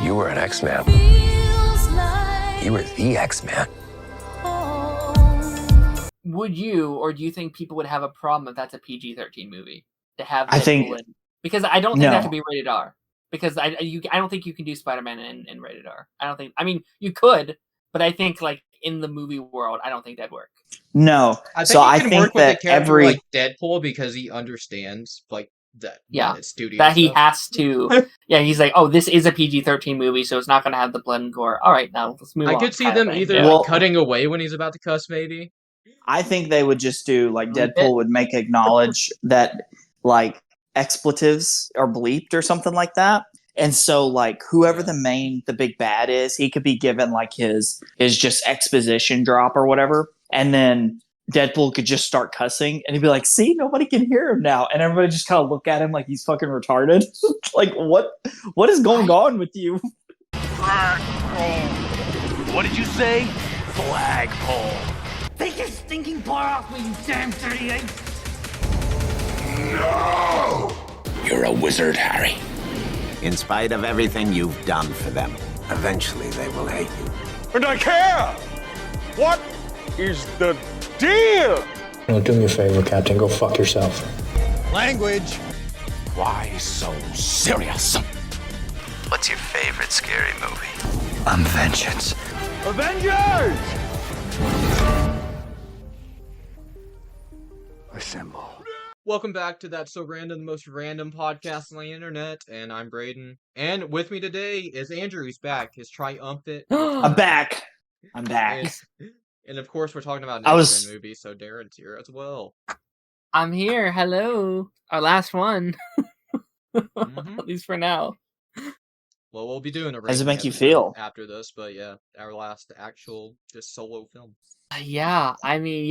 You were an X-Man. You were the X-Man. Would you, or do you think people would have a problem if that's a PG-13 movie to have Deadpool I think in? Because I don't think that no. could be rated R. Because I don't think you can do Spider-Man in rated R. I don't think. I mean, you could, but I think like in the movie world, I don't think that'd work. No. I think So he I can think work with that a character every like Deadpool because he understands like that it's studio that he stuff. has to. Yeah, he's like, oh, this is a PG-13 movie, so it's not going to have the blood and gore. All right, now let's move on. I could see kind of them thing. either Yeah. Well- cutting away when he's about to cuss, maybe. I think they would just do like Bleep Deadpool it. would make acknowledge that like expletives are bleeped or something like that. And so like whoever the big bad is, he could be given like his just exposition drop or whatever. And then Deadpool could just start cussing and he'd be like, see, nobody can hear him now. And everybody just kind of look at him like he's fucking retarded. Like what is going on with you? Flagpole. What did you say? Flagpole. Take your stinking paw off me, you damn 38! No! You're a wizard, Harry. In spite of everything you've done for them, eventually they will hate you. And I care! What is the deal? No, do me a favor, Captain. Go fuck yourself. Language. Why so serious? What's your favorite scary movie? I'm vengeance. Avengers! Assemble. Welcome back to That's So Random, the most random podcast on the internet, and I'm Brayden. And with me today is Andrew. He's back. His triumphant. I'm back. I'm back. And of course, we're talking about an I was- X-Men movie, so Darren's here as well. I'm here. Hello. Our last one. Mhm. At least for now. Well, we'll be doing a How does it ranking make you episode feel? after this, but yeah, our last actual just solo film. Yeah, I mean,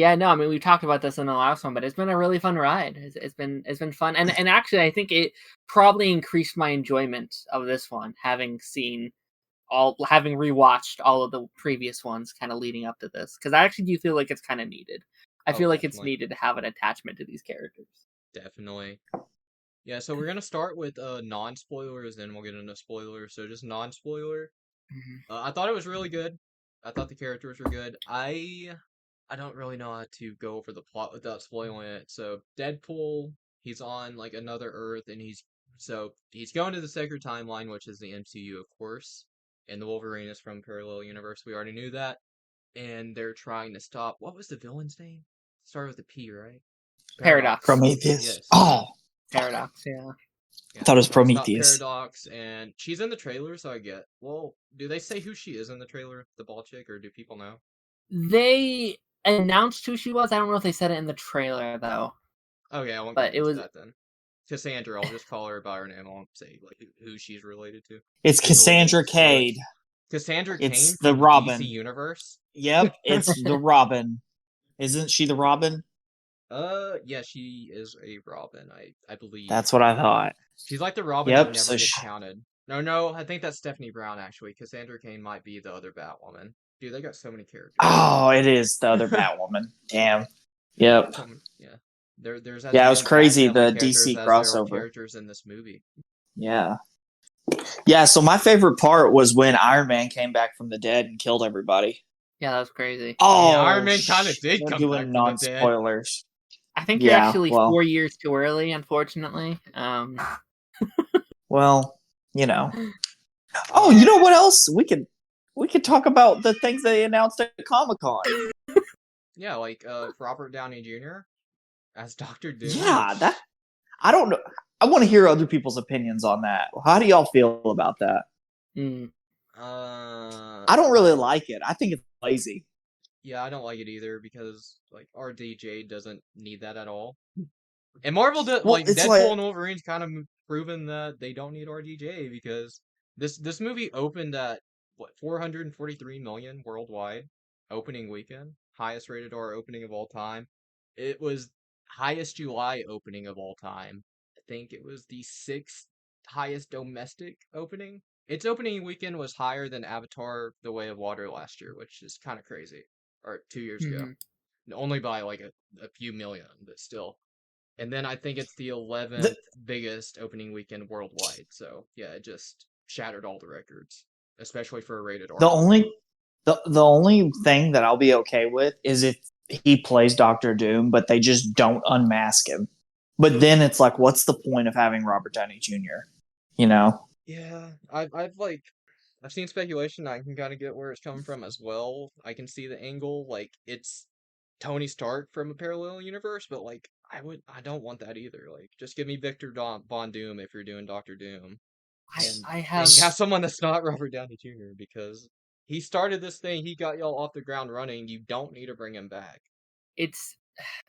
we talked about this in the last one, but it's been a really fun ride. It's been fun, and actually, I think it probably increased my enjoyment of this one, having rewatched all of the previous ones, kind of leading up to this, because I actually do feel like it's kind of needed. I feel like it's definitely. needed to have an attachment to these characters. Definitely. Yeah, so we're gonna start with non-spoilers, then we'll get into spoilers. So just non-spoiler. I thought it was really good. I thought the characters were good. I don't really know how to go over the plot without spoiling it. So Deadpool, he's on like another Earth, and he's going to the sacred timeline, which is the MCU, of course. And the Wolverine is from parallel universe. We already knew that. And they're trying to stop. What was the villain's name? Started with a P, right? Paradox. Prometheus. Yes. Oh, Paradox, yeah. Yeah, I thought it was so it's not Prometheus. Paradox, and she's in the trailer, so I get. Well, do they say who she is in the trailer, the ball chick, or do people know? They announced who she was. I don't know if they said it in the trailer though. Okay, I won't But get it into was- that then. Cassandra, I'll just call her by her name. I won't say like who she's related to. it's Cassandra So- Cade. Cassandra It's Cain the from Robin. DC Universe. Yep, it's the Robin. Isn't she the Robin? Yeah, she is a Robin. I believe. That's what I thought. She's like the Robin Yep, who never so gets she- counted. No, I think that's Stephanie Brown actually. Cassandra Cain might be the other Batwoman. Dude, they got so many characters. Oh, it is the other Batwoman. Damn. Yep. Yeah. There's as Yeah, it many was crazy, Batman the characters DC as there are crossover. characters in this movie. Yeah. Yeah, so my favorite part was when Iron Man came back from the dead and killed everybody. Yeah, that was crazy. Oh, Iron Man kinda did we're come doing back from the dead. non-spoilers. I think you're Yeah, actually well- 4 years too early, unfortunately. Well, you know. Oh, you know what else? We could talk about the things they announced at Comic-Con. Yeah, like Robert Downey Jr. as Doctor Doom. Yeah, that I don't know. I want to hear other people's opinions on that. How do y'all feel about that? I don't really like it. I think it's lazy. Yeah, I don't like it either because like RDJ doesn't need that at all. And Marvel did Well, like it's Deadpool like- and Wolverine's kind of proven that they don't need RDJ because this movie opened at what 443 million worldwide opening weekend, highest rated R opening of all time. It was highest July opening of all time. I think it was the 6th highest domestic opening. Its opening weekend was higher than Avatar: The Way of Water last year, which is kind of crazy. Or 2 years ago. Only by like a few million, but still. And then I think it's the 11th biggest opening weekend worldwide. So yeah, it just shattered all the records, especially for a rated R. The only thing that I'll be okay with is if he plays Doctor Doom, but they just don't unmask him. But then it's like, what's the point of having Robert Downey Jr.? You know? Yeah, I've seen speculation. I can kind of get where it's coming from as well. I can see the angle, like it's Tony Stark from a parallel universe, but like I don't want that either. Like, just give me Victor Von Doom if you're doing Doctor Doom, and cast someone that's not Robert Downey Jr. because he started this thing. He got y'all off the ground running. You don't need to bring him back. It's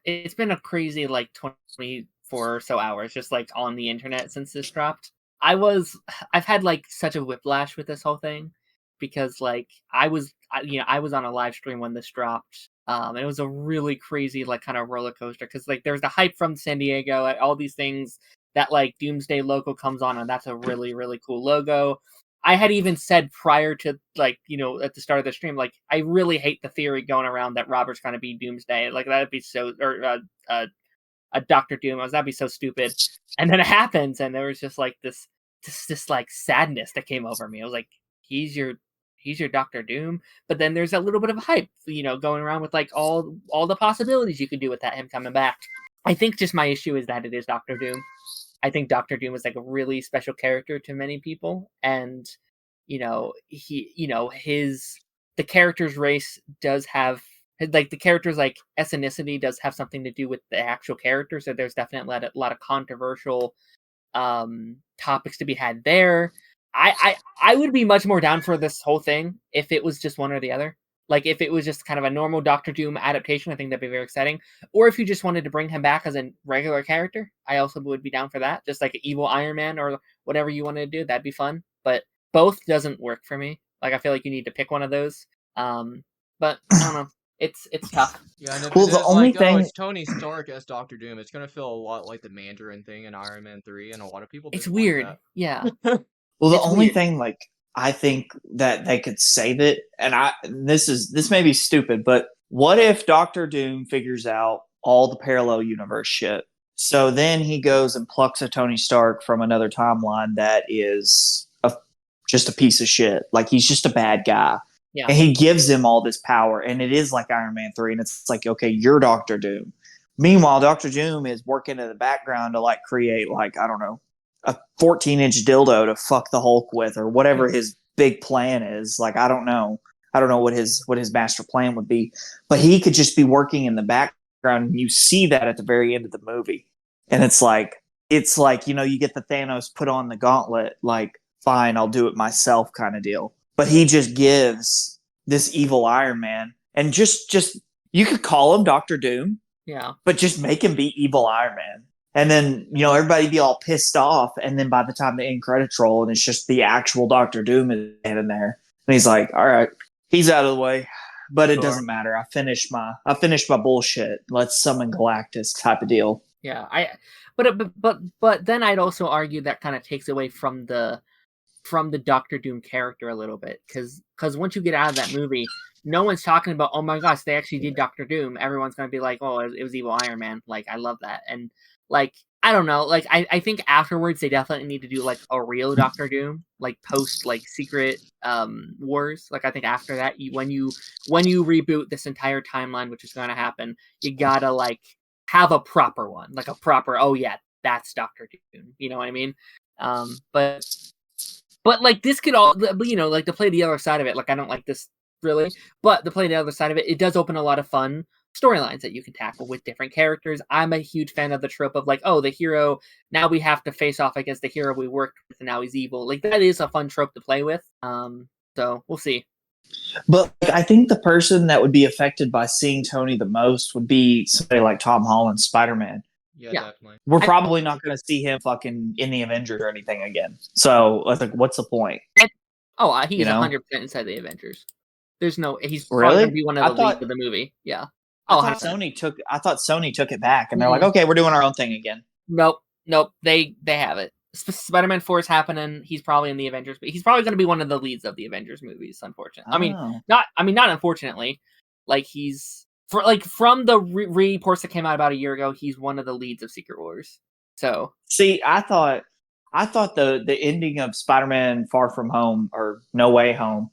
been a crazy like 24 or so hours just like on the internet since this dropped. I've had like such a whiplash with this whole thing because like I was on a live stream when this dropped. It was a really crazy like kind of roller coaster because like there's the hype from San Diego, like, all these things that like Doomsday logo comes on, and that's a really really cool logo. I had even said prior to like at the start of the stream, like I really hate the theory going around that Robert's going to be Doomsday. Like that'd be so a Doctor Doom. That'd be so stupid. And then it happens, and there was just like this like sadness that came over me. I was like, he's your Doctor Doom. But then there's a little bit of hype, going around with like all the possibilities you could do with him coming back. I think just my issue is that it is Doctor Doom. I think Doctor Doom is like a really special character to many people, and the character's race does have like the character's like ethnicity does have something to do with the actual character. So there's definitely a lot of controversial topics to be had there. I would be much more down for this whole thing if it was just one or the other. Like if it was just kind of a normal Doctor Doom adaptation, I think that'd be very exciting. Or if you just wanted to bring him back as a regular character, I also would be down for that. Just like an evil Iron Man or whatever you wanted to do, that'd be fun. But both doesn't work for me. Like I feel like you need to pick one of those. But I don't know. It's tough. Yeah, and Well, the only thing it's Tony Stark as Doctor Doom, it's gonna feel a lot like the Mandarin thing in Iron Man 3, and a lot of people It's didn't weird. like that. Yeah. Well, the It's only weird. thing like I think that they could save it, and this may be stupid, but what if Doctor Doom figures out all the parallel universe shit? So then he goes and plucks a Tony Stark from another timeline that is just a piece of shit. Like he's just a bad guy. Yeah. And he gives him all this power, and it is like Iron Man 3, and it's like, okay, you're Doctor Doom. Meanwhile, Doctor Doom is working in the background to like create like, I don't know, a 14-inch dildo to fuck the Hulk with, or whatever his big plan is. Like, I don't know what his master plan would be, but he could just be working in the background, and you see that at the very end of the movie. And it's like, you get the Thanos put on the gauntlet, like, fine, I'll do it myself kind of deal. But he just gives this evil Iron Man, and just you could call him Doctor Doom, Yeah. but just make him be evil Iron Man. And then, everybody be all pissed off. And then by the time the end credits roll, and it's just the actual Doctor Doom is in there. And he's like, all right, he's out of the way. But it doesn't matter. I finished my bullshit. Let's summon Galactus type of deal. Yeah. But then I'd also argue that kind of takes away from the Doctor Doom character a little bit. Because once you get out of that movie, no one's talking about, oh my gosh, they actually did Doctor Doom. Everyone's going to be like, oh, it was evil Iron Man. Like, I love that. And like, I don't know. Like, I think afterwards they definitely need to do like a real Doctor Doom, like post like Secret Wars. Like, I think after that, when you reboot this entire timeline, which is going to happen, you gotta like have a proper one, like a proper. Oh yeah, that's Doctor Doom. You know what I mean? But like this could all, like to play the other side of it. Like, I don't like this really, but to play the other side of it, it does open a lot of fun storylines that you can tackle with different characters. I'm a huge fan of the trope of like, oh, the hero, now we have to face off against the hero we worked with, and now he's evil. Like, that is a fun trope to play with. So we'll see. But I think the person that would be affected by seeing Tony the most would be somebody like Tom Holland's Spider-Man. Yeah, definitely. We're probably not going to see him fucking in the Avengers or anything again. So I think, what's the point? He's 100% inside the Avengers. There's no. He's really probably gonna be one of the leads of the movie. Yeah. I thought Sony took it back, and they're like, okay, we're doing our own thing again. Nope. They have it. Spider-Man 4 is happening. He's probably in the Avengers, but he's probably going to be one of the leads of the Avengers movies. Unfortunately, not unfortunately. Like, he's from the reports that came out about a year ago, he's one of the leads of Secret Wars. So see, I thought I thought the ending of Spider-Man Far From Home or No Way Home,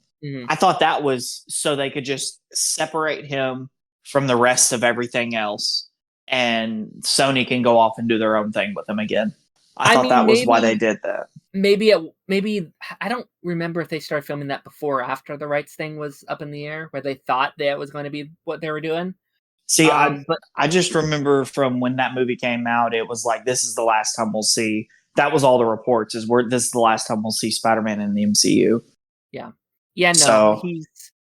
I thought that was so they could just separate him from the rest of everything else, and Sony can go off and do their own thing with him again. I thought that was why they did that. Maybe I don't remember if they started filming that before or after the rights thing was up in the air, where they thought that was going to be what they were doing. See, But I just remember from when that movie came out, it was like, this is the last time we'll see. That was all the reports, this is the last time we'll see Spider-Man in the MCU. Yeah, no, So-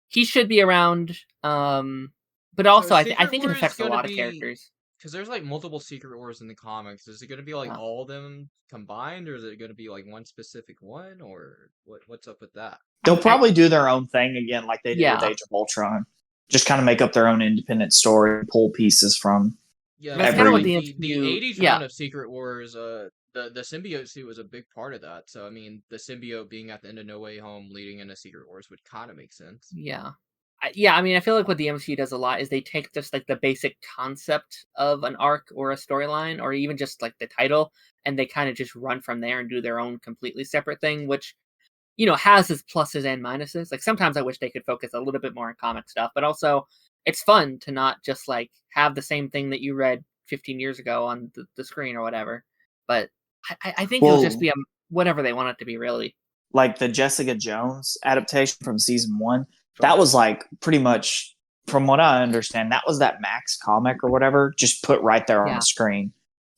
he should be around. But also, I think it Wars affects a gonna lot of be- characters. Because there's like multiple Secret Wars in the comics. Is it going to be like Yeah. all of them combined, or is it going to be like one specific one, or what's up with that? They'll probably do their own thing again, like they did with Yeah. Age of Ultron. Just kind of make up their own independent story, pull pieces from. Yeah, That's kinda what the the MCU 80s yeah. run of Secret Wars, the symbiote suit was a big part of that. So I mean, the symbiote being at the end of No Way Home, leading into Secret Wars would kind of make sense. Yeah. I mean, I feel like what the MCU does a lot is they take just like the basic concept of an arc or a storyline, or even just like the title, and they kind of just run from there and do their own completely separate thing, which, has its pluses and minuses. Like sometimes I wish they could focus a little bit more on comic stuff, but also it's fun to not just like have the same thing that you read 15 years ago on the screen or whatever. But I think it'll just be whatever they want it to be, really. Like the Jessica Jones adaptation from season 1, that was like pretty much, from what I understand, that was that Max comic or whatever, just put right there on the screen.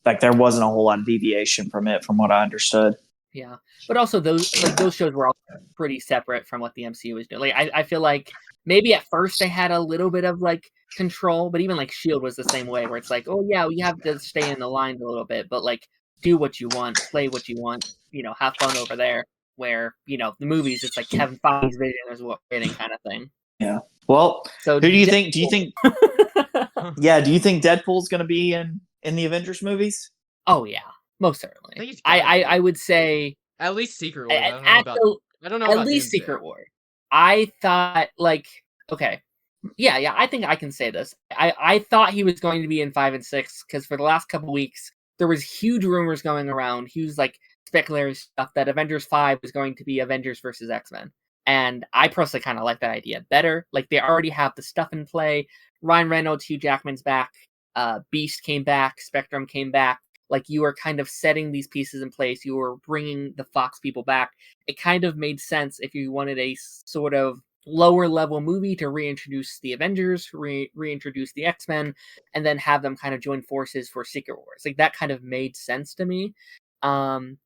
Like there wasn't a whole lot of deviation from it, from what I understood. Yeah, but also those shows were all pretty separate from what the MCU was doing. Like I feel like maybe at first they had a little bit of like control, but even like Shield was the same way, where it's like, oh yeah, we have to stay in the lines a little bit, but like do what you want, play what you want, have fun over there. Where the movies, it's like Kevin Feige's vision is what we're getting, kind of thing. Yeah. Well, so who do you think? Do you think? Yeah. Do you think Deadpool's going to be in the Avengers movies? Oh yeah, most certainly. I would say at least Secret Wars. I don't know about at least Doomsday. Secret War. I thought okay. Yeah, I think I can say this. I thought he was going to be in 5 and 6 because for the last couple weeks there was huge rumors going around, huge speculative stuff that Avengers 5 was going to be Avengers versus X-Men. And I personally kind of like that idea better. Like they already have the stuff in play. Ryan Reynolds, Hugh Jackman's back. Beast came back. Spectrum came back. Like you were kind of setting these pieces in place. You were bringing the Fox people back. It kind of made sense if you wanted a sort of lower level movie to reintroduce the Avengers, reintroduce the X-Men, and then have them kind of join forces for Secret Wars. Like that kind of made sense to me.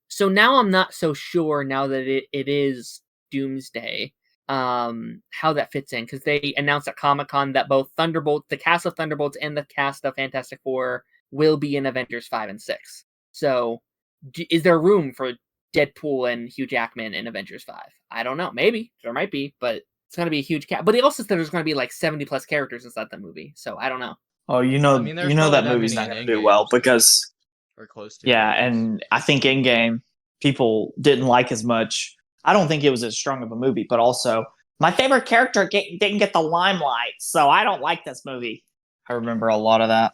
So now I'm not so sure, now that it is Doomsday, how that fits in, because they announced at Comic-Con that both the cast of Thunderbolts and the cast of Fantastic Four will be in Avengers 5 and 6. So is there room for Deadpool and Hugh Jackman in Avengers 5? I don't know. Maybe. There might be, but it's going to be a huge cast. But they also said there's going to be like 70 plus characters inside the movie. So I don't know. Oh, I mean, there's that probably movie's that not many going to in do well Endgame, because or close to. yeah, and I think Endgame people didn't like as much. I don't think it was as strong of a movie, but also my favorite character didn't get the limelight, so I don't like this movie. I remember a lot of that.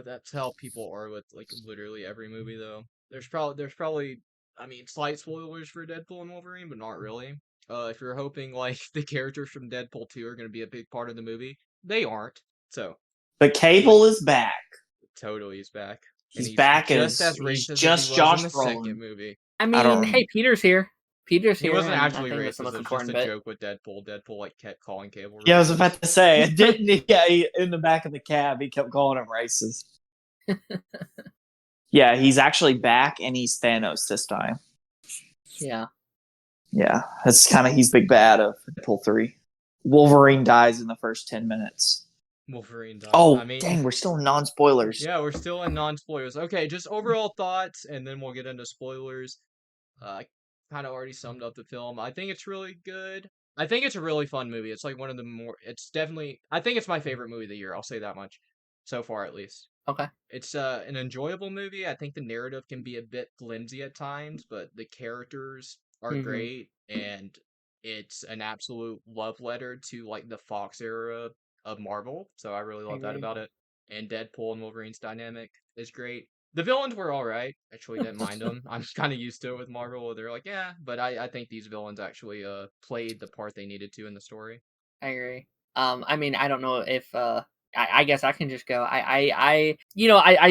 That's how people are with like literally every movie, though. There's probably, I mean, slight spoilers for Deadpool and Wolverine, but not really. If you're hoping like the characters from Deadpool 2 are going to be a big part of the movie, they aren't. So, but Cable is back. Totally, he's back. He's back just as as racist he's as just he was Josh in the Brolin. second movie. I mean, hey, Peter's here. Peter's He here. wasn't and actually I think that's the racist. most It was just important a bit. joke with Deadpool. Deadpool like kept calling Cable. Yeah, I was racist. about to say it didn't. Yeah, in the back of the cab, he kept calling him racist. Yeah, he's actually back, and he's Thanos this time. Yeah. Yeah, that's kind of he's big bad of Deadpool 3. Wolverine dies in the first 10 minutes. Wolverine died. Oh, I mean, dang, we're still in non-spoilers. yeah, we're still in non-spoilers. Okay, just overall thoughts, and then we'll get into spoilers. I kind of already summed up the film. I think it's really good. I think it's a really fun movie. It's like one of the more. It's definitely. I think it's my favorite movie of the year. I'll say that much, so far at least. Okay. It's an enjoyable movie. I think the narrative can be a bit flimsy at times, but the characters are great, and it's an absolute love letter to like the Fox era of Marvel. So I really love that about it. And Deadpool and Wolverine's dynamic is great. The villains were all right. Actually, didn't mind them. I'm kind of used to it with Marvel. They're like, yeah, but I think these villains actually played the part they needed to in the story. I agree. I mean, I don't know if I guess I can just go. I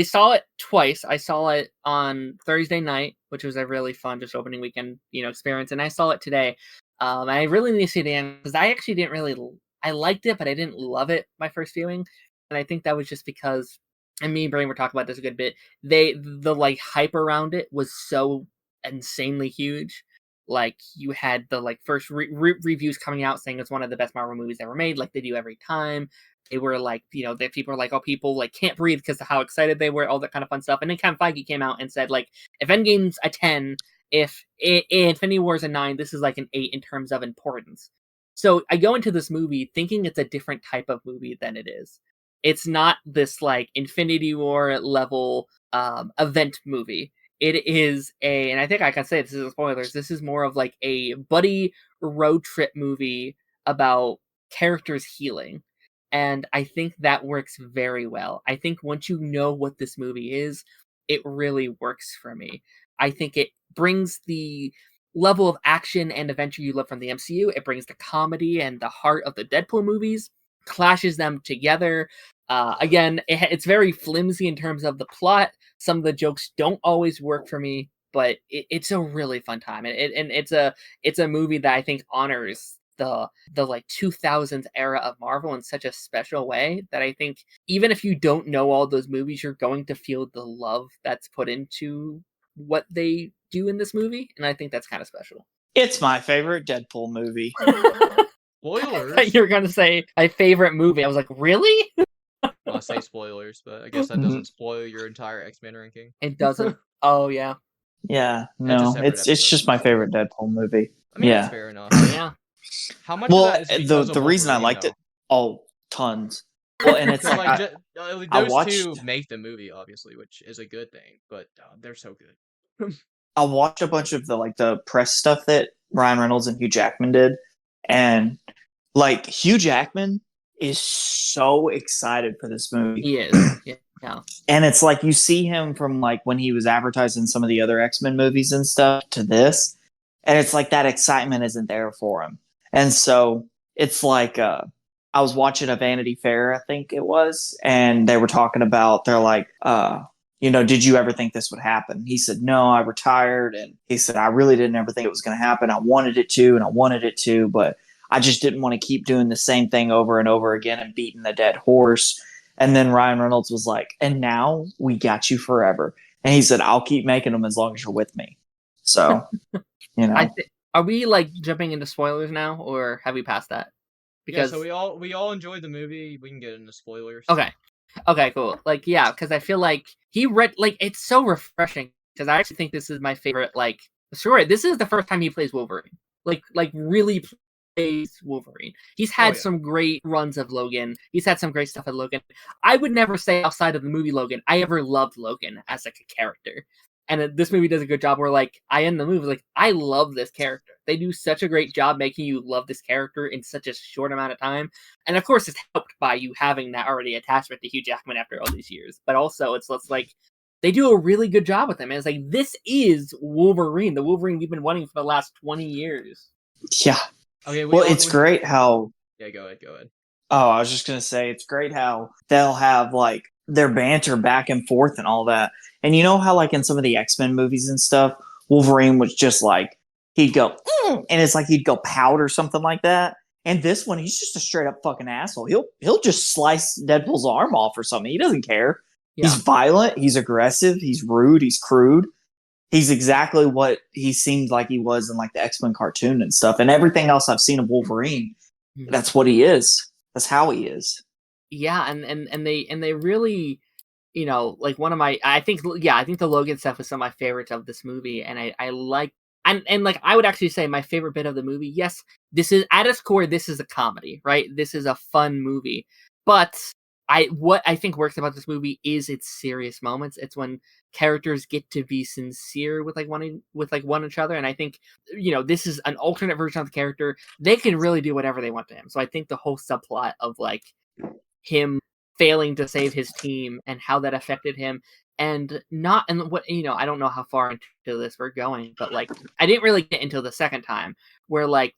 saw it twice. I saw it on Thursday night, which was a really fun, just opening weekend, experience, and I saw it today. I really need to see it again because I actually didn't really. I liked it, but I didn't love it my first viewing, and I think that was just because. And me and Brayden were talking about this a good bit. The like hype around it was so insanely huge. Like you had the like first reviews coming out saying it's one of the best Marvel movies ever made, like they do every time. They were like, that people were like, oh, people like can't breathe because of how excited they were, all that kind of fun stuff. And then Kevin Feige came out and said like, if Endgame's a 10, if Infinity War's a 9, this is like an 8 in terms of importance. So I go into this movie thinking it's a different type of movie than it is. It's not this like Infinity War level event movie. It is and I think I can say this is spoilers. This is more of like a buddy road trip movie about characters healing. And I think that works very well. I think once you know what this movie is, it really works for me. I think it brings the level of action and adventure you love from the MCU. It brings the comedy and the heart of the Deadpool movies, clashes them together. Again, it's very flimsy in terms of the plot. Some of the jokes don't always work for me, but it's a really fun time. And it's a movie that I think honors the like 2000s era of Marvel in such a special way that I think even if you don't know all those movies, you're going to feel the love that's put into what they do in this movie. And I think that's kind of special. It's my favorite Deadpool movie. Spoilers. You're going to say my favorite movie. I was like, really? Well, I say spoilers, but I guess that doesn't spoil your entire X-Men ranking. It doesn't. Oh, yeah. Yeah, That's a no, separate it's episode. just my favorite Deadpool movie. I mean, yeah, that's fair enough. Yeah. How much of that is because the of reason I Wolverine, liked though? it, oh, tons. Well, and it's Because like, I those watched two make the movie, obviously, which is a good thing. But they're so good. I watched a bunch of the press stuff that Ryan Reynolds and Hugh Jackman did, and like Hugh Jackman is so excited for this movie. He is. Yeah. And it's like you see him from like when he was advertising some of the other X-Men movies and stuff to this, and it's like that excitement isn't there for him. And so it's like I was watching a Vanity Fair, I think it was, and they were talking about they're like did you ever think this would happen? He said, no, I retired. And he said, I really didn't ever think it was going to happen. I wanted it to, but I just didn't want to keep doing the same thing over and over again and beating the dead horse. And then Ryan Reynolds was like, and now we got you forever. And he said, I'll keep making them as long as you're with me. So, Are we like jumping into spoilers now, or have we passed that? Because so we all enjoyed the movie. We can get into spoilers. Okay, cool. Like, yeah, because I feel like it's so refreshing because I actually think this is my favorite. Like, sure, this is the first time he plays Wolverine. Like really plays Wolverine. He's had some great runs of Logan. He's had some great stuff at Logan. I would never say outside of the movie Logan, I ever loved Logan as like a character. And this movie does a good job where like I end the movie like I love this character. They do such a great job making you love this character in such a short amount of time. And of course it's helped by you having that already attachment to Hugh Jackman after all these years. But also it's like they do a really good job with him. And it's like this is Wolverine, the Wolverine we've been wanting for the last 20 years. Yeah. Okay, it's great how Yeah, go ahead. Oh, I was just going to say it's great how they'll have like their banter back and forth and all that. And you know how like in some of the X-Men movies and stuff, Wolverine was just like, he'd go, and it's like he'd go pout or something like that. And this one, he's just a straight up fucking asshole. He'll just slice Deadpool's arm off or something. He doesn't care. Yeah. He's violent. He's aggressive. He's rude. He's crude. He's exactly what he seemed like he was in like the X-Men cartoon and stuff. And everything else I've seen of Wolverine, that's what he is. That's how he is. Yeah, and they really, like one of my I think the Logan stuff is some of my favorites of this movie, and I like and like I would actually say my favorite bit of the movie. Yes, this is at its core, this is a comedy, right? This is a fun movie, but what I think works about this movie is its serious moments. It's when characters get to be sincere with one another, and I think this is an alternate version of the character. They can really do whatever they want to him. So I think the whole subplot of like him failing to save his team and how that affected him. And what, I don't know how far into this we're going, but like I didn't really get into the second time where like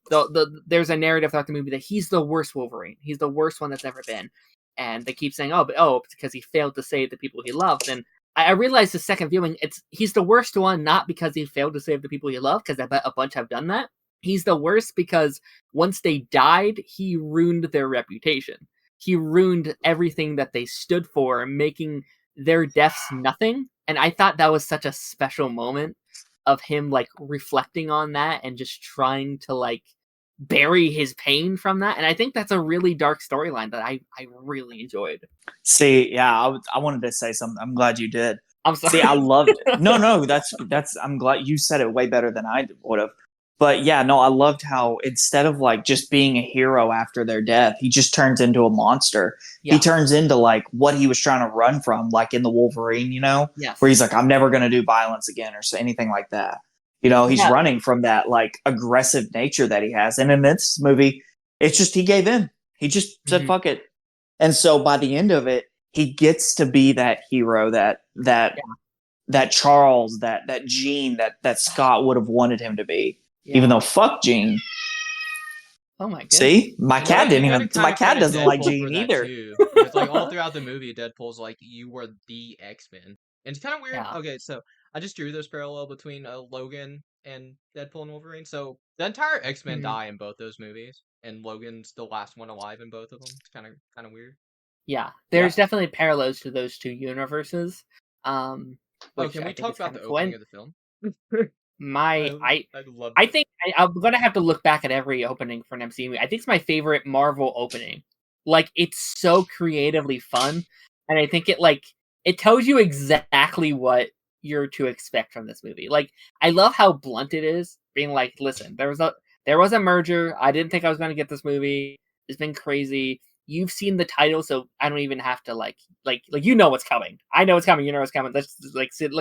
there's a narrative throughout the movie that he's the worst Wolverine. He's the worst one that's ever been. And they keep saying, it's because he failed to save the people he loved. And I realized the second viewing, he's the worst one, not because he failed to save the people he loved, because I bet a bunch have done that. He's the worst because once they died, he ruined their reputation. He ruined everything that they stood for, making their deaths nothing. And I thought that was such a special moment of him like reflecting on that and just trying to like bury his pain from that. And I think that's a really dark storyline that I really enjoyed. See, yeah, I wanted to say something. I'm glad you did. I'm sorry. See, I loved it. No, that's I'm glad you said it way better than I would have. But yeah, no, I loved how instead of like just being a hero after their death, he just turns into a monster. Yeah. He turns into like what he was trying to run from, like in the Wolverine, yes. Where he's like, I'm never going to do violence again or anything like that. He's running from that like aggressive nature that he has. And in this movie, it's just he gave in. He just said, fuck it. And so by the end of it, he gets to be that hero that Charles, that Jean, that Scott would have wanted him to be. Yeah. Even though fuck Jean. Oh my god! See, my cat doesn't like Jean either. It's like all throughout the movie, Deadpool's like, "You were the X-Men," and it's kind of weird. Yeah. Okay, so I just drew this parallel between Logan and Deadpool and Wolverine. So the entire X-Men die in both those movies, and Logan's the last one alive in both of them. It's kind of weird. Yeah, there's definitely parallels to those two universes. Can we talk about the opening of the film? I think I'm gonna have to look back at every opening for an MCU. I think it's my favorite Marvel opening. Like, it's so creatively fun, and I think it tells you exactly what you're to expect from this movie. Like, I love how blunt it is, being like, listen, there was a merger. I didn't think I was gonna get this movie. It's been crazy. You've seen the title, so I don't even have to like you know what's coming. I know what's coming. You know what's coming. Let's just sit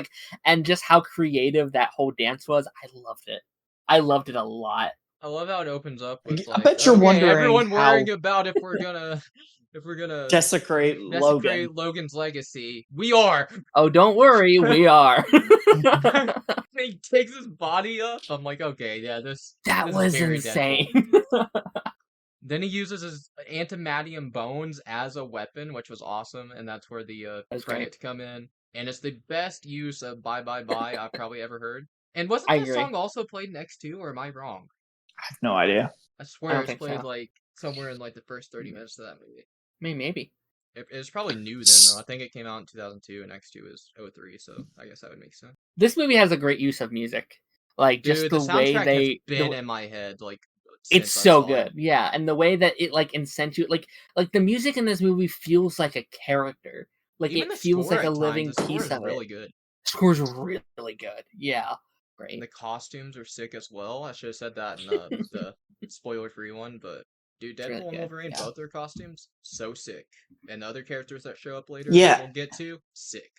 and just how creative that whole dance was. I loved it. I loved it a lot. I love how it opens up with I bet you're wondering everyone worrying about if we're gonna desecrate Logan's legacy. We are. Oh, don't worry, we are. He takes his body up. I'm like, okay, yeah, this was insane. Then he uses his antimadium bones as a weapon, which was awesome, and that's where the credits come in. And it's the best use of Bye Bye Bye I've probably ever heard. And wasn't that song also played next to, or am I wrong? I have no idea. I swear it's played like somewhere in like the first 30 minutes of that movie. Maybe. It was probably new then, though. I think it came out in 2002, and X2 was 03, so I guess that would make sense. This movie has a great use of music. Like, just the way has been in my head, like, it's so good. Yeah, and the way that it like incents you, like the music in this movie feels like a character. Like, even it feels like a living piece of it. Really good. The score's really good. Yeah. Great. And the costumes are sick as well. I should have said that in the spoiler-free one, but dude, Deadpool and Wolverine, both their costumes, so sick. And the other characters that show up later, we'll get to, sick.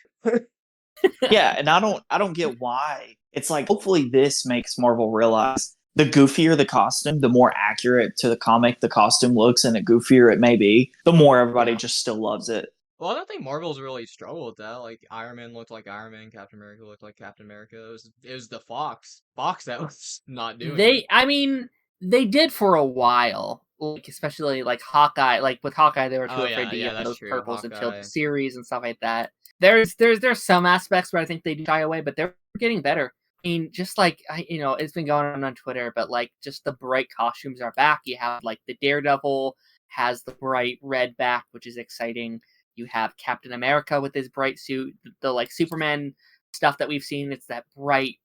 Yeah, and I don't get why. It's like, hopefully this makes Marvel realize the goofier the costume, the more accurate to the comic the costume looks, and the goofier it may be, the more everybody just still loves it. Well, I don't think Marvel's really struggled with that. Like, Iron Man looked like Iron Man, Captain America looked like Captain America. It was the Fox that was not doing it. I mean, they did for a while. Like, especially like Hawkeye. Like, with Hawkeye, they were too afraid to get those purples until the series and stuff like that. There's some aspects where I think they do shy away, but they're getting better. I mean, just like, it's been going on Twitter, but like, just the bright costumes are back. You have like the Daredevil has the bright red back, which is exciting. You have Captain America with his bright suit. The like Superman stuff that we've seen, it's that bright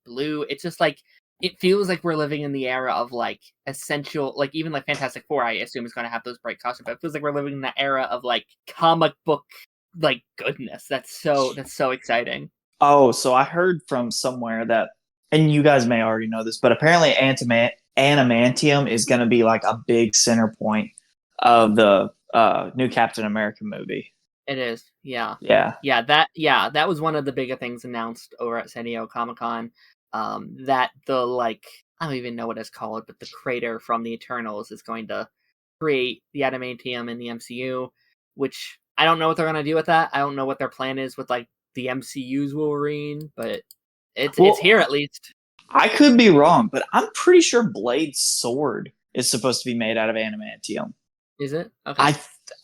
blue. It's just like, it feels like we're living in the era of like essential, like even like Fantastic Four, I assume is going to have those bright costumes, but it feels like we're living in that era of like comic book like goodness. That's so exciting. Oh, so I heard from somewhere that, and you guys may already know this, but apparently adamantium is going to be like a big center point of the new Captain America movie. It is, yeah. That was one of the bigger things announced over at San Diego Comic-Con. That the like, I don't even know what it's called, but the crater from the Eternals is going to create the adamantium in the MCU, which I don't know what they're gonna do with that. I don't know what their plan is with like the MCU's Wolverine, but it's here at least. I could be wrong, but I'm pretty sure Blade's sword is supposed to be made out of adamantium. Is it? Okay.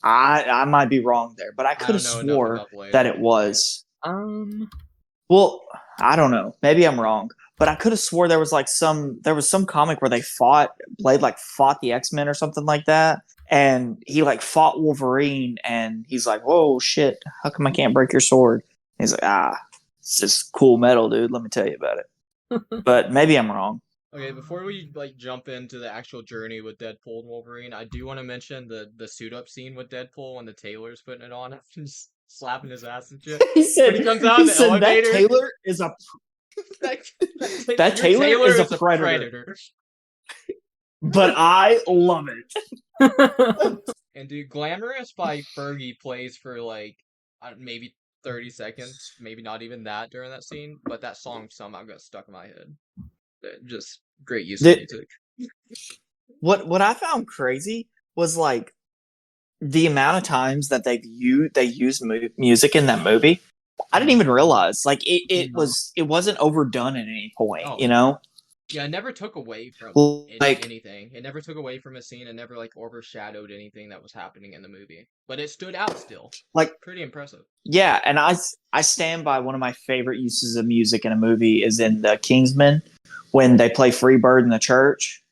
I might be wrong there, but I could have don't know enough swore about Blade. that it was. Well, I don't know. Maybe I'm wrong, but I could have swore there was some comic where Blade fought the X-Men or something like that, and he like fought Wolverine, and he's like, "Whoa, shit! How come I can't break your sword?" And he's like, it's just cool metal, dude. Let me tell you about it. But maybe I'm wrong. Okay, before we like jump into the actual journey with Deadpool and Wolverine, I do want to mention the suit up scene with Deadpool when the Taylor's putting it on and just slapping his ass and shit. He said, when he comes out of the elevator, that Taylor is a that Taylor is a predator. But I love it. And dude, Glamorous by Fergie plays for like maybe 30 seconds, maybe not even that during that scene, but that song somehow got stuck in my head. Just great use of music. What I found crazy was like the amount of times that they used music in that movie. I didn't even realize like it wasn't overdone at any point, you know? Yeah, it never took away from anything. It never took away from a scene. It never like overshadowed anything that was happening in the movie. But it stood out still. Like pretty impressive. Yeah, and I stand by one of my favorite uses of music in a movie is in the Kingsman when they play Freebird in the church.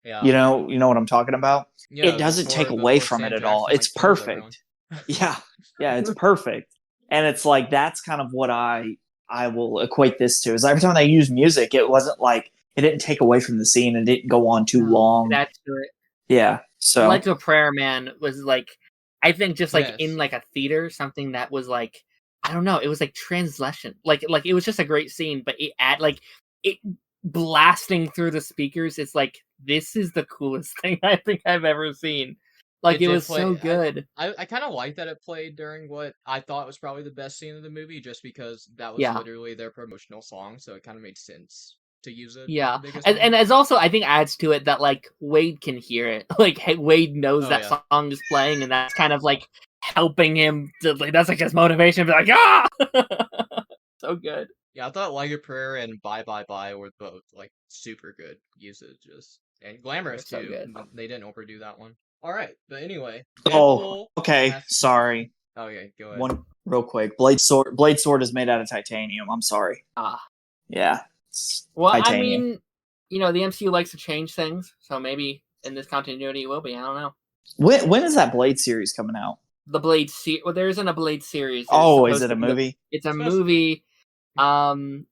Yeah. You know what I'm talking about? Yeah, it doesn't take away from it at all. It's perfect. Yeah, it's perfect. And it's like that's kind of what I will equate this to. Is every time they use music, it wasn't like it didn't take away from the scene and didn't go on too long. That's it. Yeah. So Like a Prayer Man was like, I think just like in like a theater, something that was like, I don't know, it was like translation. Like it was just a great scene, but it blasting through the speakers. It's like, this is the coolest thing I think I've ever seen. Like it was so good. I kind of like that it played during what I thought was probably the best scene of the movie, just because that was literally their promotional song, so it kind of made sense to use it. Yeah, and as also I think adds to it that like Wade can hear it. Like Wade knows that song is playing, and that's kind of like helping him. That's like his motivation. To be like, so good. Yeah, I thought Like a Prayer and Bye Bye Bye were both like super good usages, and Glamorous too. Good. They didn't overdo that one. All right, but anyway. Deadpool okay. Sorry. Okay, go ahead. One real quick. Blade sword is made out of titanium. I'm sorry. Yeah. Well, titanium. I mean, you know, the MCU likes to change things, so maybe in this continuity it will be. I don't know. When is that Blade series coming out? The Blade well, there isn't a Blade series. Is it a movie? It's a movie,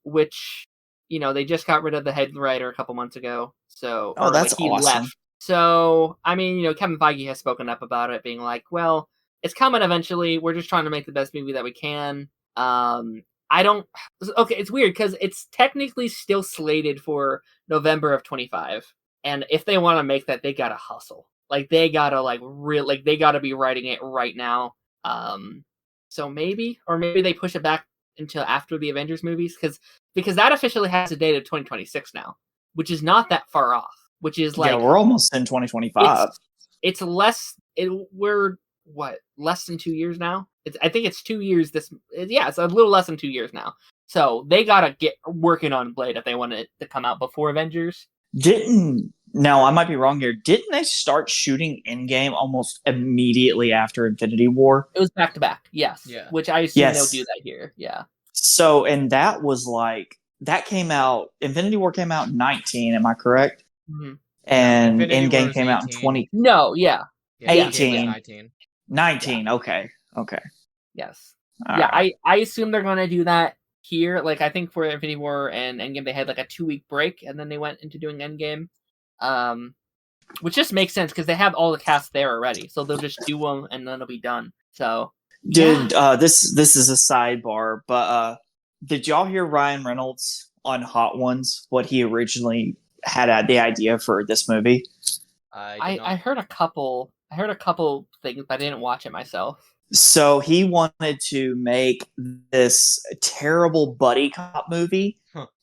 which, you know, they just got rid of the head writer a couple months ago. So that's he awesome. left. So, I mean, you know, Kevin Feige has spoken up about it, being like, well, it's coming eventually. We're just trying to make the best movie that we can. It's weird because it's technically still slated for November of 25. And if they want to make that, they gotta hustle. Like, they gotta they gotta be writing it right now. So maybe they push it back until after the Avengers movies, because that officially has a date of 2026 now, which is not that far off. Which is like, we're almost in 2025. It's less. We're less than 2 years now. I think it's 2 years. It's a little less than 2 years now. So they gotta get working on Blade if they want it to come out before Avengers. Now I might be wrong here. Didn't they start shooting Endgame almost immediately after Infinity War? It was back to back. Yes. Yeah. Which I assume they'll do that here. Yeah. So, and that was like that came out. Infinity War came out in 19. Am I correct? Mm-hmm. And Endgame came out in 20. No, yeah. 18. 19. Okay. Yes. I assume they're going to do that here. Like, I think for Infinity War and Endgame, they had like a 2-week break, and then they went into doing Endgame. Which just makes sense because they have all the cast there already. So they'll just do them, and then it'll be done. So, this is a sidebar, but did y'all hear Ryan Reynolds on Hot Ones, what he originally had the idea for this movie? I heard a couple things, but I didn't watch it myself. So he wanted to make this terrible buddy cop movie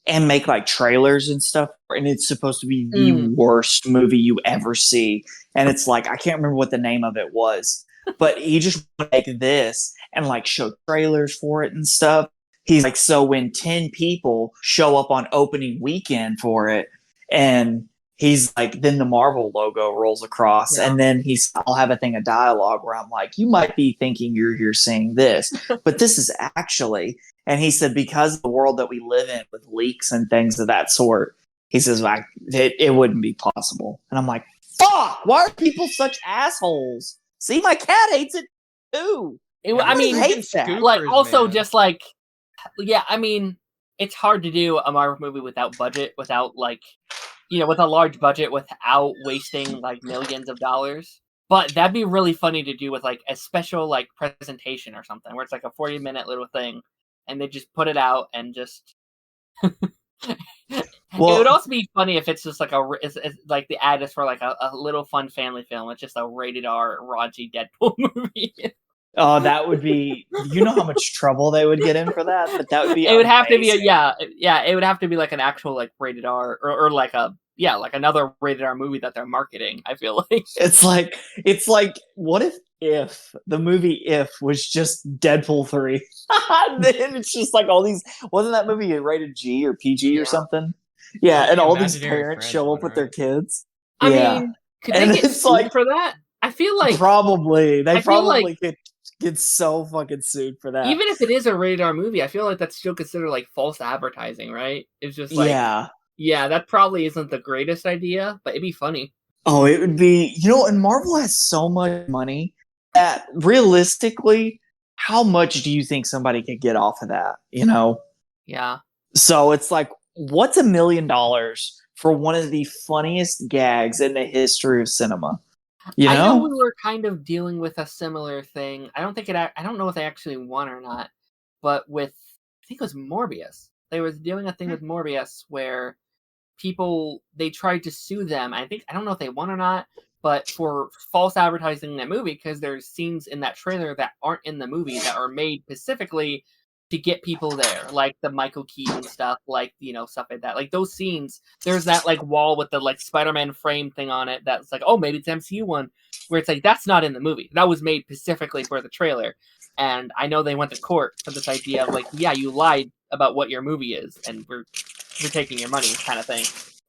and make like trailers and stuff, and it's supposed to be the worst movie you ever see. And it's like, I can't remember what the name of it was, but he just want to make this and like show trailers for it and stuff. He's like, so when 10 people show up on opening weekend for it, and he's like, then the Marvel logo rolls across, and then I'll have a thing of dialogue where I'm like, you might be thinking you're here saying this, but this is actually, and he said, because of the world that we live in with leaks and things of that sort, he says, like, it wouldn't be possible. And I'm like, fuck, why are people such assholes? See, my cat hates it too. I mean, hates that. Like, Scoopers, also man. just like, yeah, I mean, it's hard to do a Marvel movie without budget, without like, with a large budget, without wasting like millions of dollars. But that'd be really funny to do with like a special like presentation or something, where it's like a 40-minute little thing, and they just put it out and just. Well, it would also be funny if it's just like it's like the ad is for like a little fun family film. It's just a rated R raunchy Deadpool movie. Oh, that would be. You know how much trouble they would get in for that, but that would be. It would have to be amazing. it would have to be like an actual like rated R or like like another rated R movie that they're marketing. I feel like it's like what if the movie If was just Deadpool 3? Then it's just like all these. Wasn't that movie rated G or PG or something? Yeah, and all these Imaginary parents Friends show one, up with right? their kids. I Yeah. mean, could And they get it's sued like- for that? I feel like Probably they I feel like- probably could get so fucking sued for that. even if it is a rated R movie, I feel like that's still considered like false advertising, right? It's just like yeah, that probably isn't the greatest idea, but it'd be funny. Oh, it would be, and Marvel has so much money that realistically, how much do you think somebody could get off of that? Yeah. So it's like, what's $1 million for one of the funniest gags in the history of cinema? I know we were kind of dealing with a similar thing. I don't know if they actually won or not, but I think it was Morbius. They were doing a thing with Morbius where they tried to sue them. I don't know if they won or not, but for false advertising in that movie, because there's scenes in that trailer that aren't in the movie that are made specifically to get people there, like the Michael Keaton stuff, like stuff like that. Like those scenes, there's that like wall with the like Spider-Man frame thing on it that's like, oh, maybe it's MCU one, where it's like that's not in the movie. That was made specifically for the trailer. And I know they went to court for this idea of like, yeah, you lied about what your movie is, and we're taking your money, kind of thing.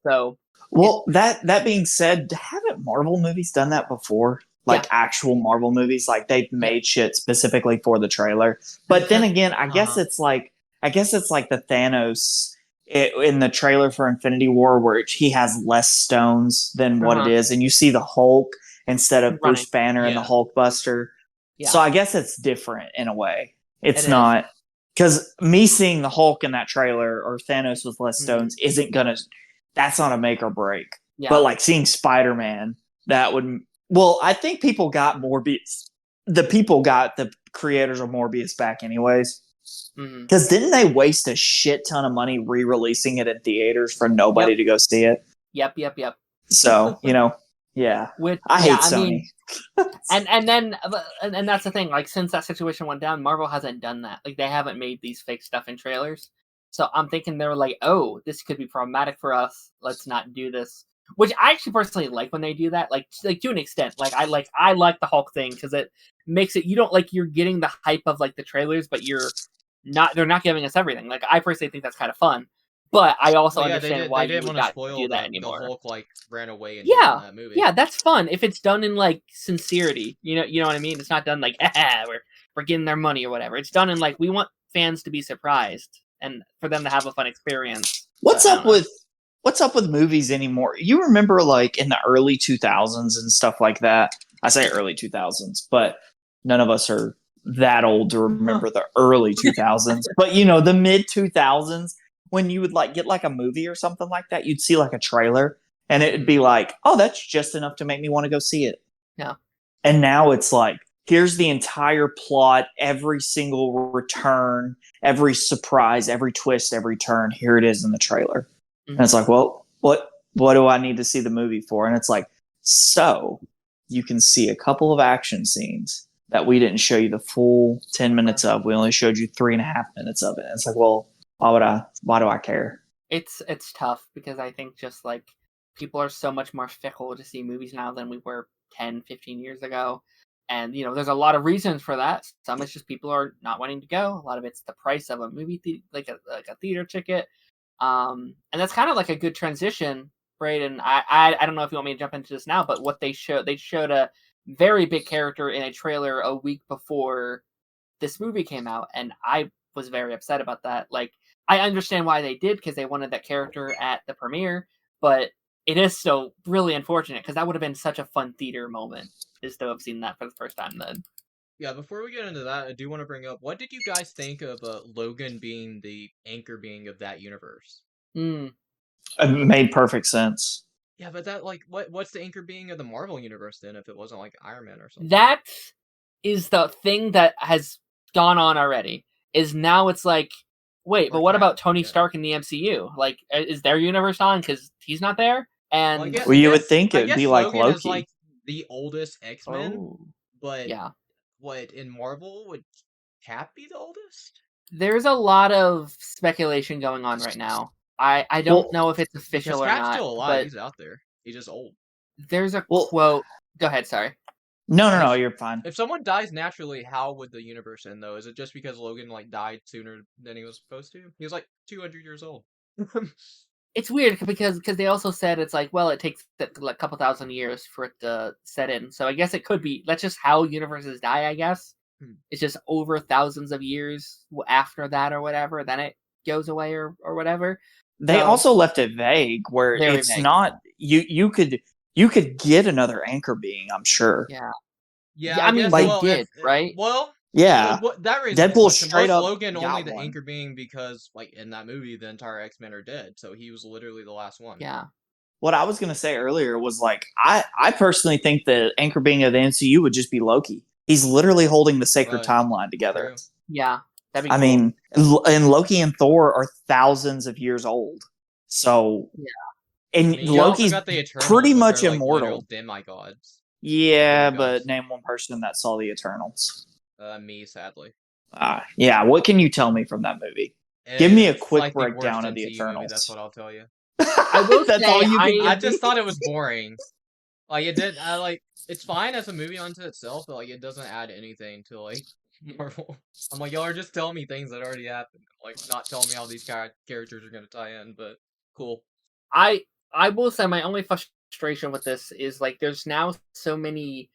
So, well, that being said, haven't Marvel movies done that before? Like actual Marvel movies, like they've made shit specifically for the trailer. But then again, I guess it's like the Thanos in the trailer for Infinity War, where he has less stones than what it is, and you see the Hulk instead of Bruce Banner and the Hulkbuster. Yeah. So I guess it's different in a way. It's not, because me seeing the Hulk in that trailer or Thanos with less stones isn't gonna. That's not a make or break. Yeah. But like seeing Spider-Man, that would. Well, I think people got Morbius. The creators of Morbius back anyways. Because didn't they waste a shit ton of money re-releasing it in theaters for nobody to go see it? Yep. So, yeah. I hate Sony. And that's the thing. Like, since that situation went down, Marvel hasn't done that. Like, they haven't made these fake stuff in trailers. So I'm thinking they were like, oh, this could be problematic for us. Let's not do this. Which I actually personally like when they do that, like to an extent. Like I like the Hulk thing because it makes it, you're getting the hype of like the trailers, but they're not giving us everything. Like I personally think that's kind of fun, but I also understand why you would not do that anymore. The Hulk like ran away and that movie. Yeah, that's fun if it's done in like sincerity. You know what I mean? It's not done like we're getting their money or whatever. It's done in like we want fans to be surprised and for them to have a fun experience. What's up with movies anymore? You remember like in the early 2000s and stuff like that? I say early 2000s, but none of us are that old to remember the early 2000s. But the mid 2000s, when you would like get like a movie or something like that, you'd see like a trailer and it'd be like, oh, that's just enough to make me want to go see it. Yeah. And now it's like, here's the entire plot, every single return, every surprise, every twist, every turn. Here it is in the trailer. And it's like, well, what do I need to see the movie for? And it's like, so you can see a couple of action scenes that we didn't show you the full 10 minutes of. We only showed you 3.5 minutes of it. And it's like, well, why do I care? It's tough because I think just like people are so much more fickle to see movies now than we were 10, 15 years ago. And there's a lot of reasons for that. Some it's just people are not wanting to go. A lot of it's the price of a movie, like a theater ticket. And that's kind of like a good transition, Brayden. I don't know if you want me to jump into this now, but what they showed a very big character in a trailer a week before this movie came out, and I was very upset about that. Like, I understand why they did, because they wanted that character at the premiere, but it is still really unfortunate, because that would have been such a fun theater moment, is to have seen that for the first time then. Yeah, before we get into that, I do want to bring up, what did you guys think of Logan being the anchor being of that universe? It made perfect sense. Yeah, but that, like, what's the anchor being of the Marvel universe then, if it wasn't like Iron Man or something? That is the thing that has gone on already. Is now it's like, wait, but what about Tony Stark in the MCU? Like, is their universe on because he's not there? And well, you would think it'd be like Logan Loki. is like the oldest X-Men, but yeah, what in Marvel would Cap be the oldest? There's a lot of speculation going on right now. I don't know if it's official or Cap's not. still alive. But he's out there. He's just old. There's a quote. Go ahead. Sorry. No, you're fine. If someone dies naturally, how would the universe end, though? Is it just because Logan like died sooner than he was supposed to? He was like 200 years old. It's weird because they also said it's like, well, it takes like a couple thousand years for it to set in. So I guess it could be that's just how universes die. I guess it's just over thousands of years after that or whatever. Then it goes away or whatever. They also left it vague, where it's vague. Not you could get another anchor being, I'm sure. Yeah. I mean, they did, right? Well, yeah. That raises Deadpool straight up Logan only the anchor being because, like, in that movie, the entire X-Men are dead, so he was literally the last one. Yeah. What I was gonna say earlier was like I personally think the anchor being of the MCU would just be Loki. He's literally holding the sacred timeline together. True. Yeah. I mean, and Loki and Thor are thousands of years old. So, and Loki's pretty much immortal. Demigods. Yeah, but name one person that saw the Eternals. Me, sadly. Yeah, what can you tell me from that movie? Give me a quick breakdown of the Eternals. Movie, that's what I'll tell you. That's all you can. I just thought it was boring. Like, it did. It's fine as a movie unto itself, but like, it doesn't add anything to like Marvel. I'm like, y'all are just telling me things that already happened, like not telling me how these characters are gonna tie in. But cool. I will say my only frustration with this is like there's now so many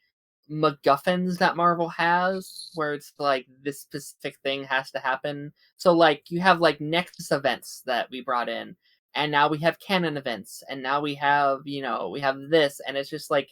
MacGuffins that Marvel has where it's like this specific thing has to happen. So like you have like Nexus events that we brought in, and now we have canon events, and now we have we have this, and it's just like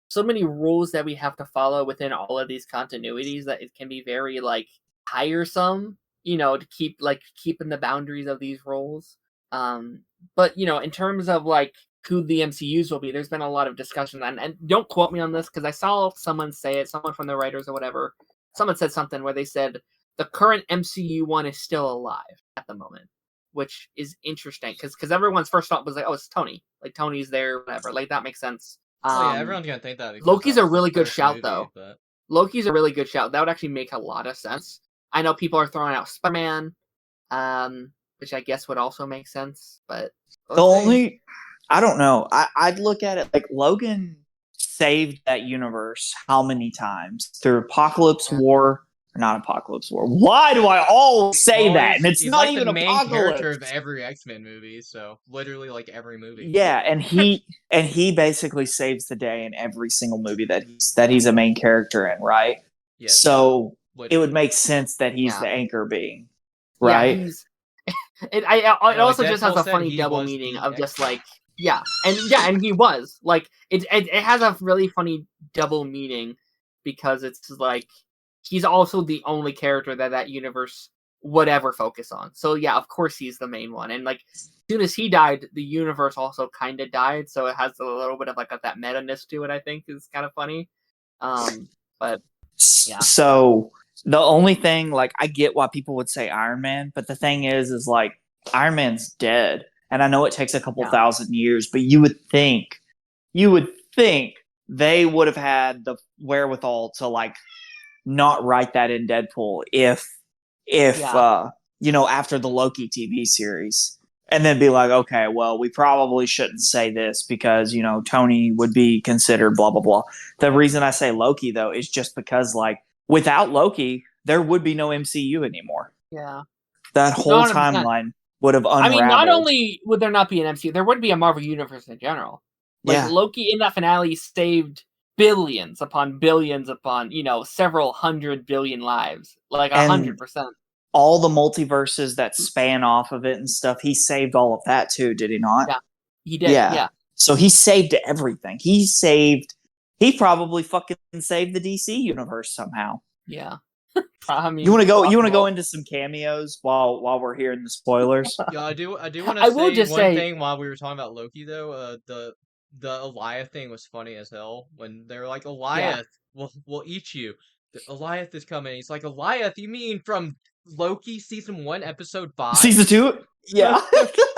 so many rules that we have to follow within all of these continuities that it can be very like tiresome, to keep keeping the boundaries of these rules. But in terms of like who the MCUs will be, there's been a lot of discussion, and don't quote me on this because I saw someone say it, someone from the writers or whatever. Someone said something where they said the current MCU one is still alive at the moment, which is interesting because everyone's first thought was like, oh, it's Tony, like Tony's there, whatever, like that makes sense. Everyone's gonna think that. Loki's a really good shout, though. But... Loki's a really good shout. That would actually make a lot of sense. I know people are throwing out Spider-Man, which I guess would also make sense. But I don't know. I'd look at it like Logan saved that universe how many times through Apocalypse War. Not Apocalypse War. Why do I always say that? And it's not like even the main Apocalypse. character of every X-Men movie, so literally like every movie. Yeah, and he basically saves the day in every single movie that he's a main character in, right? Yeah. So it would make sense that he's the anchor being, right? Yeah, it also just has a funny double meaning of just like and he was like it has a really funny double meaning because it's like he's also the only character that universe would ever focus on. So yeah, of course he's the main one. And like as soon as he died, the universe also kind of died. So it has a little bit of like that meta-ness to it, I think is kind of funny. But yeah. So the only thing, like, I get why people would say Iron Man, but the thing is like Iron Man's dead. And I know it takes a couple thousand years, but you would think they would have had the wherewithal to like not write that in Deadpool if after the Loki TV series. and then be like, okay, well, we probably shouldn't say this because, Tony would be considered blah, blah, blah. The reason I say Loki, though, is just because, like, without Loki, there would be no MCU anymore. Yeah. That whole 100%. timeline would have unraveled. I mean, not only would there not be an MCU, there would be a Marvel Universe in general. Like, Loki in that finale saved billions upon billions upon, several 100 billion lives. Like, 100%. All the multiverses that span off of it and stuff, he saved all of that too, did he not? Yeah, he did. Yeah. So he saved everything. He probably fucking saved the DC universe somehow. Yeah. I mean, you want to go into some cameos while we're here in the spoilers? Yeah, I do want to say one thing while we were talking about Loki though. The Eliath thing was funny as hell when they're like, Eliath will eat you. Eliath is coming. He's like, Eliath, you mean from Loki season 1 episode 5? Season 2? Yeah.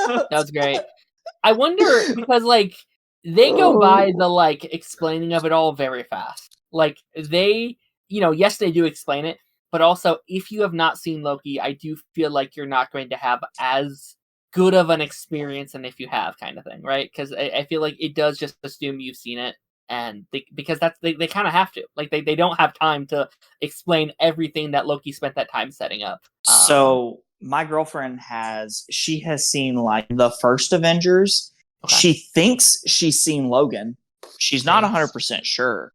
That was great. I wonder because like they go by the like explaining of it all very fast. Like they, yes, they do explain it, but also if you have not seen Loki, I do feel like you're not going to have as good of an experience than if you have, kind of thing, right? Because I feel like it does just assume you've seen it, and because they kind of have to. Like they don't have time to explain everything that Loki spent that time setting up. So my girlfriend has seen like the first Avengers. Okay. She thinks she's seen Logan. She's not 100% sure.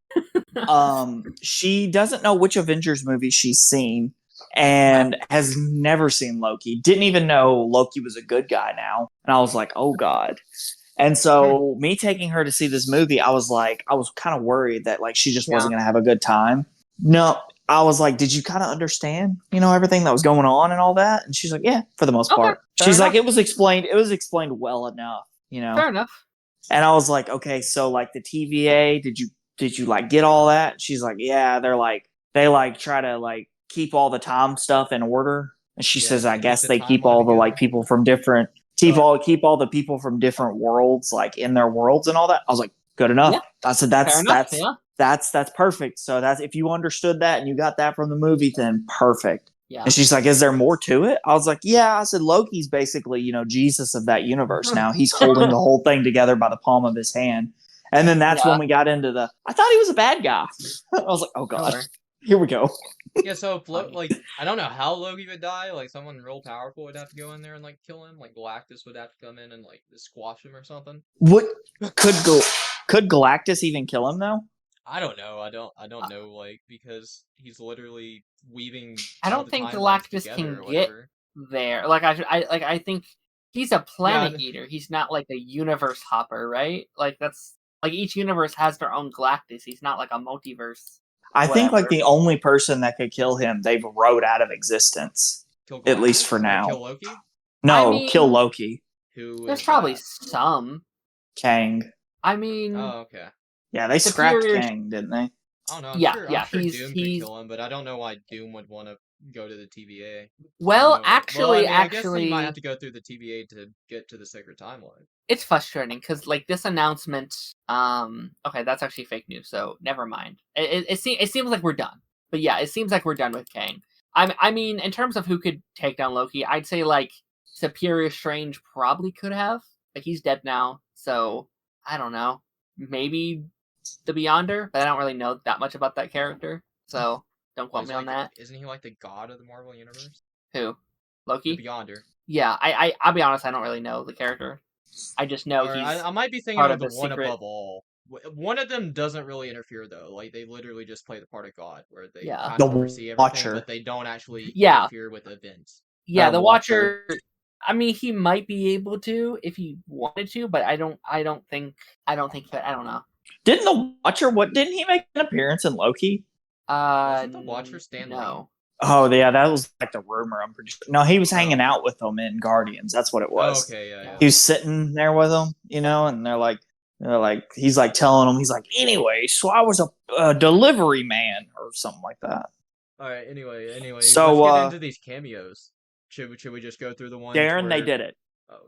She doesn't know which Avengers movie she's seen and has never seen Loki. Didn't even know Loki was a good guy now. And I was like, oh God. And so me taking her to see this movie, I was kind of worried that like she just wasn't going to have a good time. No, I was like, did you kind of understand, everything that was going on and all that? And she's like, yeah, for the most part. She's like, it was explained well enough, Fair enough. And I was like, okay, so like the TVA, did you like get all that? She's like, yeah, they try to like keep all the time stuff in order. And she says, I guess they keep all the like people from different keep all the people from different worlds like in their worlds and all that. I was like, good enough. Yeah. I said that's perfect. So that's if you understood that and you got that from the movie, then perfect. Yeah. And she's like, is there more to it? I was like, yeah. I said, Loki's basically, Jesus of that universe now. He's holding the whole thing together by the palm of his hand. And then that's when we got into I thought he was a bad guy. I was like, oh God, here we go. Yeah, so if I don't know how Loki would die. Like someone real powerful would have to go in there and like kill him. Like Galactus would have to come in and like squash him or something. What could Galactus even kill him though? I don't know. I don't know. Like because he's literally weaving. I don't think Galactus can get there. Like I think he's a planet eater. He's not like a universe hopper, right? Like that's like each universe has their own Galactus. He's not like a multiverse. I think like the only person that could kill him, they've wrote out of existence, at least for now. Kill Loki? No, kill Loki. There's probably some. Kang. I mean, oh okay. Yeah, they scrapped Kang, didn't they? I don't know. I'm sure Doom could kill him, but I don't know why Doom would want to go to the TVA. Well, actually, I guess he might have to go through the TVA to get to the sacred timeline. It's frustrating because, like, this announcement. Okay, that's actually fake news, so never mind. It seems like we're done, but yeah, it seems like we're done with Kang. I mean, in terms of who could take down Loki, I'd say like Superior Strange probably could have. Like he's dead now, so I don't know. Maybe the Beyonder, but I don't really know that much about that character, so don't quote me on that. Isn't he like the god of the Marvel Universe? Who? Loki? The Beyonder. Yeah, I'll be honest, I don't really know the character. I just know he's I might be thinking of the one above all. One of them doesn't really interfere though. Like they literally just play the part of God, where they kind of oversee everything, Watcher. but they don't actually interfere with events. Yeah, the Watcher. I mean, he might be able to if he wanted to, but I don't think that. I don't know. Didn't the Watcher? Didn't he make an appearance in Loki? Wasn't the Watcher Stan Lee? No. Oh yeah, that was like the rumor. I'm pretty sure. No, he was hanging out with them in Guardians. That's what it was. Oh, okay, yeah. He was sitting there with them, and they're like, he's like telling them, he's like, anyway, so I was a delivery man or something like that. All right. Anyway. So let's get into these cameos. Should we just go through the ones? Darren, they did it.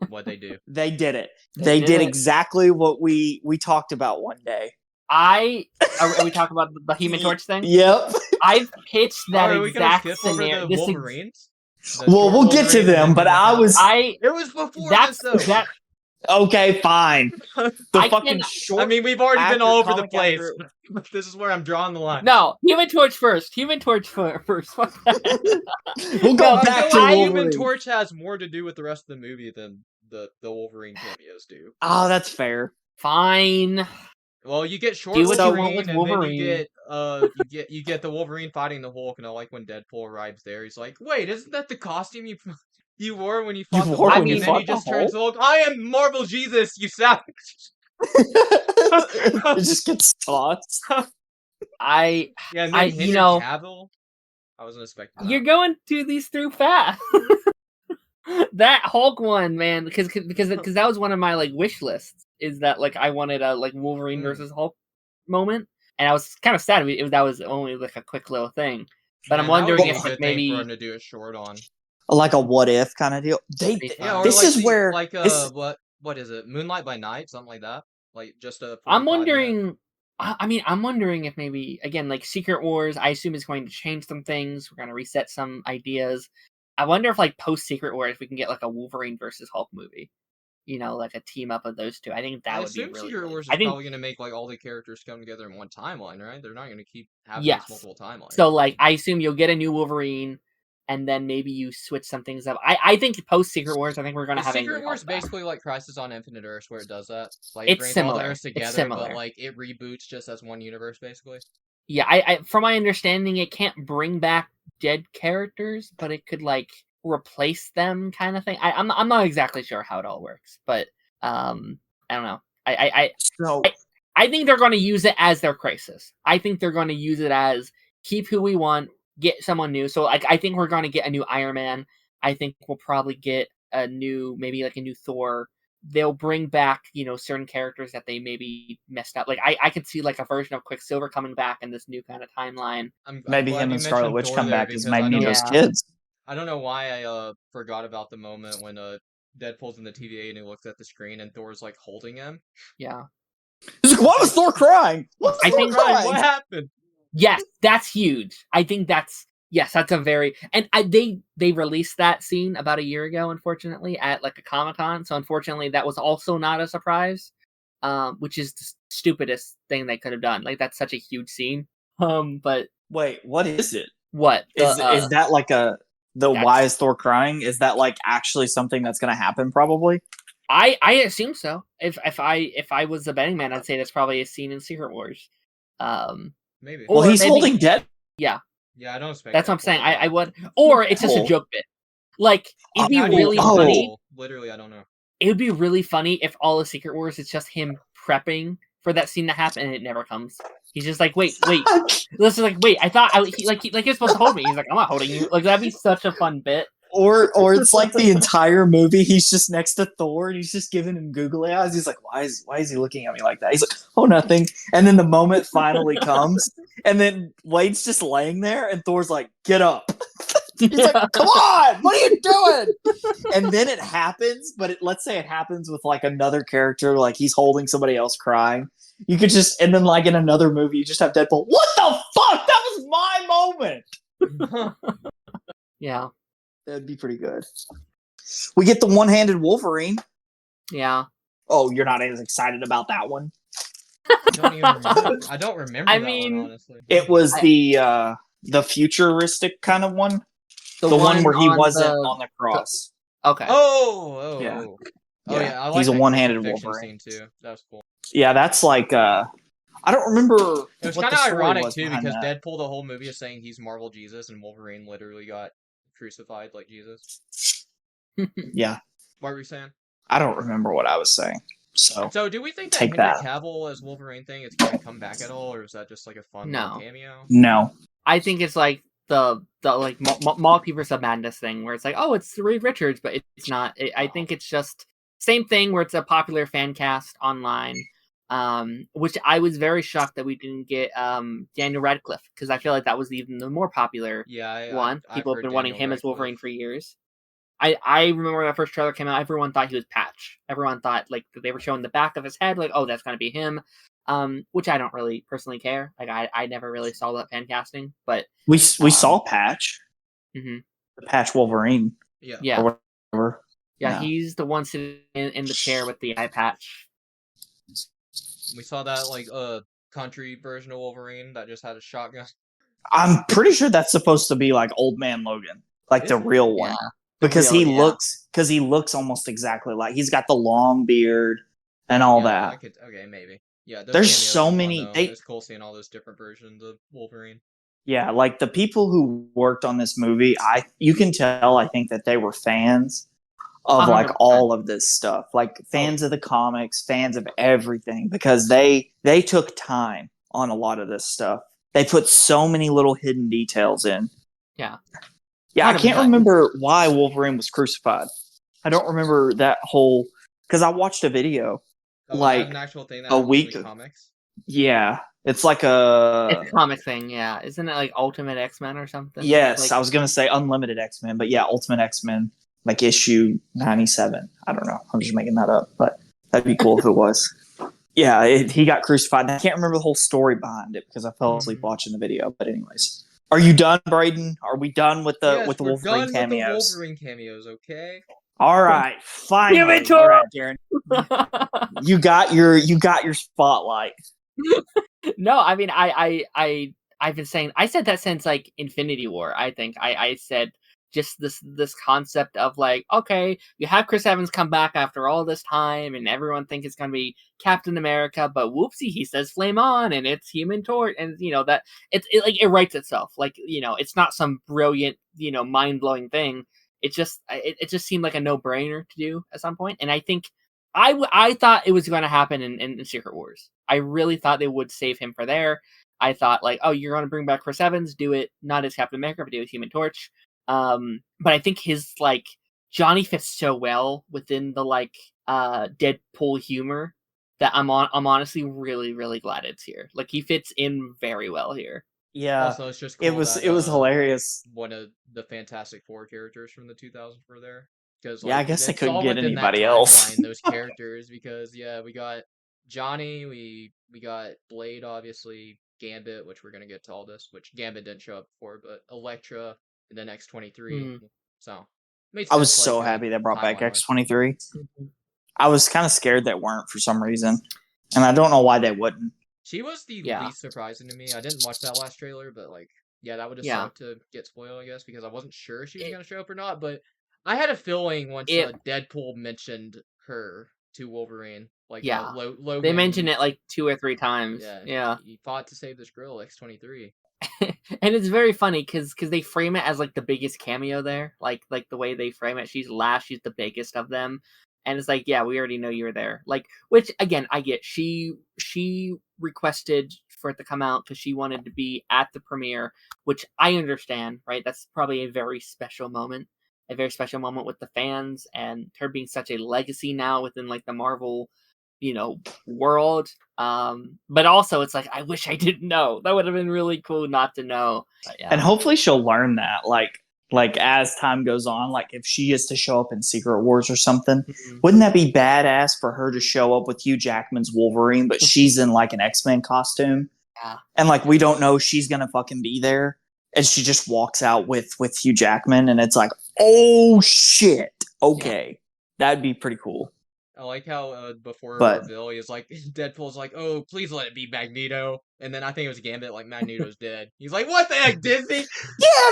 What'd they do? They did it. They did exactly what we talked about one day. Are we talking about the Human Torch thing? Yep. I've pitched that Are we exact skip over scenario. the Wolverines? Well, short we'll get to Wolverine them, and but then I the- was It was before That's this, though. that. okay. Fine. The I fucking can- short. I mean, we've already been actor, all over the comic place, actor- but this is where I'm drawing the line. No, Human Torch first. Human Torch first. Fuck that. We'll go No, back I to feel like Wolverine. Human Torch has more to do with the rest of the movie than the Wolverine cameos do. Oh, that's fair. Fine. Well, you get short Do what you want Wolverine, with and Wolverine. then you get the Wolverine fighting the Hulk, and I like when Deadpool arrives there. He's like, "Wait, isn't that the costume you wore when you fought the wore Hulk?" when you And then fought he the just turns Hulk. I am Marvel Jesus, you savage. It just gets tossed. I Yeah, and then I- Henry you know, Cavill. I wasn't expecting that. You're going to these through fast. That Hulk one, man, because that was one of my like wish lists. Is that like I wanted a like Wolverine versus Hulk moment, and I was kind of sad that was only like a quick little thing. But I'm Man, that would wondering be a if good like, thing maybe for him to do a short on. Like a what if kind of deal. Yeah, or This like is where like this- what is it? Moonlight by Night, something like that. Like just a. I'm 45-minute. wondering. I mean, I'm wondering if maybe again, like Secret Wars. I assume is going to change some things. We're going to reset some ideas. I wonder if like post Secret Wars we can get like a Wolverine versus Hulk movie. You know, like a team up of those two. I think that I would be assume really. Secret Good. Wars is I think probably going to make like all the characters come together in one timeline, right? They're not going to keep having Yes. these multiple timelines. So like I assume you'll get a new Wolverine, and then maybe you switch some things up. I think post Secret Wars, I think we're gonna Is have Secret Angry Wars Hulk back. basically like Crisis on Infinite Earths, where it does that? Like it It's brings all the similar. Earths It's together, similar. but like it reboots just as one universe, basically. Yeah, I from my understanding, it can't bring back dead characters, but it could like replace them, kind of thing. I'm not exactly sure how it all works, but I don't know. So I think they're going to use it as their crisis. I think they're going to use it as keep who we want, get someone new. So like I think we're going to get a new Iron Man. I think we'll probably get a new, maybe like a new Thor. They'll bring back, you know, certain characters that they maybe messed up. Like I could see like a version of Quicksilver coming back in this new kind of timeline. I'm maybe glad him you and Scarlet mentioned Witch Thor come there back as because I Magneto's don't- kids. I don't know why I forgot about the moment when Deadpool's in the TVA and he looks at the screen and Thor's like holding him. Yeah. He's like, why was Thor crying? What's I Thor think- crying? What happened? Yes, that's huge. I think that's a very and they released that scene about a year ago, unfortunately, at like a Comic-Con. So unfortunately, that was also not a surprise, which is the stupidest thing they could have done. Like that's such a huge scene. But Wait, what is it? what Is that like the that's- why is Thor crying? Is that like actually something that's going to happen? Probably. I assume so. If I was a betting man, I'd say that's probably a scene in Secret Wars. Maybe. Well, Or he's maybe- holding dead. Yeah, Yeah, I don't expect. that's what I'm Deadpool saying. to die. I would, or it's just a Cool. joke bit. Like it'd be How do you really kill funny. Deadpool? Literally, I don't know. It would be really funny if all of Secret Wars is just him prepping for that scene to happen and it never comes. He's just like, wait. This is like, wait. I thought you're supposed to hold me. He's like, I'm not holding you. Like that'd be such a fun bit. Or it's like the entire movie. He's just next to Thor and he's just giving him googly eyes. He's like, why is he looking at me like that? He's like, oh, nothing. And then the moment finally comes, and then Wade's just laying there, and Thor's like, get up. He's like, come on, what are you doing? And then it happens, but let's say it happens with like another character, like he's holding somebody else crying. You could just, and then like in another movie, you just have Deadpool. What the fuck? That was my moment. Yeah, That'd be pretty good. We get the one-handed Wolverine. yeah. Oh, you're not as excited about that one? I don't even remember. I don't remember. I that mean, one, honestly. It was the futuristic kind of one. The one where he on wasn't the- on the cross. Okay. Yeah. Yeah. Oh Yeah. yeah, I like He's a that one-handed crucifixion Wolverine. scene too. That was cool. Yeah, that's like I don't remember. It was what kind the of story ironic was too behind because that. Deadpool the whole movie is saying he's Marvel Jesus and Wolverine literally got crucified like Jesus. Yeah, What were you saying? I don't remember what I was saying. So So do we think that Take Henry that. Cavill as Wolverine thing is going to come back at all, or is that just like a fun little No. cameo? no. I think it's like the like Multiverse of Madness thing where it's like, oh, it's Reed Richards, but it's not. I think it's just same thing where it's a popular fan cast online. Which I was very shocked that we didn't get Daniel Radcliffe because I feel like that was even the more popular Yeah, one. I've People have heard been wanting Daniel him as Radcliffe. Wolverine for years. I remember when that first trailer came out, everyone thought he was Patch. Everyone thought like that they were showing the back of his head, like, oh, that's gonna be him. Which I don't really personally care. Like I never really saw that fan casting, but We saw Patch. hmm the Patch Wolverine Yeah. Yeah, or whatever. yeah, he's the one sitting in the chair with the eye patch. We saw that like country version of Wolverine that just had a shotgun. I'm pretty sure that's supposed to be like Old Man Logan, like the Is it? real one, Yeah, because real, he looks almost exactly like he's got the long beard and all that. Okay, maybe. Yeah, those There's cameos so are fun, many- though. they- It's cool seeing all those different versions of Wolverine. Yeah, like the people who worked on this movie, you can tell, I think, that they were fans of like 100%. all of this stuff, like fans of the comics, fans of everything, because they took time on a lot of this stuff. They put so many little hidden details in. Yeah. Yeah, I can't 100%. remember why Wolverine was crucified. I don't remember that whole, because I watched a video. Oh, Like, is that an actual thing that a happens week in the comics? Yeah, it's like It's a comic thing, yeah. Isn't it like Ultimate X-Men or something? yes, Like, I was gonna say Unlimited X-Men, but yeah, Ultimate X-Men, like issue 97. I don't know. I'm just making that up, but that'd be cool if it was. Yeah, he got crucified. I can't remember the whole story behind it because I fell asleep watching the video. But anyways, are you done, Brayden? Are we done with the Yes, we're Wolverine done cameos? with the Wolverine cameos, okay? All right, finally. Give it All to right, Darren, you got your spotlight. No, I mean, I've been saying, I said that since like Infinity War. I think I said just this concept of like, okay, you have Chris Evans come back after all this time, and everyone thinks it's gonna be Captain America, but whoopsie, he says flame on, and it's Human Torch, and that it writes itself. Like, it's not some brilliant, mind blowing thing. It just seemed like a no brainer to do at some point, and I think I thought it was going to happen in Secret Wars. I really thought they would save him for there. I thought like, oh, you're going to bring back Chris Evans, do it not as Captain America, but do it as Human Torch. But I think his like Johnny fits so well within the like Deadpool humor that I'm honestly really, really glad it's here. Like, he fits in very well here. Yeah, Also, it's just cool it was that, hilarious. one of the Fantastic Four characters from the 2000s were there. Because Yeah, I guess they it's couldn't all get within that anybody else. timeline, those characters, because we got Johnny, we got Blade, obviously, Gambit, which we're gonna get to all this, which Gambit didn't show up before, but Elektra and then X-23. So made I was sense, so like, happy they brought back timeline-wise. X-23. I was kind of scared they weren't for some reason, and I don't know why they wouldn't. She was the Yeah. least surprising to me. I didn't watch that last trailer, but like, yeah, that would have Yeah. sucked to get spoiled, I guess, because I wasn't sure she was gonna show up or not. But I had a feeling once Deadpool mentioned her to Wolverine, like Yeah. Logan. They mentioned it like 2 or 3 times. Yeah, Yeah. He fought to save this girl, X-23. And it's very funny because they frame it as like the biggest cameo there, like the way they frame it. She's last, she's the biggest of them, and it's like, yeah, we already know you were there. Like, which again, I get. She requested for it to come out because she wanted to be at the premiere, which I understand, right? That's probably a very special moment with the fans, and her being such a legacy now within like the Marvel, world. But also it's like, I wish I didn't know. That would have been really cool not to know. But yeah. And hopefully she'll learn that, like as time goes on, like if she is to show up in Secret Wars or something, wouldn't that be badass for her to show up with Hugh Jackman's Wolverine, but she's in like an X-Men costume? Yeah. And like, we don't know she's gonna fucking be there, and she just walks out with Hugh Jackman, and it's like, oh shit, okay, that'd be pretty cool. I like how before But- reveal, he's like, Deadpool's like, oh, please let it be Magneto. And then I think it was Gambit, like, Magneto's dead. He's like, what the heck, Disney?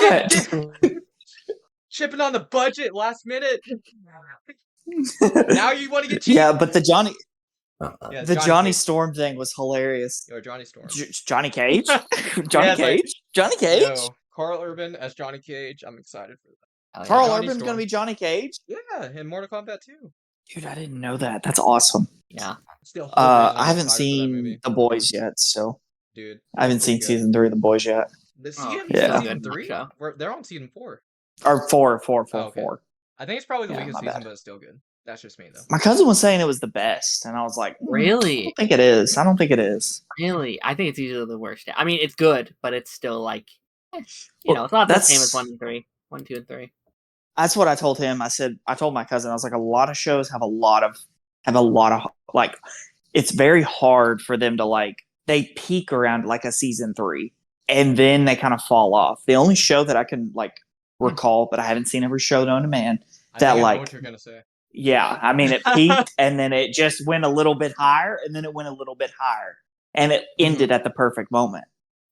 Yeah. Shipping on the budget last minute. Now you want to get cheap? Yeah, but the Johnny Cage. Storm thing was hilarious. Yo, Johnny Storm. Johnny Cage? Yeah, it's like- Johnny Cage? Yo, Carl Urban as Johnny Cage. I'm excited for that. Carl Johnny Urban's Storm. gonna be Johnny Cage? Yeah, in Mortal Kombat 2. Dude, I didn't know that. That's awesome. Yeah. Still, I haven't seen The Boys yet, so Dude, I haven't seen season 3 of The Boys yet. Season Yeah. 3? They're on season 4. Or 4. Okay. I think it's probably the Yeah, weakest my season, bad. but it's still good. That's just me, though. My cousin was saying it was the best, and I was like, I Really? don't think it is. I don't think it is. Really? I think it's easily the worst. I mean, it's good, but it's still like, it's not the that's- same as 1 and 3. 1, 2, and 3. That's what I told him. I told my cousin, I was like, a lot of shows have a lot of like, it's very hard for them to like, they peak around like a season 3 and then they kind of fall off. The only show that I can like recall, but I haven't seen every show known to man. I That think I know like, what you're gonna say. yeah, I mean, it peaked and then it just went a little bit higher, and then it went a little bit higher, and it ended at the perfect moment,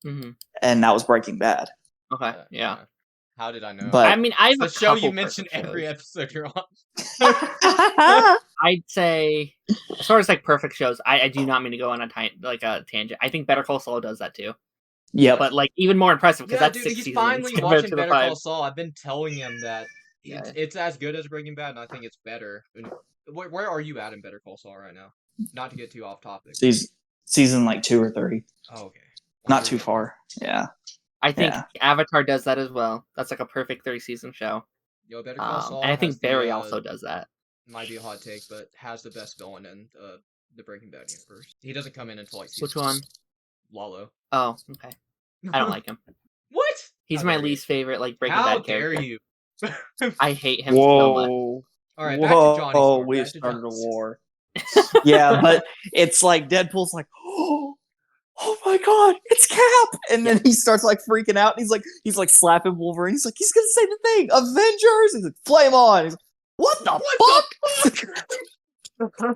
and that was Breaking Bad. Okay, yeah. How did I know? But I mean, I have the a show you couple mention perfect every shows. episode you're on. I'd say, as far as like perfect shows, I do not mean to go on a tangent. I think Better Call Saul does that too. Yep. But like even more impressive because Yeah, that's dude, 6 he's seasons finally compared watching to the Better 5. Call Saul. I've been telling him that Yeah. it's as good as Breaking Bad, and I think it's better. And where are you at in Better Call Saul right now? Not to get too off topic. Season like 2 or 3. Oh, okay. Not too far. Yeah. I think Avatar does that as well. That's like a perfect 3-season show. Yo, Better Call Saul. And I think has Barry also does that. Might be a hot take, but has the best villain in the Breaking Bad universe. He doesn't come in until like season Which one? Lalo. Oh, okay. I don't like him. What? He's How my dare you. least favorite like Breaking How Bad dare character. you? I hate him so much. All right, back to Johnny Storm. We Back to started a Johnny. war. Yeah, but it's like Deadpool's like, oh my god, it's Cap, and then he starts like freaking out. And he's like slapping Wolverine. He's like, he's gonna say the thing, Avengers. He's like, flame on. He's like, what the fuck?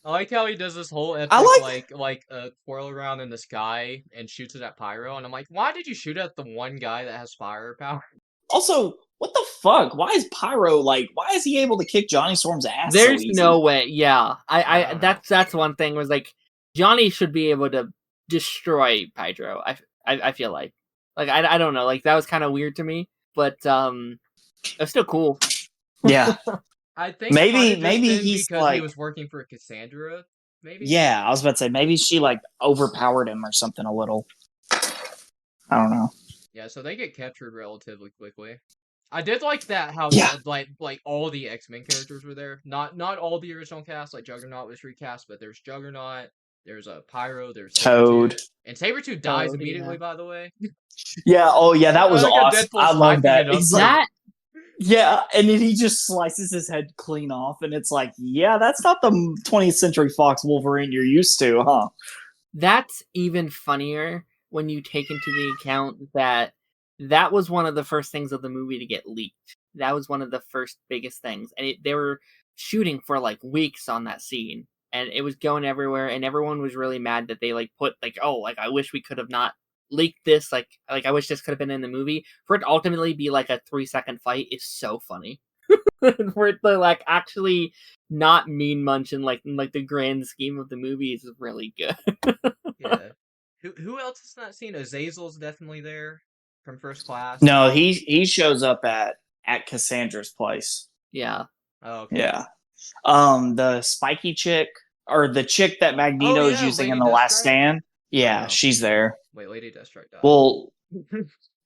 I like how he does this whole epic, like twirl around in the sky and shoots it at Pyro, and I'm like, why did you shoot at the one guy that has fire power? Also, what the fuck? Why is Pyro why is he able to kick Johnny Storm's ass? There's so easy? no way. Yeah, I don't know. that's one thing was like Johnny should be able to destroy Pedro. I feel like I don't know. Like that was kind of weird to me, but it's still cool. Yeah. I think maybe because he's he like was working for Cassandra. Maybe. Yeah, I was about to say maybe she like overpowered him or something a little. I don't know. Yeah, so they get captured relatively quickly. I did like that how like all the X-Men characters were there. Not all the original cast, like Juggernaut was recast, but there's Juggernaut, there's a Pyro, there's Toad. Sabretooth. And Sabretooth dies Toad, immediately, yeah. by the way. Yeah, oh yeah, that was I like how awesome. Deadpool's I love hyping that. it up. He's like, That yeah, and then he just slices his head clean off, and it's like, yeah, that's not the 20th Century Fox Wolverine you're used to, huh? That's even funnier when you take into the account that that was one of the first things of the movie to get leaked. That was one of the first biggest things, and they were shooting for like weeks on that scene, and it was going everywhere, and everyone was really mad that they like put like, oh, like I wish we could have not leaked this, like I wish this could have been in the movie. For it to ultimately be like a 3-second fight is so funny. For it to like actually not mean much in like the grand scheme of the movie is really good. Yeah. Who else is in that scene? Azazel's definitely there from First Class. No, he shows up at Cassandra's place. Yeah. Oh, okay. Yeah. The spiky chick, or the chick that Magneto's using Lady in The Last Deathstrike? Stand. Yeah, Oh. she's there. Wait, Lady Deathstrike died. Well,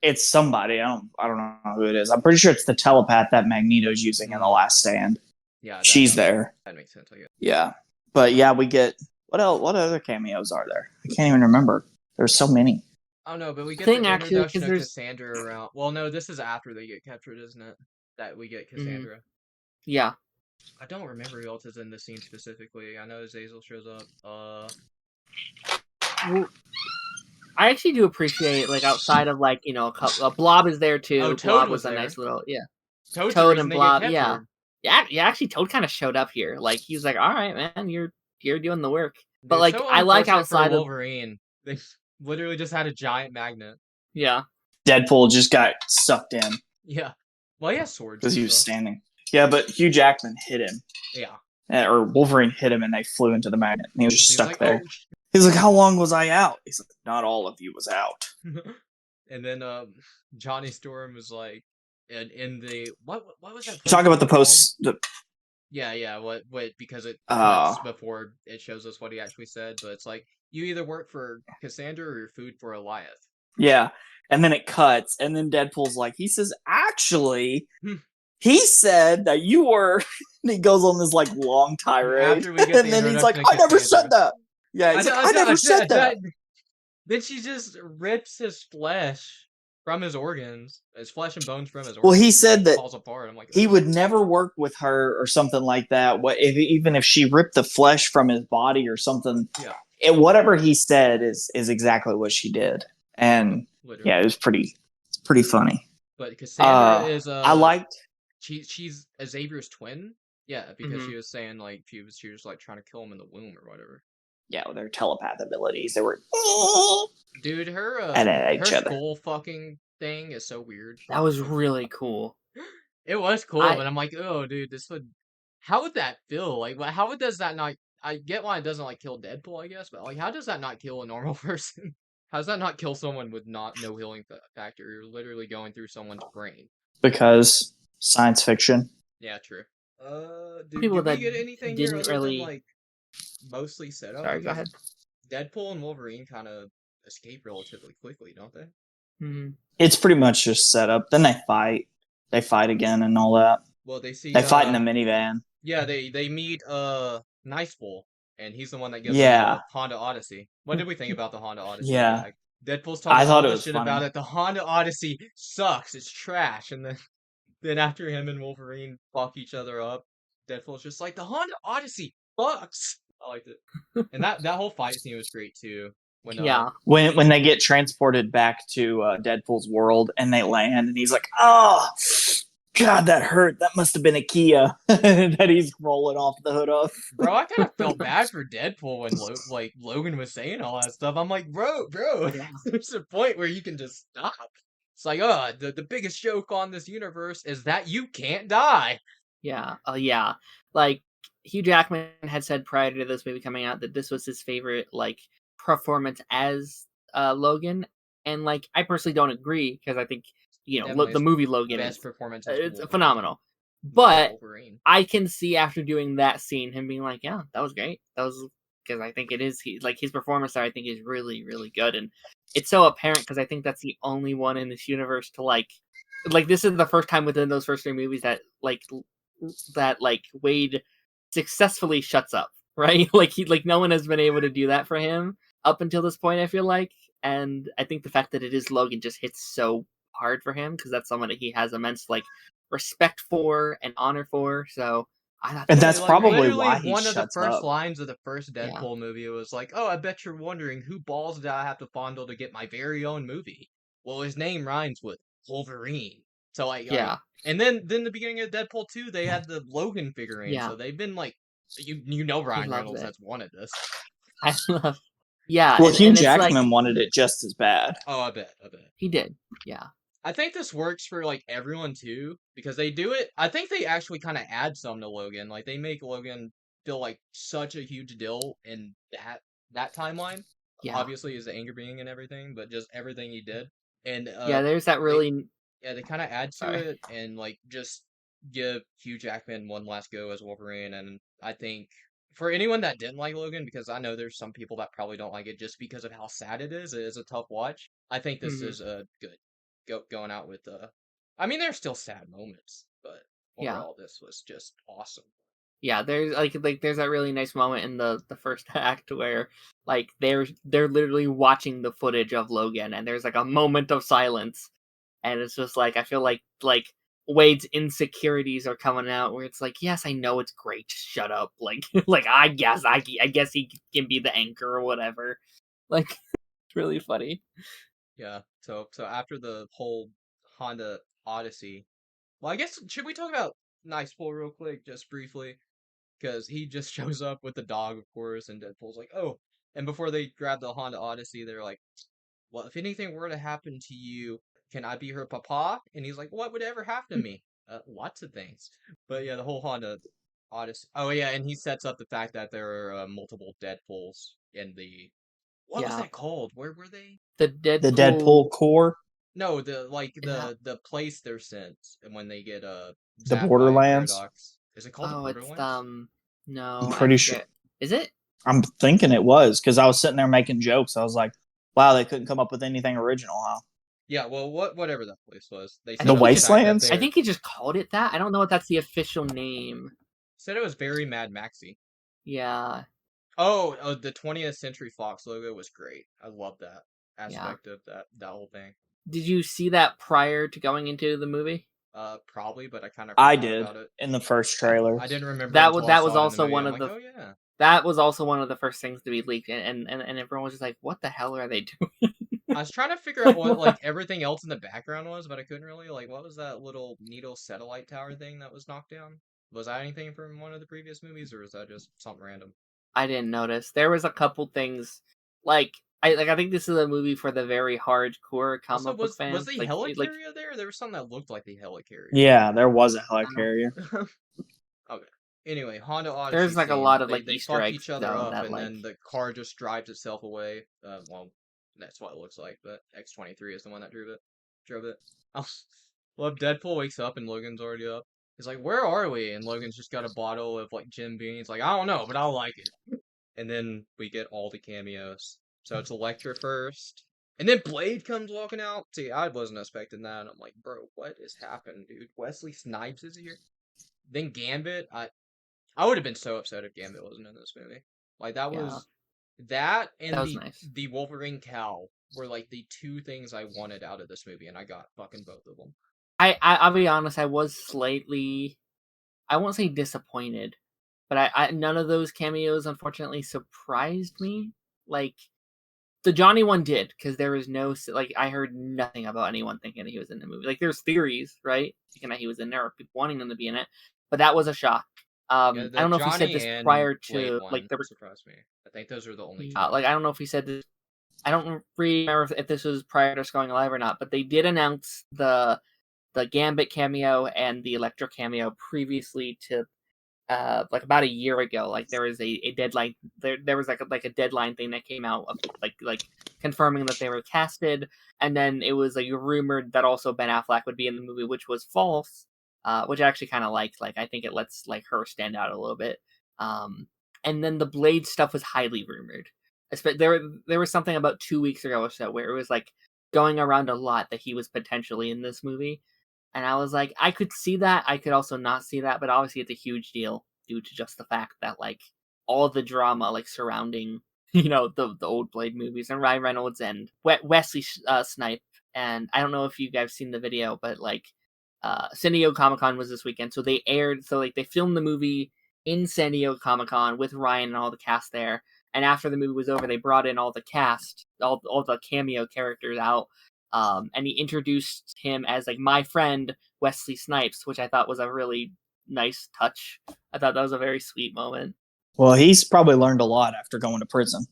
it's somebody. I don't know who it is. I'm pretty sure it's the telepath that Magneto's using in The Last Stand. Yeah, She's there. That makes sense, I guess. Yeah. But yeah, we get what else? What other cameos are there? I can't even remember. There's so many. I don't know, but we get Thing the actually, introduction 'cause of there's- Cassandra around. Well, no, this is after they get captured, isn't it? That we get Cassandra. Yeah. I don't remember who else is in this scene specifically. I know Azazel shows up. Well, I actually do appreciate like outside of like a Blob is there too. Oh, Toad Blob was a there. nice little Toad's Toad the reason and they Blob, get yeah. captured. Yeah. Actually, Toad kind of showed up here. Like he was like, "All right, man, you're doing the work." But Dude, like so I like unfortunate for outside of Wolverine. They literally just had a giant magnet. yeah. Deadpool just got sucked in Yeah. Well, he has swords. because he and was stuff. standing. Yeah, but Hugh Jackman hit him. Yeah. Or Wolverine hit him and they flew into the magnet. And he was just He's stuck like, there. He's like, how long was I out? He's like, not all of you was out. Oh. And then Johnny Storm was like, in the what was that? Talk about the post. post. Yeah. What? Because it Oh. cuts before it shows us what he actually said. But it's like you either work for Cassandra or you're food for Eliath. Yeah. And then it cuts. And then Deadpool's like, he says, actually, he said that you were. And he goes on this like long tirade. After we get the And then he's like, introduction I of never Cassandra. said that. Yeah, he's like, I never said that. Then she just rips his flesh from his organs, his flesh and bones from his organs. Well, he and said it that falls apart. I'm like, he "Ugh." would never work with her or something like that. Even if she ripped the flesh from his body or something. Yeah. Whatever he said is exactly what she did. And Literally. yeah, it's pretty pretty funny. But Cassandra is I liked. she's Xavier's twin. Yeah, because Mhm. she was saying like she was like trying to kill him in the womb or whatever. Yeah, with their telepath abilities, they were Dude, her at each her other. skull fucking thing is so weird. That was really cool. It was cool, I- but I'm like, oh, dude, how would that feel? Like, how does that not? I get why it doesn't like kill Deadpool, I guess, but like, how does that not kill a normal person? How does that not kill someone with no healing factor? You're literally going through someone's brain. Because science fiction. Yeah, true. Did People we that get anything here didn't other really- than like mostly set up? Sorry, go Because ahead. Deadpool and Wolverine kind of escape relatively quickly, don't they? Mhm. It's pretty much just set up. Then they fight. They fight again and all that. Well, they see They fight in the minivan. Yeah, they meet Niceful, and he's the one that gives Yeah. them the Honda Odyssey. What did we think about the Honda Odyssey? Yeah. Like, Deadpool's talking I all thought it this was shit funny. about it. The Honda Odyssey sucks. It's trash. And then after him and Wolverine fuck each other up, Deadpool's just like, the Honda Odyssey fucks. I liked it. And that whole fight scene was great too. When Yeah. When they get transported back to Deadpool's world and they land and he's like, oh, God, that hurt. That must have been a Kia that he's rolling off the hood of. Bro, I kind of felt bad for Deadpool when Logan was saying all that stuff. I'm like, bro, Yeah. there's a point where you can just stop. It's like, the biggest joke on this universe is that you can't die. Yeah. Yeah. Like Hugh Jackman had said prior to this movie coming out that this was his favorite like performance as Logan, and like I personally don't agree because I think Definitely the movie Logan Best is performance. As it's Wolverine. phenomenal. But Wolverine. I can see after doing that scene him being like, yeah, that was great. That was because I think it is like his performance there I think is really, really good. And it's so apparent because I think that's the only one in this universe to like this is the first time within those first 3 movies that Wade successfully shuts up, right? Like no one has been able to do that for him up until this point, I feel like. And I think the fact that it is Logan just hits so hard for him because that's someone that he has immense like respect for and honor for. So I thought And that's Like, probably literally why he one of the shuts first up. lines of the first Deadpool movie was like, "Oh, I bet you're wondering who balls did I have to fondle to get my very own movie? Well, his name rhymes with Wolverine." So yeah. And then the beginning of Deadpool 2, they had the Logan figurine. Yeah. So they've been like, you know, Ryan loves Reynolds it. has wanted this. I love. Yeah. Well, and Hugh it's Jackman like, wanted it just as bad. Oh, I bet. he did. Yeah. I think this works for like everyone too because they do it. I think they actually kind of add some to Logan. Like they make Logan feel like such a huge deal in that timeline. Yeah. Obviously, he's the anger being and everything, but just everything he did. And Yeah, there's that really. they kind of add to Sorry. it and like just give Hugh Jackman one last go as Wolverine. And I think for anyone that didn't like Logan, because I know there's some people that probably don't like it just because of how sad it is a tough watch. I think this Mhm. is good. Going out with I mean, there's still sad moments, but Yeah. overall, this was just awesome. Yeah, there's like there's that really nice moment in the first act where like they're literally watching the footage of Logan and there's like a moment of silence and it's just like I feel like Wade's insecurities are coming out where it's like, yes, I know it's great, just shut up. Like like I guess he can be the anchor or whatever. Like it's really funny. Yeah. So after the whole Honda Odyssey, well, I guess should we talk about Niceful real quick, just briefly, because he just shows up with the dog, of course, and Deadpool's like, oh, and before they grab the Honda Odyssey, they're like, well, if anything were to happen to you, can I be her papa? And he's like, what would ever happen to me? Lots of things. But yeah, the whole Honda Odyssey. Oh yeah, and he sets up the fact that there are multiple Deadpools in the. What was Yeah. that called? Where were they? The Deadpool, The Deadpool core. No, the Yeah. the place they're sent, and when they get The zapped by Borderlands? Paradox. Is it called the Oh, it's Borderlands? no. I'm I pretty sure. forget. Is it? I'm thinking it was because I was sitting there making jokes. I was like, wow, they couldn't come up with anything original, huh? Yeah, well, whatever that place was, they I set think up he the just- fact that Wastelands? I they're- think he just called it that. I don't know if that's the official name. said it was very Mad Maxy. Yeah. Oh, the 20th Century Fox logo was great. I love that aspect of that whole thing. Did you see that prior to going into the movie? Probably, but I kind of I forgot did about it. in the first trailer. I didn't remember That until was- I that saw was it in the also movie. one I'm of like, the- oh yeah. That was also one of the first things to be leaked, and everyone was just like, "What the hell are they doing?" I was trying to figure out what like everything else in the background was, but I couldn't really. Like, what was that little needle satellite tower thing that was knocked down? Was that anything from one of the previous movies, or was that just something random? I didn't notice. There was a couple things like I think this is a movie for the very hardcore Also, comic book was fans. the Like, helicarrier there? There was something that looked like the helicarrier. Yeah, there was a helicarrier. Okay. Anyway, Honda Odyssey. there's like a scene. lot of they like Easter fuck eggs each other though, up, that and like then the car just drives itself away. Well, that's what it looks like. But X-23 is the one that drove it. Love Deadpool wakes up and Logan's already up. He's like, "Where are we?" And Logan's just got a bottle of like Jim Beam. He's like, "I don't know, but I'll like it." And then we get all the cameos. So it's Elektra first. And then Blade comes walking out. See, I wasn't expecting that. I'm like, bro, what is happening, dude? Wesley Snipes is here. Then Gambit. I would have been so upset if Gambit wasn't in this movie. Like that was that and that was nice. the Wolverine cowl were like the two things I wanted out of this movie, and I got fucking both of them. I'll be honest, I was slightly, I won't say disappointed, but I none of those cameos unfortunately surprised me. Like the Johnny one did, because there was no like I heard nothing about anyone thinking that he was in the movie. Like there's theories, right, thinking that he was in there, or people wanting him to be in it, but that was a shock. Yeah, I don't know if he said Johnny this and prior Blade to one like there were surprised me. I think those are the only two. like I don't know if he said this. I don't remember if this was prior to us going live or not, but they did announce the Gambit cameo and the Elektra cameo previously to like about a year ago. Like there was a deadline. There was like a deadline thing that came out of like confirming that they were casted, and then it was like rumored that also Ben Affleck would be in the movie, which was false. Which I actually kind of liked. Like I think it lets like her stand out a little bit. And then the Blade stuff was highly rumored. There was something about 2 weeks ago or so where it was like going around a lot that he was potentially in this movie. And I was like, I could see that. I could also not see that. But obviously, it's a huge deal due to just the fact that, like, all the drama, like, surrounding, the old Blade movies and Ryan Reynolds and Wesley Snipe. And I don't know if you guys seen the video, but, like, San Diego Comic-Con was this weekend. So they filmed the movie in San Diego Comic-Con with Ryan and all the cast there. And after the movie was over, they brought in all the cast, all the cameo characters out. And he introduced him as like my friend Wesley Snipes, which I thought was a really nice touch. I thought that was a very sweet moment. Well, he's probably learned a lot after going to prison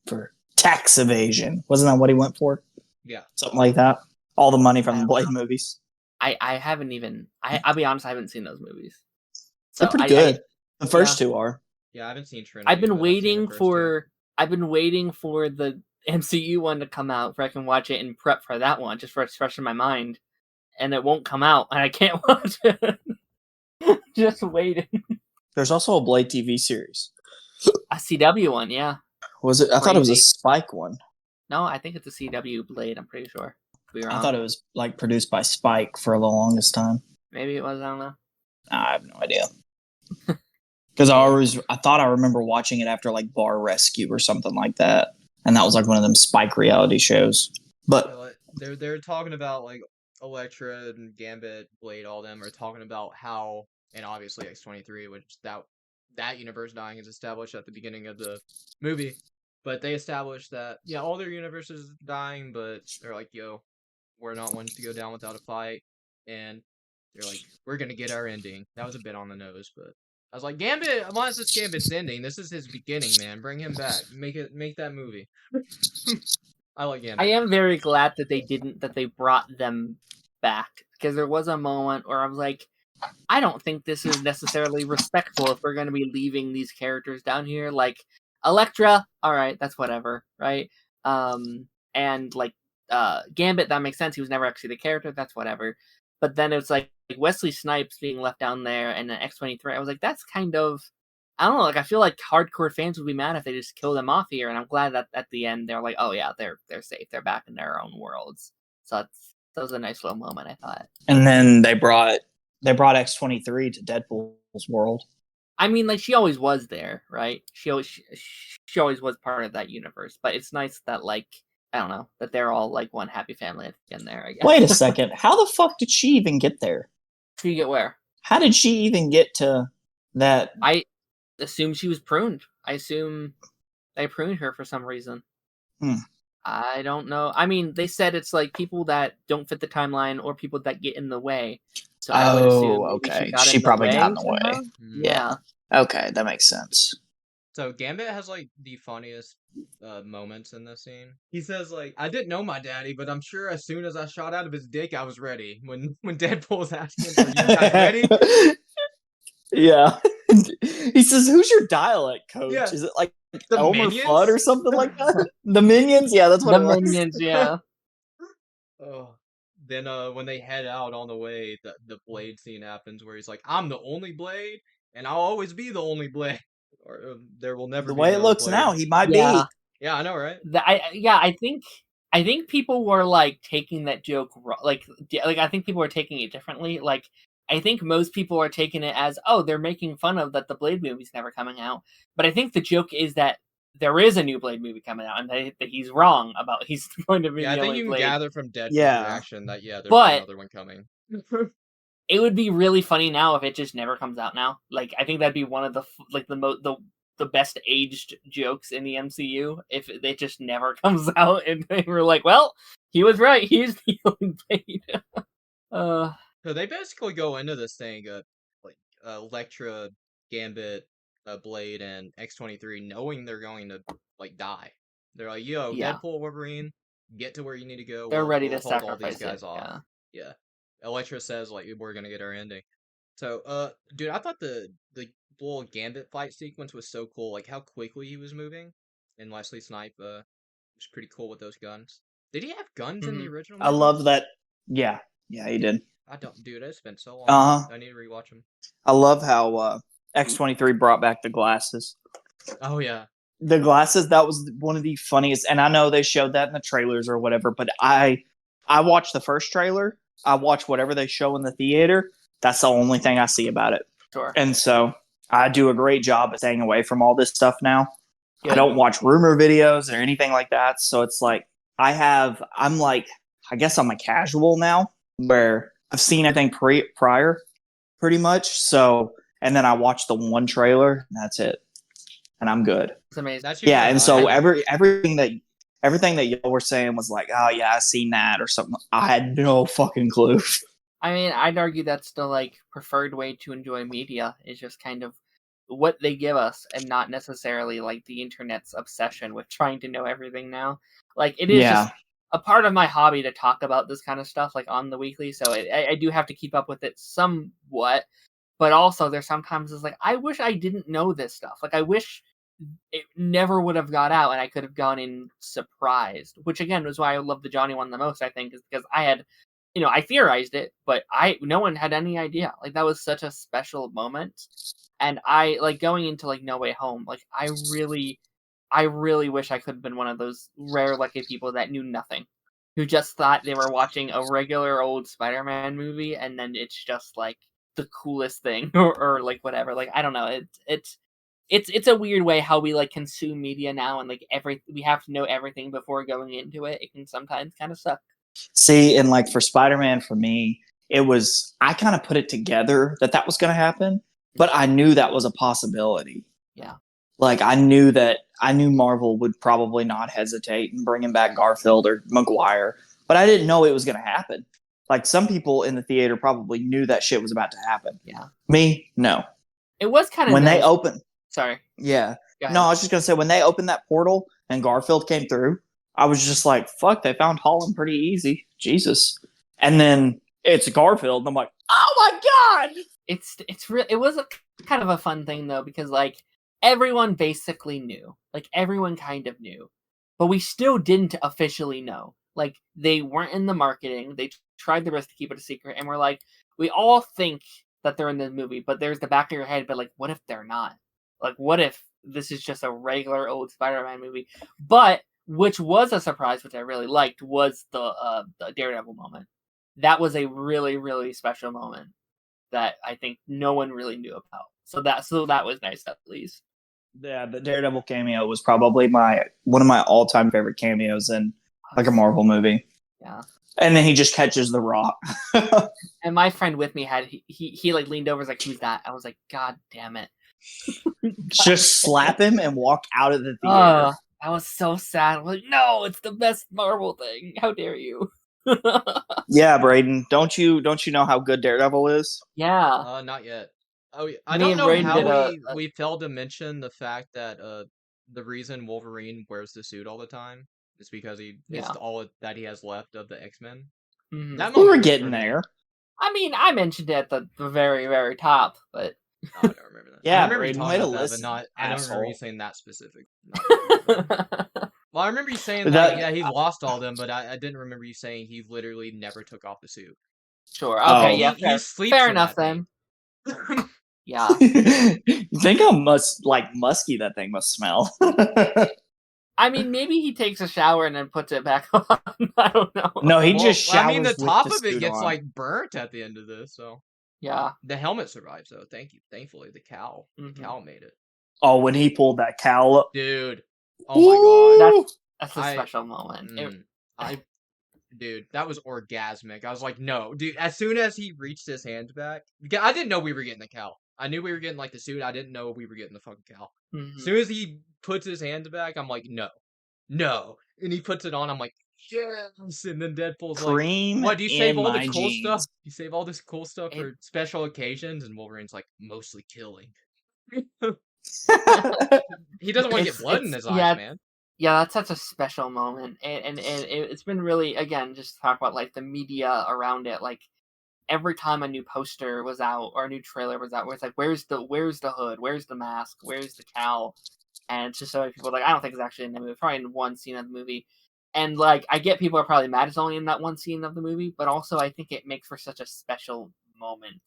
for tax evasion. Wasn't that what he went for? Yeah, something like that. All the money from the Blade movies. I haven't even. I'll be honest, I haven't seen those movies. So they're pretty good. The first two are. Yeah, I haven't seen Trinity. I've been waiting for the MCU one to come out so I can watch it and prep for that one, just for it's fresh in my mind. And it won't come out, and I can't watch it. Just waiting. There's also a Blade TV series. A CW one, yeah. Was it? I thought it was a Spike one. No, I think it's a CW Blade. I'm pretty sure. I thought it was like produced by Spike for the longest time. Maybe it was. I don't know. I have no idea. Because I thought I remember watching it after like Bar Rescue or something like that, and that was like one of them Spike reality shows. But they're talking about like Elektra and Gambit, Blade, all them are talking about how, and obviously X-23, which that universe dying is established at the beginning of the movie, but they established that all their universes dying, but they're like, yo, we're not ones to go down without a fight, and they're like, we're gonna get our ending. That was a bit on the nose, but I was like, Gambit, unless it's Gambit's ending, this is his beginning, man. Bring him back. Make that movie. I like Gambit. I am very glad that they brought them back, because there was a moment where I was like, I don't think this is necessarily respectful if we're going to be leaving these characters down here. Like, Elektra, alright, that's whatever, right? And, like, Gambit, that makes sense. He was never actually the character, that's whatever. But then it's like Wesley Snipes being left down there, and then X-23. I was like, that's kind of, I don't know. Like, I feel like hardcore fans would be mad if they just kill them off here. And I'm glad that at the end they're like, oh yeah, they're safe. They're back in their own worlds. So that was a nice little moment, I thought. And then they brought X-23 to Deadpool's world. I mean, like, she always was there, right? She always was part of that universe. But it's nice that, like, I don't know, that they're all like one happy family in there, I guess. Wait a second. How the fuck did she even get there? She get where? How did she even get to that? I assume she was pruned. I assume they pruned her for some reason. I don't know. I mean, they said it's like people that don't fit the timeline or people that get in the way. So I would assume maybe okay. she got She in the probably way got in the way. somehow? Yeah. Okay, that makes sense. So Gambit has like the funniest moments in this scene. He says like, "I didn't know my daddy, but I'm sure as soon as I shot out of his dick, I was ready." When Deadpool's asking, "Are you guys ready?" Yeah. He says, "Who's your dialect coach? Yeah. Is it like The Elmer Minions? Fudd or something like that?" The Minions? Yeah, that's what The it was. Minions, yeah. Oh. Then when they head out on the way, the Blade scene happens where he's like, "I'm the only Blade, and I'll always be the only Blade, or there will never The be way it another looks Blade." now, he might Yeah. be. Yeah, I know, right? I think people were like taking that joke like I think people were taking it differently. Like I think most people are taking it as, oh, they're making fun of that the Blade movie's never coming out. But I think the joke is that there is a new Blade movie coming out, and that he's wrong about he's going to be Yeah, I the think only you can Blade. gather from Deadpool's Yeah. reaction that there's But- another one coming. It would be really funny now if it just never comes out now. Like I think that'd be one of the best aged jokes in the MCU if it just never comes out and they were like, well, he was right. He's the only Blade. So they basically go into this thing, like Elektra, Gambit, Blade, and X-23, knowing they're going to like die. They're like, "Yo, Yeah. Deadpool, Wolverine, get to where you need to go. They're ready we'll to hold all these sacrifice guys it. off." Yeah. Elektra says like, "We're gonna get our ending." So, dude, I thought the little Gambit fight sequence was so cool. Like how quickly he was moving, and Wesley Snipe was pretty cool with those guns. Did he have guns in the original? I movie? love that. Yeah, he did. I don't, dude. It's been so long. Uh-huh. I need to rewatch them. I love how X-23 brought back the glasses. Oh yeah. The glasses, that was one of the funniest, and I know they showed that in the trailers or whatever, but I watched the first trailer. I watch whatever they show in the theater. That's the only thing I see about it. Sure. And so I do a great job of staying away from all this stuff now. Yeah. I don't watch rumor videos or anything like that. So it's like I'm like, I guess I'm a casual now where I've seen everything prior pretty much. So, and then I watch the one trailer and that's it. And I'm good. It's amazing. That's Yeah. And so usually everything that y'all were saying was like, oh yeah, I seen that or something. I had no fucking clue. I mean, I'd argue that's the like preferred way to enjoy media is just kind of what they give us and not necessarily like the internet's obsession with trying to know everything now. Like it is just a part of my hobby to talk about this kind of stuff like on the weekly. So I do have to keep up with it somewhat, but also there's sometimes it's like, I wish I didn't know this stuff. Like I wish it never would have got out and I could have gone in surprised, which again was why I love the Johnny one the most, I think, is because I had, I theorized it, but no one had any idea. Like that was such a special moment. And I like going into like No Way Home, like I really wish I could have been one of those rare lucky people that knew nothing, who just thought they were watching a regular old Spider-Man movie and then it's just like the coolest thing or like whatever. Like I don't know, it's a weird way how we like consume media now, and like we have to know everything before going into it. It can sometimes kind of suck. See, and like for Spider-Man, for me, I kind of put it together that was going to happen, but I knew that was a possibility. Yeah. Like I knew Marvel would probably not hesitate in bringing back Garfield or Maguire, but I didn't know it was going to happen. Like some people in the theater probably knew that shit was about to happen. Yeah. Me, no. It was kind of when nice. they opened. Sorry. Yeah. No, I was just going to say when they opened that portal and Garfield came through, I was just like, fuck, they found Holland pretty easy. Jesus. And then it's Garfield, and I'm like, oh my God. It was kind of a fun thing though, because like everyone basically knew. Like everyone kind of knew. But we still didn't officially know. Like they weren't in the marketing. They tried their best to keep it a secret, and we're like, we all think that they're in the movie, but there's the back of your head, but like what if they're not? Like what if this is just a regular old Spider-Man movie? But which was a surprise, which I really liked, was the Daredevil moment. That was a really, really special moment that I think no one really knew about. So that was nice at least. Yeah, the Daredevil cameo was probably one of my all-time favorite cameos in like a Marvel movie. Yeah. And then he just catches the rock. And my friend with me had he like leaned over, was like, "Who's that?" I was like, "God damn it!" Just slap him and walk out of the theater. I was so sad. I'm like, no, it's the best Marvel thing. How dare you? Yeah, Brayden, don't you know how good Daredevil is? Yeah. Not yet. Oh, I Me don't and know Brayden how did we failed to mention the fact that the reason Wolverine wears the suit all the time is because it's all that he has left of the X-Men. Mhm. That We were moment was getting pretty- there. I mean, I mentioned it at the very, very top, but Oh, I don't remember that. Yeah, I remember you Brayden, talking way to about that, but listen, not. I don't remember you asshole. saying that specific. Well, I remember you saying like, That- yeah, he lost all them, but I didn't remember you saying he literally never took off the suit. sure. Oh. Okay, yeah, He sleeps fair in enough that thing. then. Yeah. You think how musky that thing must smell? I mean, maybe he takes a shower and then puts it back on. I don't know. No, he Well, just showers I mean, the with top the of it suit gets on. like burnt at the end of this, so Yeah. the helmet survives though. Thankfully, the cowl, Mhm. the cowl made it. Oh, when he pulled that cowl up. Dude, oh my god, Ooh! That's a special moment. Dude, that was orgasmic. I was like, no, dude. As soon as he reached his hand back, because I didn't know we were getting the cowl. I knew we were getting like the suit. I didn't know we were getting the fucking cowl. Mhm. As soon as he puts his hand back, I'm like, no, and he puts it on. I'm like, yes. And then Deadpool's Cream like, what? Do you save in all my the cool jeans. stuff? You save all this cool stuff for special occasions? And Wolverine's like, mostly killing. He doesn't want to get blood in his eyes, man. Yeah, that's such a special moment, and it's been really, again, just to talk about like the media around it. Like every time a new poster was out or a new trailer was out, where it's like, where's the hood, where's the mask, where's the cowl, and it's just so many people are like, I don't think it's actually in the movie. It's probably in one scene of the movie, and like I get people are probably mad it's only in that one scene of the movie, but also I think it makes for such a special moment.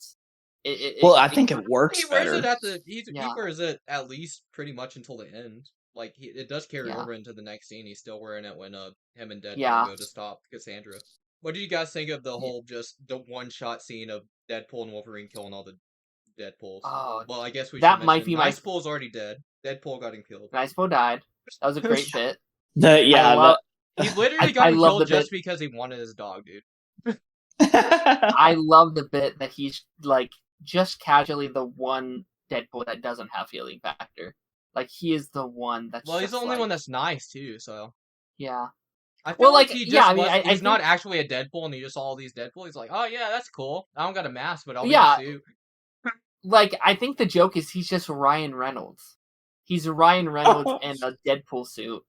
I think it works He wears better. it he wears it at least pretty much until the end. Like it does carry over into the next scene. He's still wearing it when him and Deadpool go to stop Cassandra. What do you guys think of the whole just the one shot scene of Deadpool and Wolverine killing all the Deadpools? Oh, well, I guess we that should might be Nice Pool's already dead. Deadpool got him killed. Nice Pool died. That was a great bit. He literally got him killed just because he wanted his dog, dude. I love the bit that he's like just casually the one Deadpool that doesn't have feeling factor. Like he is the one that's. Well, he's the only one that's nice too. So yeah. I feel like he just he's not think... actually a Deadpool, and he just saw all these Deadpool. He's like, oh yeah, that's cool. I don't got a mask, but I'll be a suit. Like I think the joke is he's just Ryan Reynolds. He's Ryan Reynolds in a Deadpool suit,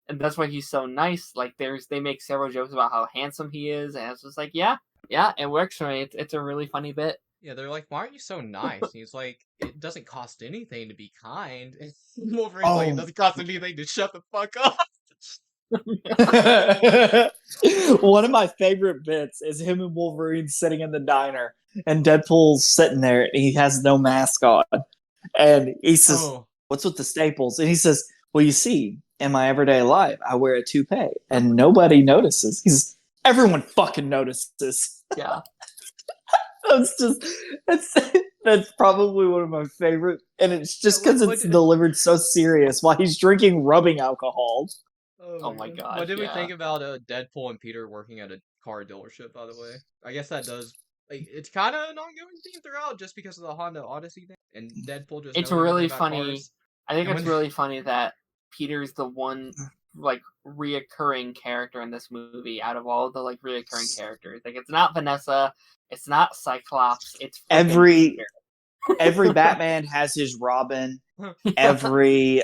and that's why he's so nice. Like they make several jokes about how handsome he is, and it's just like, yeah, it works for me. It's a really funny bit. Yeah, they're like, why aren't you so nice? And he's like, it doesn't cost anything to be kind. And Wolverine's like, it doesn't cost anything to shut the fuck up. One of my favorite bits is him and Wolverine sitting in the diner, and Deadpool's sitting there, and he has no mask on. And he says, what's with the staples? And he says, well, you see, in my everyday life, I wear a toupee, and nobody notices. He says, everyone fucking notices. Yeah. That's probably one of my favorite, and it's just because it's delivered so serious while he's drinking rubbing alcohol. Oh my god! What did we think about Deadpool and Peter working at a car dealership? By the way, I guess that does. Like, it's kind of an ongoing theme throughout, just because of the Honda Odyssey thing, and Deadpool just. It's really funny. Cars. I think it's really funny that Peter's the one like reoccurring character in this movie out of all the like reoccurring characters. Like it's not Vanessa, it's not Cyclops, it's every Batman has his Robin. Let me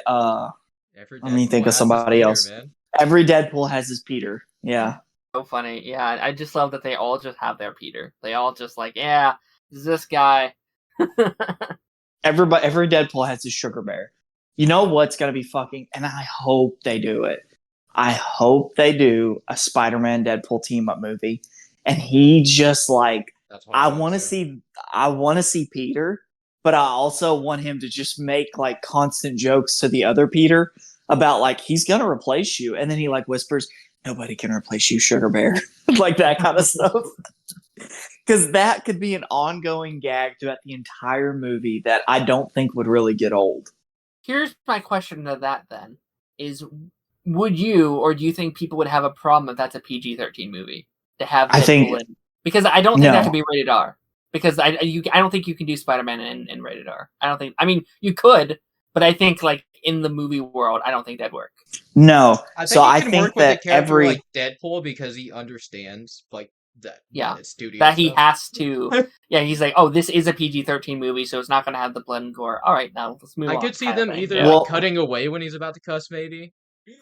think of somebody else. Man. Every Deadpool has his Peter. Yeah. So funny. Yeah, I just love that they all just have their Peter. They all just like, yeah, this guy. Every Deadpool has his Sugar Bear. You know what's gonna be fucking, and I hope they do it. I hope they do a Spider-Man Deadpool team-up movie, and he just like I want to see Peter, but I also want him to just make like constant jokes to the other Peter about like he's gonna replace you, and then he like whispers, "Nobody can replace you, Sugar Bear," like that kind of stuff. Because that could be an ongoing gag throughout the entire movie that I don't think would really get old. Here's my question to that then, is would you, or do you think people would have a problem if that's a PG-13 movie? To have Deadpool in? Because I don't think that should be rated R. Because I don't think you can do Spider-Man in rated R. I mean, you could, but I think like in the movie world, I don't think that'd work. No. I think So he I can think work with that a character every like Deadpool because he understands like that. Yeah. It's studio That he stuff. has to. Yeah, he's like, oh, this is a PG-13 movie, so it's not going to have the blood and gore. All right, now let's move on. I could see kind of them thing. either Yeah. Well- like cutting away when he's about to cuss, maybe.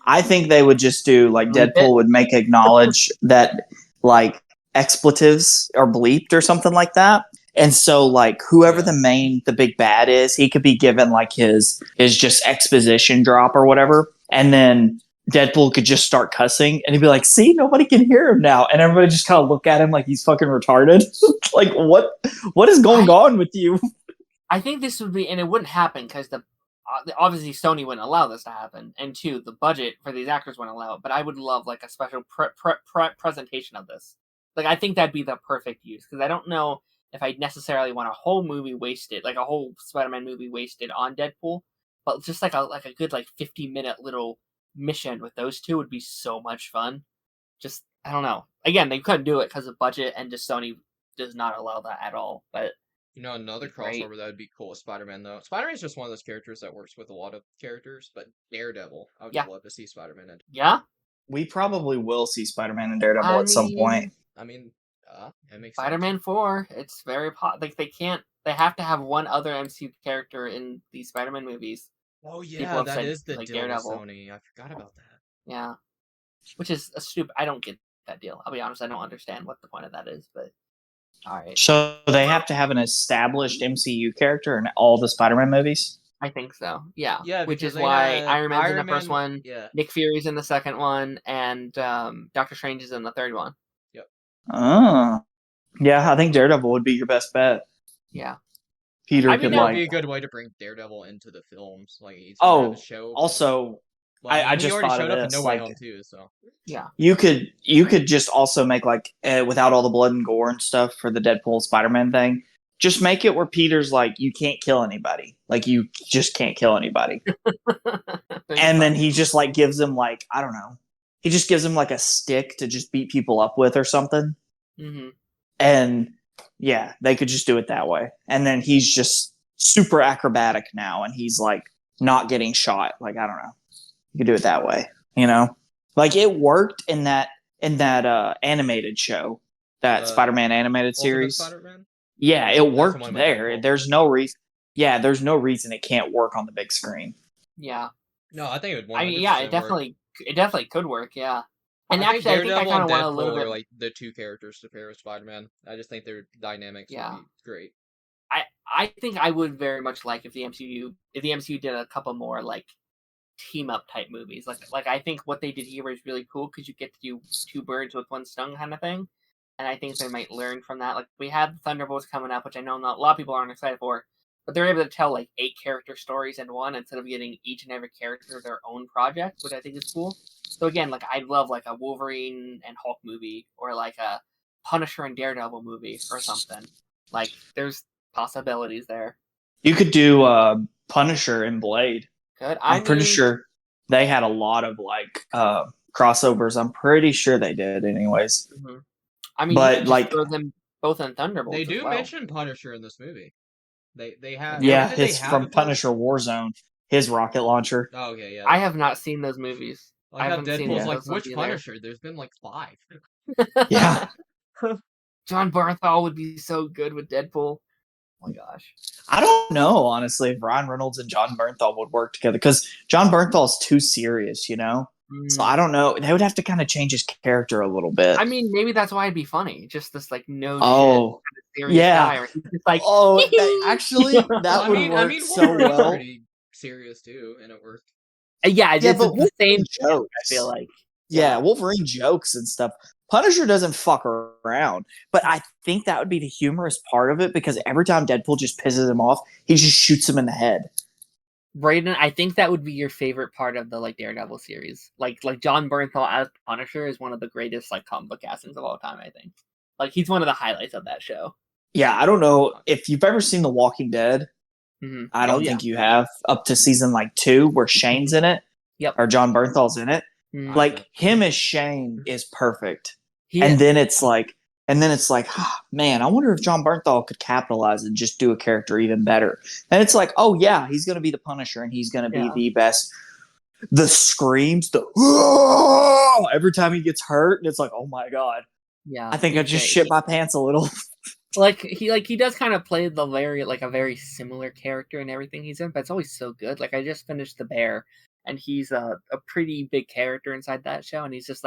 I think they would just do like Bleep it. Deadpool would make acknowledge that like expletives are bleeped or something like that. And so like whoever the big bad is, he could be given like his just exposition drop or whatever. And then Deadpool could just start cussing and he'd be like, see, nobody can hear him now. And everybody just kind of look at him like he's fucking retarded. Like what is going on with you? I think this would be, and it wouldn't happen because obviously Sony wouldn't allow this to happen, and two, the budget for these actors wouldn't allow it. But I would love like a special presentation of this. Like I think that'd be the perfect use because I don't know if I necessarily want a whole movie wasted, like a whole Spider-Man movie wasted on Deadpool, but just like a good like 50-minute little mission with those two would be so much fun. Just I don't know. Again, they couldn't do it because of budget, and just Sony does not allow that at all. But You know, another Right. crossover that would be cool is Spider-Man, though. Spider-Man's just one of those characters that works with a lot of characters, but Daredevil, I would Yeah. love to see Spider-Man in. yeah, We probably will see Spider-Man and Daredevil at some point. I mean, it makes Spider-Man 4. It's very like they have to have one other MCU character in these Spider-Man movies. sense. Oh People yeah, have that said, is the like, deal with Daredevil. Sony. I forgot about that. Yeah, which is a stupid. I don't get that deal. I'll be honest. I don't understand what the point of that is. But all right, So they have to have an established MCU character in all the Spider-Man movies? I think so. Yeah, Yeah, which because is they why had Iron Man's in the Iron first Man- one, Yeah. Nick Fury's in the second one, and Doctor Strange is in the third one. Oh. Yeah, I think Daredevil would be your best bet. Yeah, Peter I mean, could that That would would be a like good way to bring Daredevil into the films. Like he's gonna have Oh, a show. also Well, I he just already thought showed of up in this, No Way like- Home too. So yeah. you could just also make like without all the blood and gore and stuff for the Deadpool Spider-Man thing. Just make it where Peter's like, you can't kill anybody. Like you just can't kill anybody. And then he just like gives him like, I don't know. He just gives him like a stick to just beat people up with or something. hmm And yeah, they could just do it that way. And then he's just super acrobatic now and he's like not getting shot. Like, I don't know. You could do it that way, you know? Like it worked in that animated show, that Spider-Man animated Ultimate series. Spider-Man. Yeah, That's it one worked of my there. favorites. There's no reason. Yeah, there's no reason it can't work on the big screen. Yeah. No, I think it would. 100% I mean, yeah, work. it definitely could work. Yeah. And I actually, I think I Daredevil kind of and want a Deadpool little bit. are like the two characters to pair with Spider-Man. I just think their dynamics Yeah. would be great. I think I would very much like if the MCU did a couple more like team up type movies. Like I think what they did here is really cool because you get to do two birds with one stone kind of thing. And I think they might learn from that. Like we have Thunderbolts coming up, which I know a lot of people aren't excited for, but they're able to tell like 8 character stories in one instead of getting each and every character their own project, which I think is cool. So again, like I'd love like a Wolverine and Hulk movie or like a Punisher and Daredevil movie or something. Like there's possibilities there. You could do Punisher and Blade. Good. I'm pretty mean, sure they had a lot of like crossovers. I'm pretty sure they did anyways. mhm. I mean, But, you could just like- throw them both in Thunderbolts. They as do well. mention Punisher in this movie. They have. Yeah, did they his have from a Punisher? Punisher Warzone, his rocket launcher. Oh, okay, yeah. I have not seen those movies. like I how haven't seen Deadpool's it. like, Those would which be there. Punisher? There's been like 5. Yeah. John Bernthal would be so good with Deadpool. Oh my gosh. I don't know, honestly, if Ryan Reynolds and John Bernthal would work together because John Bernthal's too serious, you know? So I don't know. They would have to kind of change his character a little bit. I mean, maybe that's why it'd be funny. Just this like no Oh, shit kind of serious yeah. guy. Where he's just like, Oh, actually, that would work so Wolverine's well. pretty serious too, and it worked. yeah, Yeah, it's but the same Wolverine joke. I jokes. feel like. Yeah, Wolverine jokes and stuff. Punisher doesn't fuck around, but I think that would be the humorous part of it because every time Deadpool just pisses him off, he just shoots him in the head. Brayden, I think that would be your favorite part of the like Daredevil series. Like John Bernthal as Punisher is one of the greatest like comic book castings of all time. I think. Like he's one of the highlights of that show. Yeah, I don't know if you've ever seen The Walking Dead. Mm-hmm. I don't think you have up to season like 2 where Shane's in it. Yep. Or John Bernthal's in it. Mhm. Like him as Shane is perfect. He And is. then it's like And then it's like, man, I wonder if John Bernthal could capitalize and just do a character even better. And it's like, oh yeah, he's going to be the Punisher, and he's going to be the best. The screams, every time he gets hurt, and it's like, oh my god. Yeah, I think I just shit my pants a little. He does kind of play the a very similar character in everything he's in, but it's always so good. Like I just finished The Bear, and he's a pretty big character inside that show, and he's just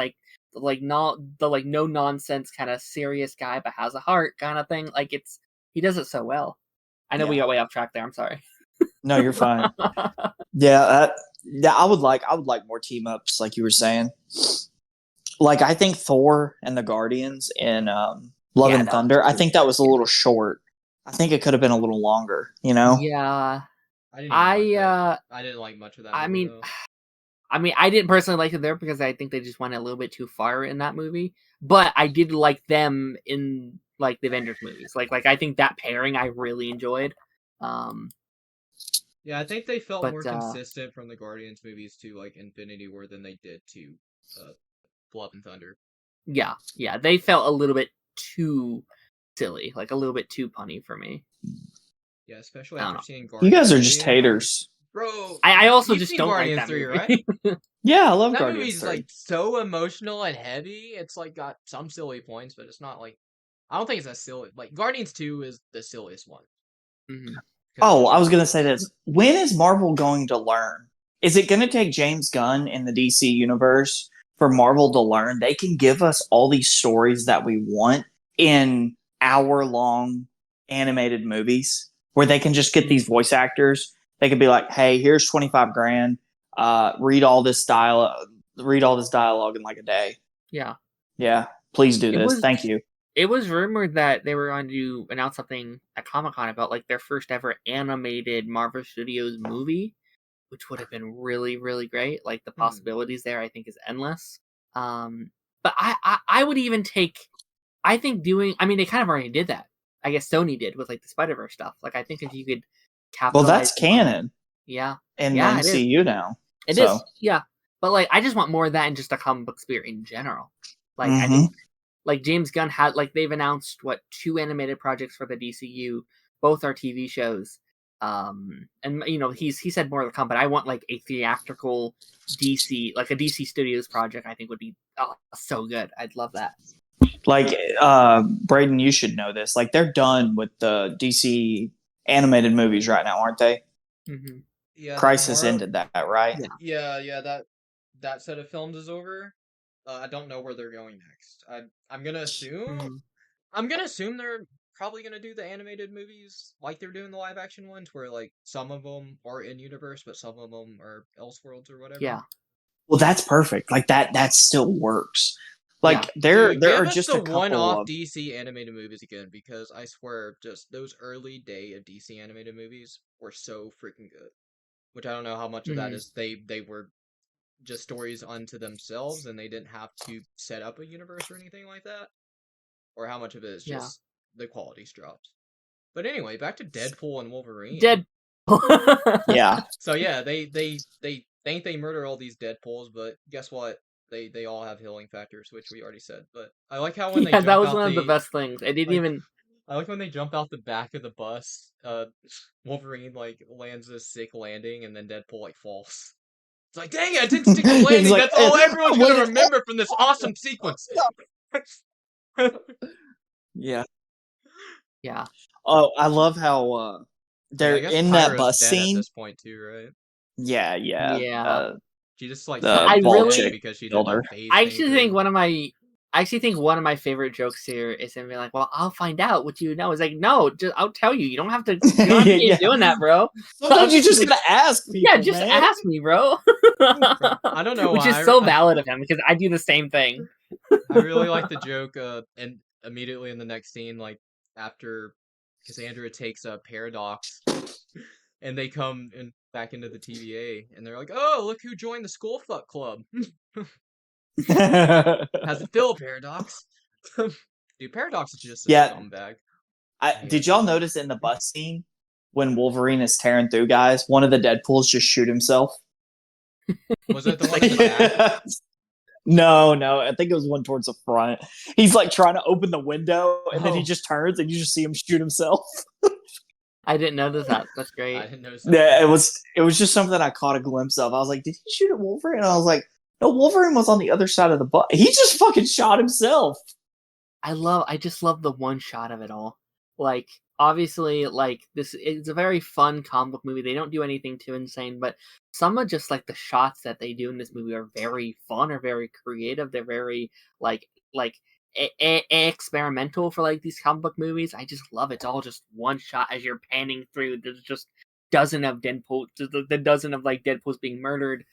not the no nonsense kind of serious guy, but has a heart kind of thing. Like he does it so well. I know we got way off track there. I'm sorry. No, you're fine. Yeah, I would like more team ups, like you were saying. Like I think Thor and the Guardians in Love and Thunder. I think that was a little short. I think it could have been a little longer. You know? Yeah. I didn't like much of that. I mean, I didn't personally like it there because I think they just went a little bit too far in that movie. But I did like them in like the Avengers movies. Like I think that pairing I really enjoyed. Yeah, I think they felt more consistent from the Guardians movies to like Infinity War than they did to Love and Thunder. Yeah, they felt a little bit too silly, like a little bit too punny for me. Yeah, especially after seeing Guardians. You guys are just haters. Bro, I also just don't Guardians like that 3, movie. right? Yeah, I love that Guardians movie's 3. like so emotional and heavy. It's like got some silly points, but it's not like I don't think it's as silly. Like Guardians 2 is the silliest one. Mm-hmm. Oh, I was going to say this. When is Marvel going to learn? Is it going to take James Gunn in the DC universe for Marvel to learn? They can give us all these stories that we want in hour-long animated movies where they can just get these voice actors. They could be like, hey, here's $25,000. Read all this dialogue in like a day. Yeah. Yeah. Please do this. Thank you. It was rumored that they were going to announce something at Comic-Con about like their first ever animated Marvel Studios movie, which would have been really, really great. Like the possibilities there, I think, is endless. But I would even take. I think doing. I mean, they kind of already did that. I guess Sony did with like the Spider-Verse stuff. Like I think if you could capitalize. Well, that's canon. Yeah. In the MCU now. It is. Yeah. But like, I just want more of that in just a comic book spirit in general. Like I think. Like James Gunn had, like they've announced 2 animated projects for the DCU, both are TV shows, and you know he said more to come, but I want like a theatrical DC, like a DC Studios project. I think would be so good. I'd love that. Like Brayden, you should know this. Like they're done with the DC animated movies right now, aren't they? Mm-hmm. Yeah, Crisis ended that, right? Yeah. That set of films is over. I don't know where they're going next. I'm gonna assume. I'm gonna assume they're probably gonna do the animated movies like they're doing the live action ones, where like some of them are in universe, but some of them are Elseworlds or whatever. Yeah. Well, that's perfect. Like that still works. Like there are just a couple one-off of DC animated movies again, because I swear, just those early day of DC animated movies were so freaking good. Which I don't know how much of that is they were just stories unto themselves and they didn't have to set up a universe or anything like that, or how much of it is just the quality's dropped. But anyway, back to Deadpool and Wolverine. Yeah. So yeah, they think they murder all these Deadpools, but guess what? They all have healing factors, which we already said. But I like how when they jump that was out one of the best things. I didn't even. I like when they jump out the back of the bus. Wolverine like lands a sick landing, and then Deadpool like falls. It's like, dang it, I didn't stick the landing. like, That's all everyone's gonna remember from this awesome sequence. Yeah. Yeah. Oh, I love how they're in that bus scene at this point too, right? Yeah. She just like I really because she killed her. I actually think one of my favorite jokes here is him being like, "Well, I'll find out what you know." It's like, no, I'll tell you. You don't have to keep doing that, bro. Sometimes you just gotta ask people. Yeah, just ask me, bro. I don't know, which is so valid of him because I do the same thing. I really like the joke, and immediately in the next scene, like after, because Andrew takes a Paradox, and they come back into the TVA, and they're like, "Oh, look who joined the Skull Fuck Club." How's it feel, Paradox? Dude, Paradox is just a scumbag. Did y'all notice in the bus scene when Wolverine is tearing through guys, one of the Deadpools just shoot himself? Was it the one in the back? No, I think it was one towards the front. He's like trying to open the window, and then he Oh. just turns, and you just see him shoot himself. I didn't notice that. That's I great. didn't notice that. Yeah, it was just something I caught a glimpse of. I was like, did he shoot at Wolverine? And I was like, no, Wolverine was on the other side of the bus. He just fucking shot himself. I just love the one shot of it all. Like, obviously, like, this it's a very fun comic book movie. They don't do anything too insane, but some of just like the shots that they do in this movie are very fun, or very creative. They're very like experimental for like these comic book movies. I just love it. It's all just one shot as you're panning through. There's just dozen of Deadpool, the dozen of like Deadpool's being murdered,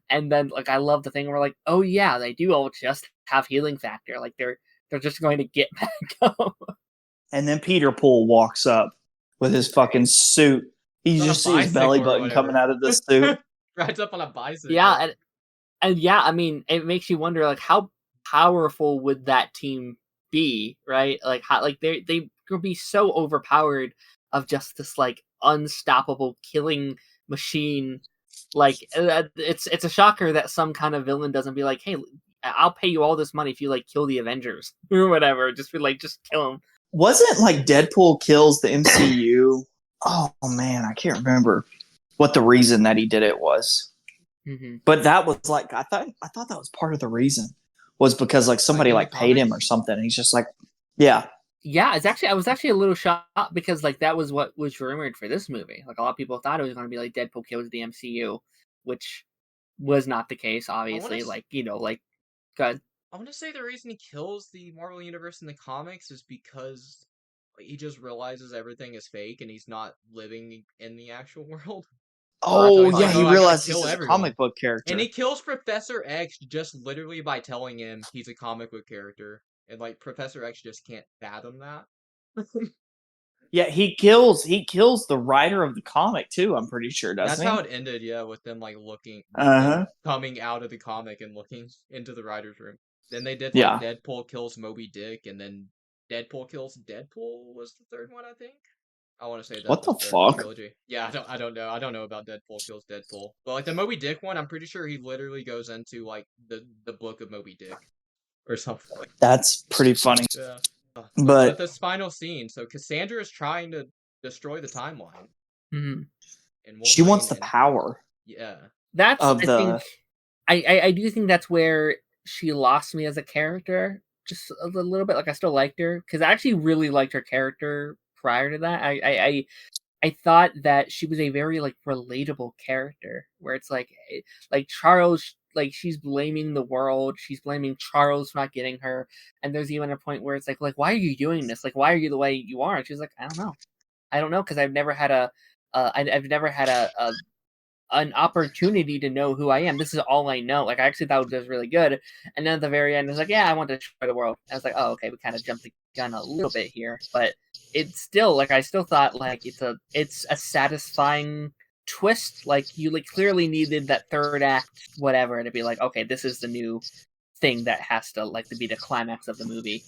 and then like I love the thing where like, oh yeah, they do all just have healing factor. Like they're just going to get back up. And then Peter Poole walks up with his fucking suit. You He's on just a see his belly bicycle or button coming whatever. out of the suit. Rides up on a bicycle. Yeah, and yeah, I mean, it makes you wonder like how powerful would that team be, right? Like how like they could be so overpowered of just this like unstoppable killing machine. Like it's a shocker that some kind of villain doesn't be like, hey, I'll pay you all this money if you like kill the Avengers or whatever. Just be like, just kill them. Wasn't like Deadpool kills the MCU? Oh man, I can't remember what the reason that he did it was. Mm-hmm. But that was like I thought that was part of the reason was because like somebody Like in like the paid him or comics? something. And he's just like, yeah. Yeah, I was actually a little shocked because like that was what was rumored for this movie. Like a lot of people thought it was going to be like Deadpool kills the MCU, which was not the case. Obviously, like like good. I want to say the reason he kills the Marvel Universe in the comics is because he just realizes everything is fake and he's not living in the actual world. Oh He's like, yeah, he I gotta realized kill he's a everyone. comic book character. And he kills Professor X just literally by telling him he's a comic book character. And like Professor X just can't fathom that. Yeah, he kills the writer of the comic too, I'm pretty sure, doesn't That's he? how it ended, yeah, with them like looking, Uh-huh. coming out of the comic and looking into the writer's room. Then they did Yeah. like Deadpool kills Moby Dick, and then Deadpool kills Deadpool was the third one, I think. I want to say that. What the was fuck? Trilogy. Yeah, I don't know. I don't know about Deadpool kills Deadpool, but like the Moby Dick one, I'm pretty sure he literally goes into like the book of Moby Dick or something. That's pretty funny. Yeah. But this final scene, so Cassandra is trying to destroy the timeline. Mm-hmm. And she wants Wolverine the power. Yeah. That's Of I the- think I do think that's where she lost me as a character just a little bit. Like I still liked her because I actually really liked her character prior to that. I thought that she was a very like relatable character where it's like Charles, like she's blaming the world, she's blaming Charles for not getting her, and there's even a point where it's like why are you doing this? Like why are you the way you are? And she's like, I don't know because I've never had I've never had an opportunity to know who I am. This is all I know. Like I actually thought it was really good. And then at the very end, it's like, yeah, I want to destroy the world. And I was like, oh, okay, we kind of jumped the gun a little bit here, but it's still like I still thought like it's a satisfying twist. Like you like clearly needed that third act, whatever, to be like, okay, this is the new thing that has to like to be the climax of the movie.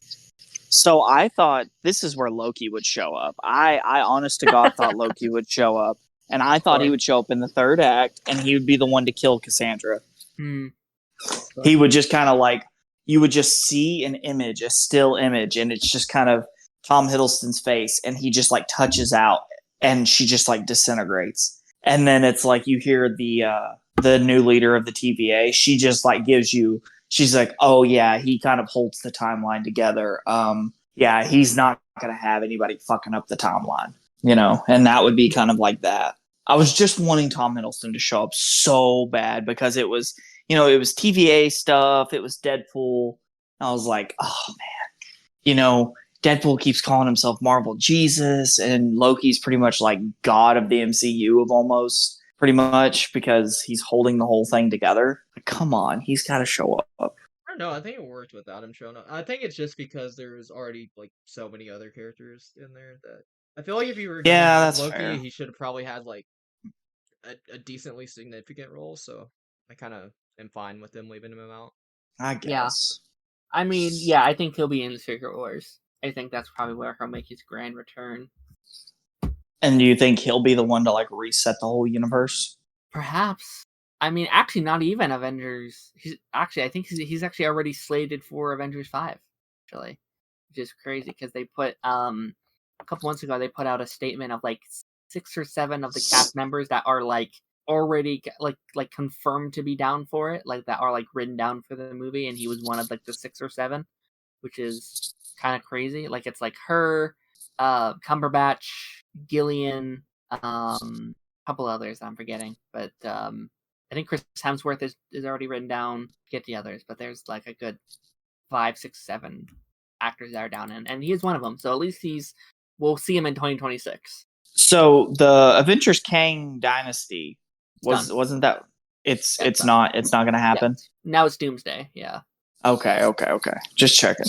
So I thought this is where Loki would show up. I honest to God thought Loki would show up. And I thought he would show up in the third act, and he would be the one to kill Cassandra. He would just kind of like, you would just see an image, a still image, and it's just kind of Tom Hiddleston's face, and he just like touches out, and she just like disintegrates. And then it's like you hear the new leader of the TVA. She just like she's like, oh yeah, he kind of holds the timeline together. Yeah, he's not gonna have anybody fucking up the timeline. You know, and that would be kind of like that. I was just wanting Tom Hiddleston to show up so bad because it was, it was TVA stuff. It was Deadpool. I was like, oh man, Deadpool keeps calling himself Marvel Jesus, and Loki's pretty much like God of the MCU of almost pretty much because he's holding the whole thing together. Like, come on, he's got to show up. I don't know. I think it worked without him showing up. I think it's just because there's already like so many other characters in there that. I feel like if you were that's Loki, fair. he should have probably had like a decently significant role. So I kind of am fine with them leaving him out. I guess. Yeah. I mean, yeah, I think he'll be in the Secret Wars. I think that's probably where he'll make his grand return. And do you think he'll be the one to like reset the whole universe? Perhaps. I mean, actually, not even Avengers. I think he's actually already slated for Avengers 5, actually, which is crazy because they put a couple months ago they put out a statement of like 6 or 7 of the cast members that are like already like confirmed to be down for it, like that are like written down for the movie, and he was one of like the 6 or 7, which is kind of crazy. Like it's like her, Cumberbatch, Gillian, a couple others I'm forgetting, but I think Chris Hemsworth is already written down. Get the others, but there's like a good 5, 6, 7 actors that are down, and he is one of them. So at least we'll see him in 2026. So the Avengers Kang Dynasty wasn't that it's not going to happen. Yeah. Now it's Doomsday. Yeah. Okay. Just checking.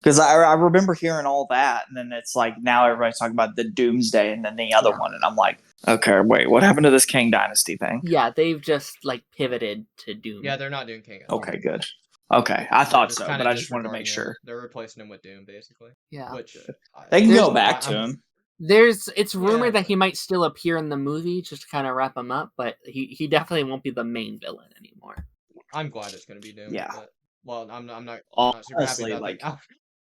Because I remember hearing all that, and then it's like now everybody's talking about the Doomsday and then the other one, and I'm like, okay, wait, what happened to this Kang Dynasty thing? Yeah, they've just like pivoted to Doom. Yeah, they're not doing Kang. Okay, good. Okay, I thought so, but I just wanted to make sure. They're replacing him with Doom, basically. Yeah, which they can go back to him. It's rumored that he might still appear in the movie just to kind of wrap him up, but he definitely won't be the main villain anymore. I'm glad it's going to be Doom. Yeah. But, well, I'm not super Honestly, happy about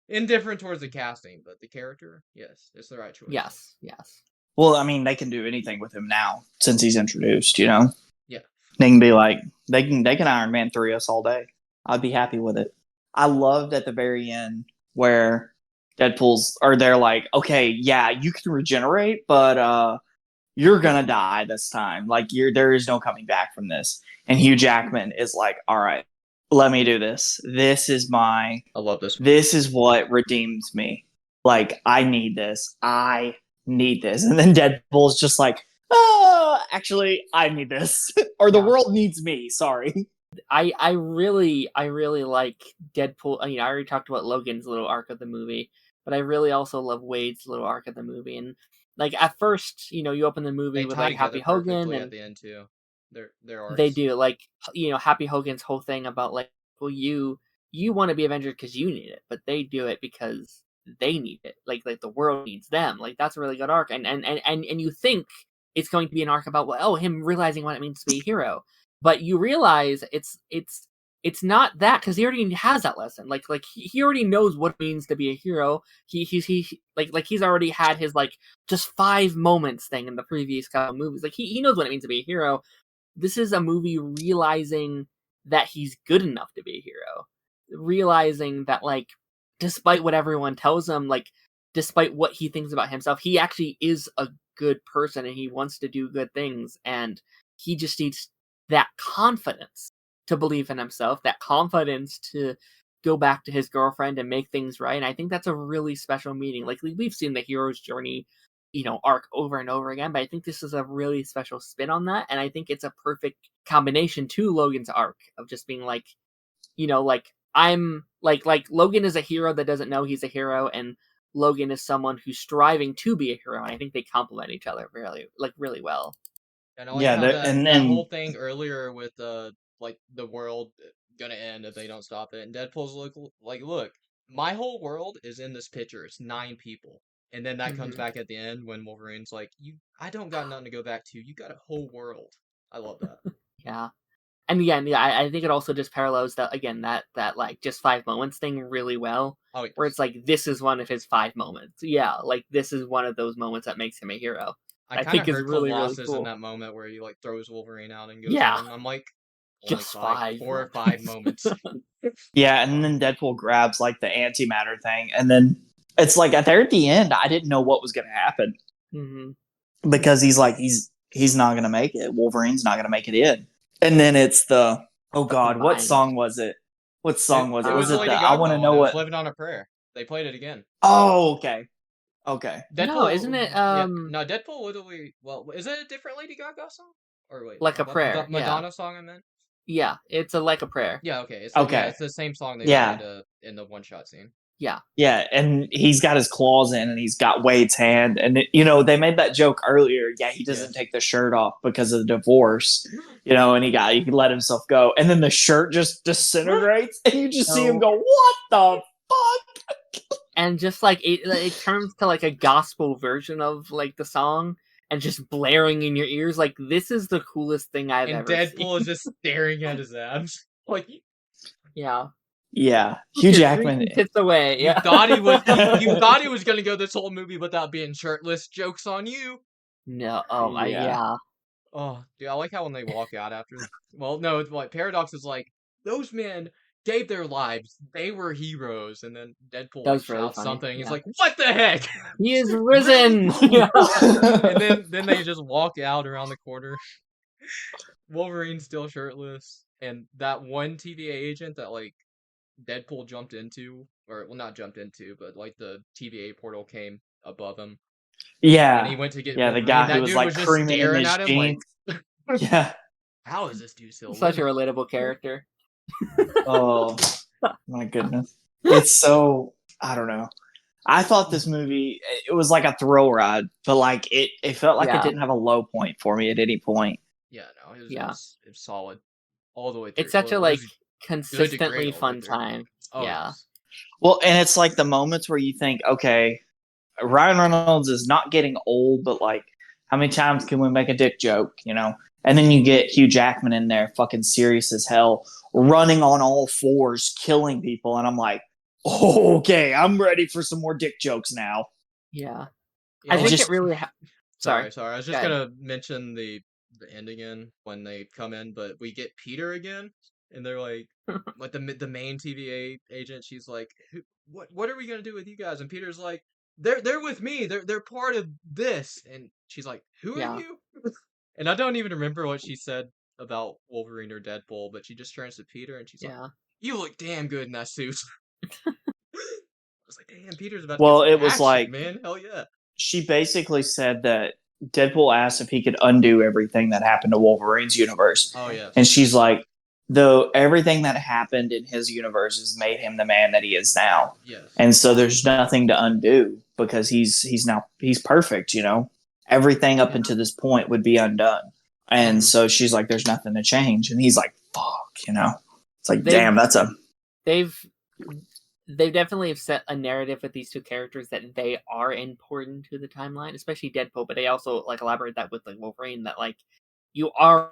indifferent towards the casting, but the character, yes, it's the right choice. Yes. Well, I mean, they can do anything with him now since he's introduced. You know. Yeah. They can be like they can Iron Man 3 us all day. I'd be happy with it. I loved at the very end where they're like, okay, yeah, you can regenerate, but you're gonna die this time. Like there is no coming back from this. And Hugh Jackman is like, all right, let me do this. I love this. This is what redeems me. Like, I need this. And then Deadpool's just like, actually, I need this. Or the world needs me. Sorry. I really like Deadpool. I mean, I already talked about Logan's little arc of the movie, but I really also love Wade's little arc of the movie. And like at first, you open the movie with like Happy Hogan, and at the end too. Their arcs. They do, like, Happy Hogan's whole thing about like, well, you want to be Avengers because you need it, but they do it because they need it. Like the world needs them. Like that's a really good arc, and you think it's going to be an arc about him realizing what it means to be a hero, but you realize it's not that, because he already has that lesson. Like he already knows what it means to be a hero. He's already had his like just 5 moments thing in the previous couple of movies. Like he knows what it means to be a hero. This is a movie realizing that he's good enough to be a hero. Realizing that, like, despite what everyone tells him, like, despite what he thinks about himself, he actually is a good person and he wants to do good things. And he just needs that confidence to believe in himself, that confidence to go back to his girlfriend and make things right. And I think that's a really special meaning. Like, we've seen the hero's journey, arc over and over again, but I think this is a really special spin on that, and I think it's a perfect combination to Logan's arc of just being like, I'm like Logan is a hero that doesn't know he's a hero, and Logan is someone who's striving to be a hero, and I think they complement each other really well. And I like that whole thing earlier with like the world gonna end if they don't stop it, and Deadpool's like, look, my whole world is in this picture. It's 9 people. And then that comes back at the end when Wolverine's like, I don't got nothing to go back to. You got a whole world. I love that. Yeah. And again, I think it also just parallels that, again, that like just 5 moments thing really well. Oh, yes. Where it's like, this is one of his 5 moments. Yeah, like this is one of those moments that makes him a hero. I think it's really cool. In that moment where he like throws Wolverine out and goes on. I'm like, just 5. 4 or 5 moments. Yeah, and then Deadpool grabs like the antimatter thing, and then it's like at the end, I didn't know what was going to happen because he's like he's not going to make it. Wolverine's not going to make it in, and then it's the what song was it? What song was it? Was it the I Want to Know What? Living on a Prayer. They played it again. Oh, okay. Deadpool, no, isn't it? No, Deadpool literally. Well, is it a different Lady Gaga song? Or wait, Like a Prayer? The Madonna song I meant. Yeah, it's a Like a Prayer. Yeah, okay. It's okay. It's the same song they played in the one-shot scene. Yeah, and he's got his claws in, and he's got Wade's hand, and they made that joke earlier. Yeah, he doesn't take the shirt off because of the divorce, and he let himself go, and then the shirt just disintegrates, and you just see him go, "What the fuck?" And just like it turns to like a gospel version of like the song, and just blaring in your ears. Like, this is the coolest thing I've And ever Deadpool seen. is just staring at his abs. Like, Yeah. Yeah, Hugh Jackman. Tits away. you Yeah. thought he was gonna go this whole movie without being shirtless. Joke's on you. No. Oh, Yeah. yeah. Oh, dude, I like how when they walk out after. Well, no, it's like Paradox is like, those men gave their lives. They were heroes, and then Deadpool That like was really shouts funny, something. He's yeah. like, "What the heck?" He is risen. Yeah. And then they just walk out around the corner. Wolverine's still shirtless, and that one TVA agent that like Deadpool jumped into, or well, not jumped into, but like the TVA portal came above him, and he Yeah, went to get yeah, the Wolverine. guy That who was dude like was just creaming in staring his at him like, jeans. Yeah. "How is this dude still Such a living?" relatable character. Oh my goodness, it's so, I don't know. I thought this movie, it was like a thrill ride, but like it felt like it Yeah. didn't have a low point for me at any point. Yeah, no, it was, Yeah. it was solid all the way through. It's such a Well, it like was consistently all the way fun through. time. Oh, Yeah. yes. Well, and it's like the moments where you think, okay, Ryan Reynolds is not getting old, but like, how many times can we make a dick joke, you know? And then you get Hugh Jackman in there, fucking serious as hell, running on all fours, killing people, and I'm like, oh, okay, I'm ready for some more dick jokes now. Yeah. Yeah, I like- think just- it really. Sorry. Sorry. I was Go just ahead. gonna mention the end again when they come in, but we get Peter again, and they're like, like the main TVA agent. She's like, what are we gonna do with you guys? And Peter's like, they're with me. They're part of this. And she's like, who Yeah. are you? And I don't even remember what she said about Wolverine or Deadpool, but she just turns to Peter and she's like, Yeah. you look damn good in that suit. I was like, damn, Peter's about to Well, get some it was action, like- man, hell yeah. She basically said that Deadpool asked if he could undo everything that happened to Wolverine's universe. Oh yeah. And she's like, though everything that happened in his universe has made him the man that he is now. Yes. And so there's nothing to undo because he's perfect, you know. Everything up until this point would be undone. And so she's like, there's nothing to change. And he's like, fuck, you know. It's like, damn, that's a They've definitely have set a narrative with these two characters that they are important to the timeline, especially Deadpool, but they also like elaborate that with like Wolverine, that like you are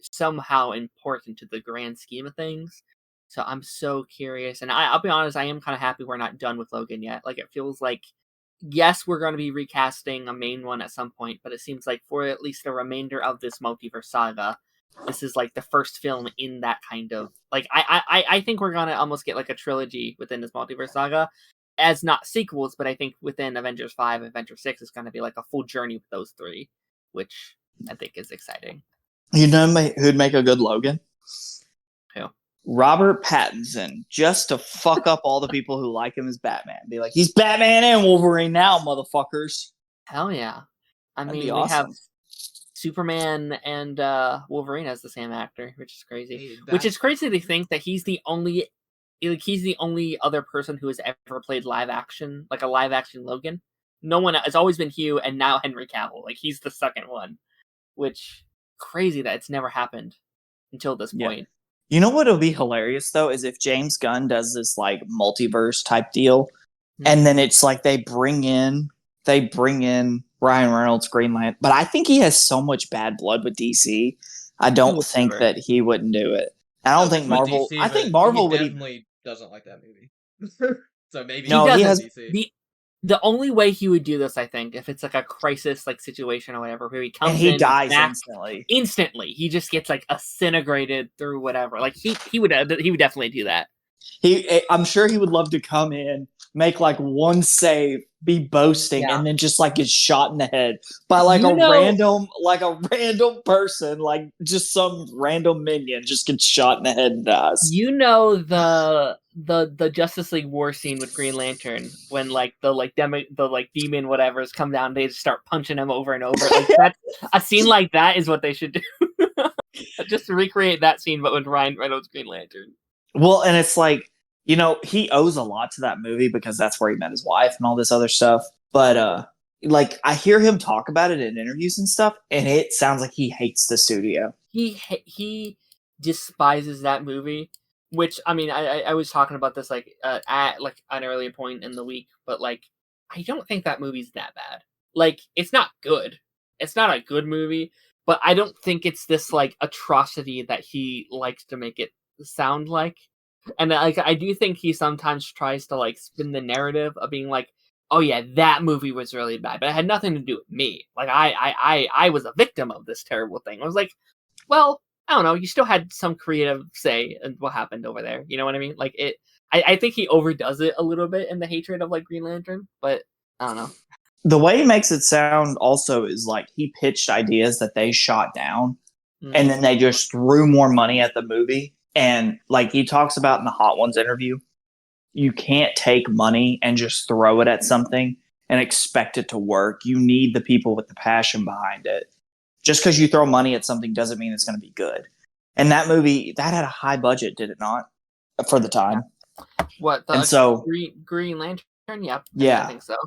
somehow important to the grand scheme of things. So I'm so curious, and I'll be honest, I am kind of happy we're not done with Logan yet. Like, it feels like, yes, we're going to be recasting a main one at some point, but it seems like for at least the remainder of this multiverse saga, this is like the first film in that kind of like, I think we're gonna almost get like a trilogy within this multiverse saga, as not sequels, but I think within Avengers 5, Avengers 6 is gonna be like a full journey with those three, which I think is exciting. You know who'd make a good Logan? Who? Robert Pattinson, just to fuck up all the people who like him as Batman. Be like, he's Batman and Wolverine now, motherfuckers. Hell yeah. I That'd mean, be we have awesome. Superman and Wolverine as the same actor, which is crazy. Hey, Which is crazy to think that he's the only other person who has ever played live action Logan. No one. It's always been Hugh, and now Henry Cavill. Like, he's the second one, which crazy that it's never happened until this Yeah. point. You know what would be hilarious though is if James Gunn does this like multiverse type deal, and then it's like they bring in Ryan Reynolds, Green Lantern, but I think he has so much bad blood with DC. I don't would think never. that he wouldn't do it. I don't think With Marvel. DC, I think but Marvel he would. definitely doesn't like that movie. So maybe No, he has- DC. The only way he would do this, I think, if it's like a crisis like situation or whatever, where he comes and he in dies back instantly. he just gets like disintegrated through whatever. Like he would definitely do that. I'm sure he would love to come in, make like one save, be boasting, Yeah. and then just like get shot in the head by like You a know- random person, like just some random minion just gets shot in the head and dies. You know the Justice League war scene with Green Lantern when like the demon whatever's come down, they just start punching him over and over. Like, that's a scene like that is what they should do. Just to recreate that scene, but with Ryan Reynolds Green Lantern. Well, and it's like, you know, he owes a lot to that movie because that's where he met his wife and all this other stuff. But like I hear him talk about it in interviews and stuff, and it sounds like he hates the studio. He despises that movie. Which, I mean, I was talking about this like at like an earlier point in the week, but like I don't think that movie's that bad. Like, it's not good, it's not a good movie, but I don't think it's this like atrocity that he likes to make it sound like. And like I do think he sometimes tries to like spin the narrative of being like, oh yeah, that movie was really bad, but it had nothing to do with me. Like I was a victim of this terrible thing. I was like, well, I don't know, you still had some creative say in what happened over there. You know what I mean? Like I think he overdoes it a little bit in the hatred of like Green Lantern, but I don't know. The way he makes it sound also is like he pitched ideas that they shot down, and then they just threw more money at the movie. And like he talks about in the Hot Ones interview, you can't take money and just throw it at something and expect it to work. You need the people with the passion behind it. Just because you throw money at something doesn't mean it's going to be good. And that movie, that had a high budget, did it not? For the time. What? And so Green Lantern? Yep. Yeah. I think so.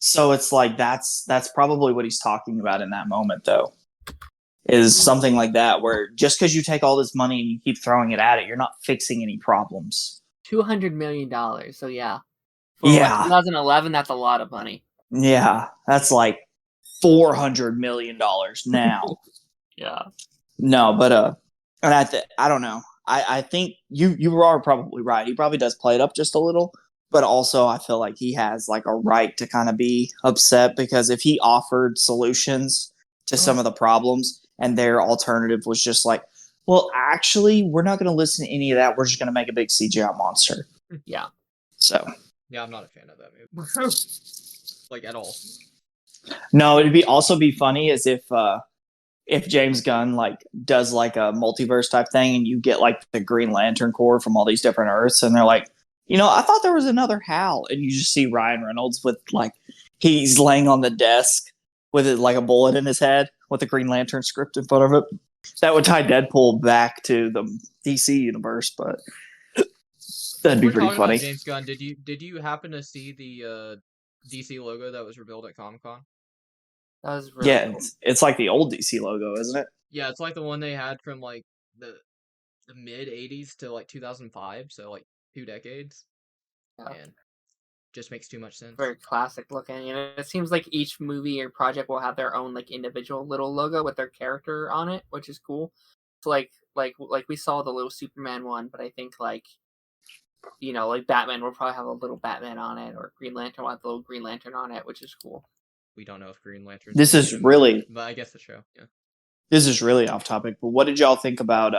So it's like that's probably what he's talking about in that moment, though, is something like that, where just because you take all this money and you keep throwing it at it, you're not fixing any problems. $200 million. So yeah. For 2011, that's a lot of money. Yeah, that's like $400 million now. Yeah. No, but and I don't know. I think you are probably right. He probably does play it up just a little. But also, I feel like he has like a right to kind of be upset, because if he offered solutions to some of the problems and their alternative was just like, well, actually, we're not going to listen to any of that. We're just going to make a big CGI monster. Yeah. So. Yeah, I'm not a fan of that movie. Like, at all. No, it'd also be funny as if James Gunn like does like a multiverse type thing, and you get like the Green Lantern Corps from all these different Earths, and they're like, you know, I thought there was another Hal, and you just see Ryan Reynolds with like he's laying on the desk with it like a bullet in his head with the Green Lantern script in front of it. That would tie Deadpool back to the DC universe, but that'd be pretty funny. James Gunn, did you happen to see the DC logo that was revealed at Comic-Con? That was really cool. It's like the old DC logo, isn't it? Yeah, it's like the one they had from like the mid '80s to like 2005, so like 2 decades. Yeah. And just makes too much sense. Very classic looking. And it seems like each movie or project will have their own like individual little logo with their character on it, which is cool. So like we saw the little Superman one, but I think like, you know, like Batman will probably have a little Batman on it, or Green Lantern will have a little Green Lantern on it, which is cool. We don't know if Green Lantern. This is really. But I guess the show. Yeah. This is really off topic. But what did y'all think about?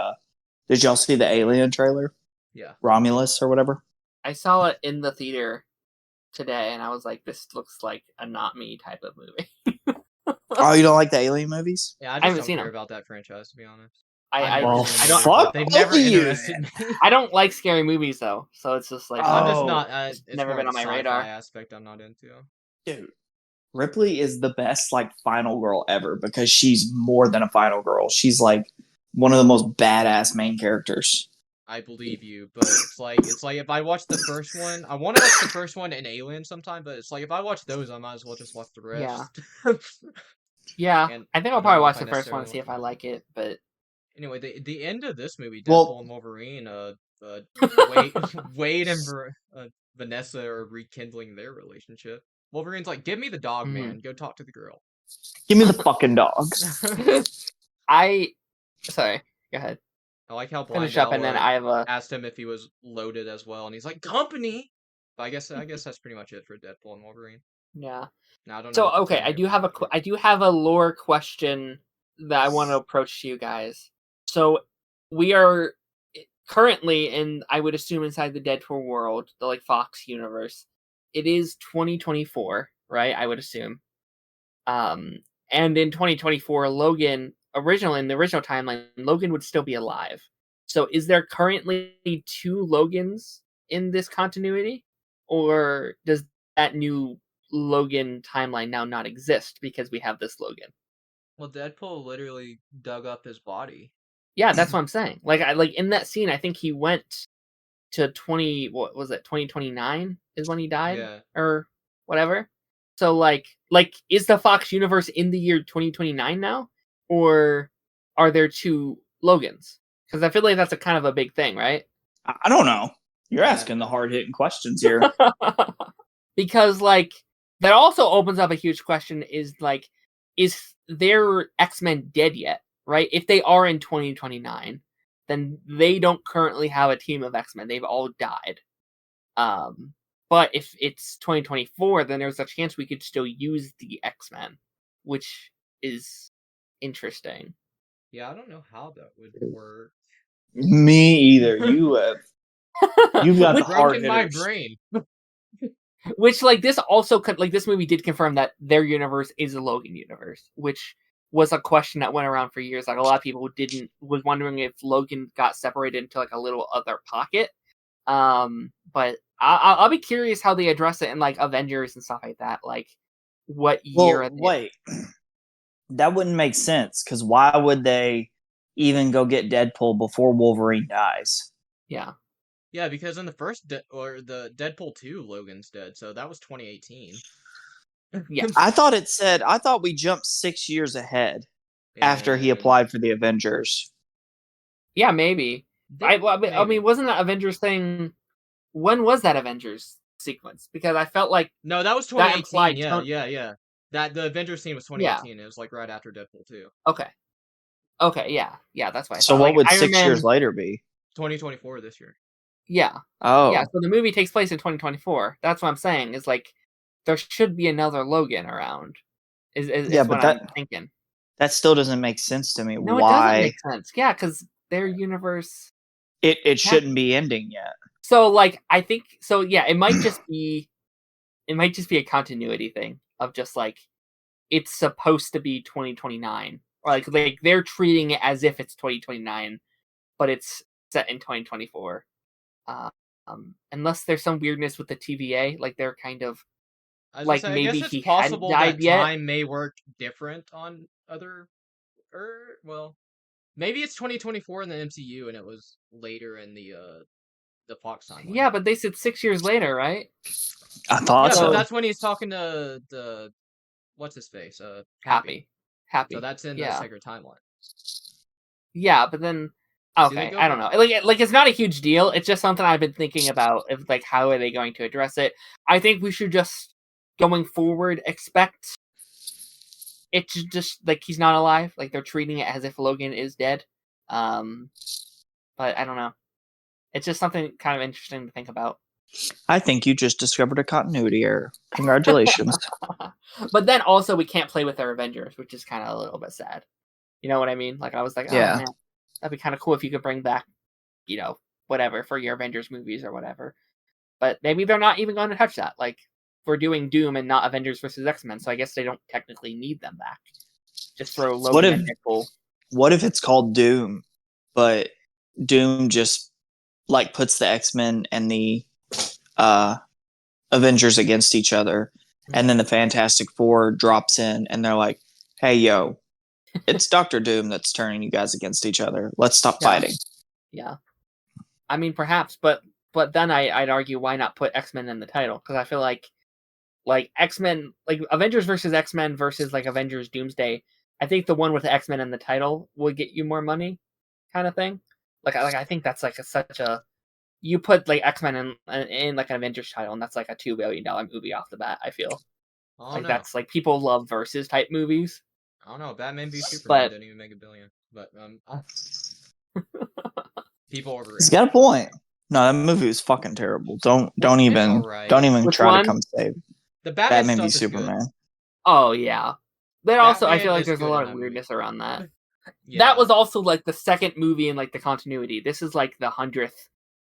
Did y'all see the Alien trailer? Yeah. Romulus or whatever. I saw it in the theater today, and I was like, "This looks like a not me type of movie." Oh, you don't like the Alien movies? Yeah, I just don't care about that franchise, to be honest. I don't. Fuck They've never interested me. I don't like scary movies though, so it's just like I'm just not. it's never been on my radar. Aspect I'm not into. Dude, Ripley is the best like final girl ever, because she's more than a final girl. She's like one of the most badass main characters. I believe you, but it's like if I watch the first one, I want to watch the first one and Alien sometime, but it's like if I watch those, I might as well just watch the rest. Yeah. And I think I'll probably watch the first one and see if I like it. But anyway, the end of this movie, Deadpool and Wolverine, Wade and Vanessa are rekindling their relationship. Wolverine's like, "Give me the dog, man. Go talk to the girl. Give me the fucking dog." Sorry. Go ahead. I like how Finish up, and then I have asked him if he was loaded as well, and he's like, "Company." But I guess that's pretty much it for Deadpool and Wolverine. Yeah. Now I don't know. So okay, I do have a lore question that I want to approach to you guys. So we are currently in, I would assume, inside the Deadpool world, the like Fox universe. It is 2024, right? I would assume. And in 2024, Logan, originally in the original timeline, Logan would still be alive. So is there currently 2 Logans in this continuity, or does that new Logan timeline now not exist because we have this Logan? Well, Deadpool literally dug up his body. Yeah, that's what I'm saying. Like in that scene, I think he went to 2029 is when he died, or whatever. So like is the Fox universe in the year 2029 now, or are there 2 Logans? Because I feel like that's a kind of a big thing, right? I don't know. You're asking the hard hitting questions here. Because like that also opens up a huge question: is like, is their X-Men dead yet, right? If they are in 2029, then they don't currently have a team of X-Men. They've all died. But if it's 2024, then there's a chance we could still use the X-Men, which is interesting. Yeah, I don't know how that would work. Me either. You've got the hard Broken my hitters. brain. Which, like, this also could, like, this movie did confirm that their universe is a Logan universe, which was a question that went around for years. Like, a lot of people was wondering if Logan got separated into, like, a little other pocket. But I'll be curious how they address it in, like, Avengers and stuff like that. Like, what year? Well, wait. That wouldn't make sense, because why would they even go get Deadpool before Wolverine dies? Yeah. Yeah, because in the first the Deadpool 2, Logan's dead, so that was 2018. Yeah. I thought we jumped 6 years ahead after he applied for the Avengers. Yeah, maybe. I mean, wasn't that Avengers thing? When was that Avengers sequence? Because I felt like no, that was 2018. Yeah. That the Avengers scene was 2018. It was like right after Deadpool 2. Okay, yeah, that's why. So what would Iron 6 years later be? 2024 this year. Yeah. Oh. Yeah, so the movie takes place in 2024. That's what I'm saying. Is like there should be another Logan around. Is what I'm thinking. That still doesn't make sense to me. No, Why? it doesn't make sense. Yeah, because their universe. It shouldn't be ending yet. So like I think so. Yeah, it might just be a continuity thing of just like it's supposed to be 2029, or like they're treating it as if it's 2029, but it's set in 2024. Unless there's some weirdness with the TVA, like they're kind of like maybe I guess it's he possible hadn't died that yet. time may work different on other, well, maybe it's 2024 in the MCU and it was later in the Fox timeline. Yeah, but they said 6 years later, right? I thought so. But that's when he's talking to the what's his face? Happy. So that's in the sacred timeline. Yeah, but then okay, I don't know. Like it's not a huge deal. It's just something I've been thinking about. If like how are they going to address it? I think we should just going forward expect it to just like he's not alive. Like they're treating it as if Logan is dead. But I don't know. It's just something kind of interesting to think about. I think you just discovered a continuity error. Congratulations. But then also we can't play with our Avengers, which is kind of a little bit sad. You know what I mean? Like I was like, oh man, that'd be kind of cool if you could bring back, you know, whatever for your Avengers movies or whatever. But maybe they're not even going to touch that. Like we're doing Doom and not Avengers versus X-Men, so I guess they don't technically need them back. Just throw Logan and Deadpool. What if it's called Doom, but Doom just like puts the X-Men and the Avengers against each other, and then the Fantastic Four drops in and they're like, hey yo, it's Dr. Doom that's turning you guys against each other. Let's stop fighting. Yeah. I mean perhaps, but then I'd argue why not put X-Men in the title? Because I feel like X-Men, like Avengers versus X-Men versus like Avengers Doomsday, I think the one with the X-Men in the title would get you more money kind of thing. Like I think that's like such a you put like X-Men in like an Avengers title, and that's like a $2 billion movie off the bat. I feel that's like people love versus type movies. I don't know. Batman v Superman didn't even make $1 billion, but people overreact. He's got a point. No, that movie was fucking terrible. Don't even Which try one? to come save the Batman v stuff is Superman. good. Oh yeah, but also I Batman feel like is there's a good lot in of that weirdness around that. Yeah. That was also like the second movie in like the continuity. This is like the 100th,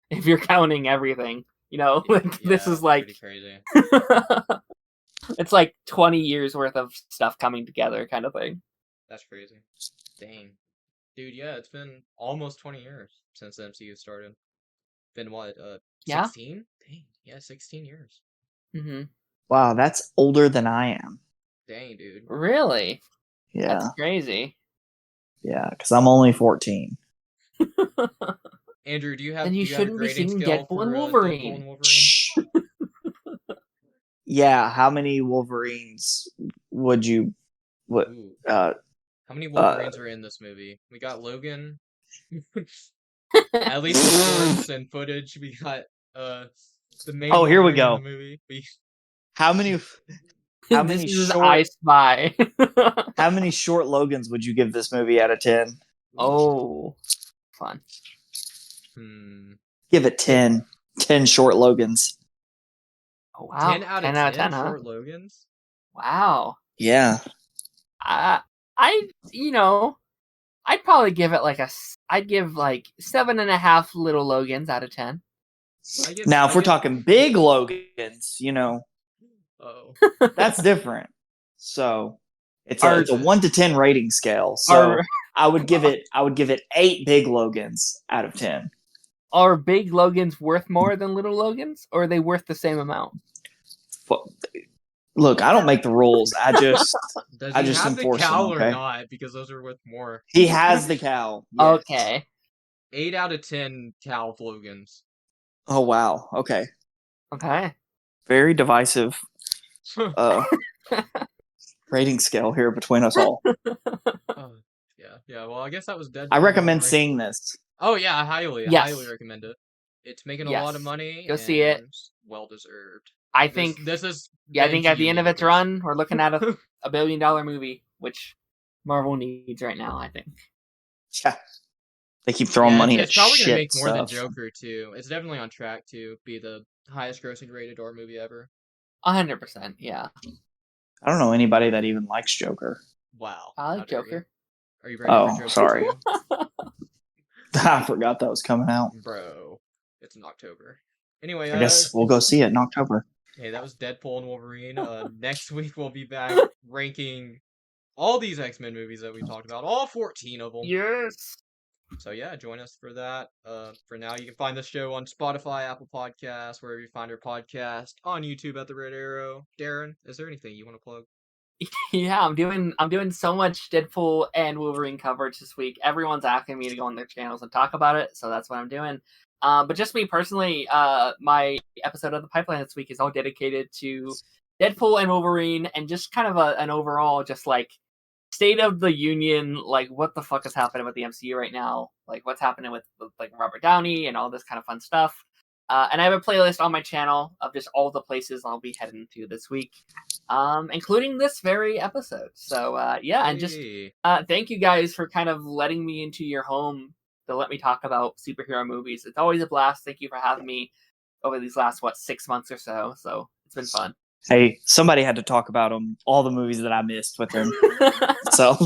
if you're counting everything. You know, like this is like pretty crazy. It's like 20 years worth of stuff coming together, kind of thing. That's crazy. Dang, dude. Yeah, it's been almost 20 years since the MCU started. Been what? 16? Dang, yeah, 16 years. Mm-hmm. Wow, that's older than I am. Dang, dude. Really? Yeah. That's crazy. Yeah, because I'm only 14. Andrew, do you have? Then you shouldn't be singing Deadpool and Wolverine. Shh. Yeah, how many Wolverines would you? What? How many Wolverines are in this movie? We got Logan. At least the source and footage. We got the main. Oh, here we Wolverine go. in the movie. How many? How This many is short? I Spy. How many short Logans would you give this movie out of 10? Oh, fun. Give it 10. 10 short Logans. Oh, wow. 10 out of 10 short Logans? Wow. Yeah. I'd probably give it I'd give like 7.5 little Logans out of 10. Now, if we're talking big Logans, Oh. that's different. So it's a 1 to 10 rating scale. So I would give it 8 big Logans out of 10. Are big Logans worth more than little Logans, or are they worth the same amount? Look, I don't make the rules. I just Does I he just have the enforce cowl them, or okay? not? Because those are worth more. He has the cowl. Yes. Okay. 8 out of 10 cowl Logans. Oh wow. Okay. Okay. Very divisive rating scale here between us all. Yeah. Well, I guess that was Deadpool. I recommend Wolverine. seeing this. Oh yeah, I highly recommend it. It's making a lot of money. Go see it. Well deserved. I think this is. I think at the end of its universe. run, we're looking at a $1 billion movie, which Marvel needs right now. I think. Yeah. They keep throwing money it's at probably shit gonna make more stuff. than Joker too. It's definitely on track to be the highest grossing rated R movie ever. 100%. Yeah. I don't know anybody that even likes Joker. Wow. I like Joker. Are you ready for Joker? Sorry. 2? I forgot that was coming out. Bro, it's in October. Anyway, I guess we'll go see it in October. Hey, that was Deadpool and Wolverine. Next week we'll be back ranking all these X-Men movies that we talked about, all 14 of them. Yes. So yeah, join us for that. For now, you can find the show on Spotify, Apple Podcasts, wherever you find your podcast, on YouTube at The Red Arrow. Darren, is there anything you want to plug? Yeah, I'm doing so much Deadpool and Wolverine coverage this week. Everyone's asking me to go on their channels and talk about it, so that's what I'm doing. But just me personally, my episode of The Pipeline this week is all dedicated to Deadpool and Wolverine, and just kind of an overall, just like state of the union, like what the fuck is happening with the MCU right now, like what's happening with like Robert Downey and all this kind of fun stuff. And I have a playlist on my channel of just all the places I'll be heading to this week, including this very episode. So yeah, and just thank you guys for kind of letting me into your home to let me talk about superhero movies. It's always a blast. Thank you for having me over these last 6 months or so. So it's been fun. Hey, somebody had to talk about all the movies that I missed with him. So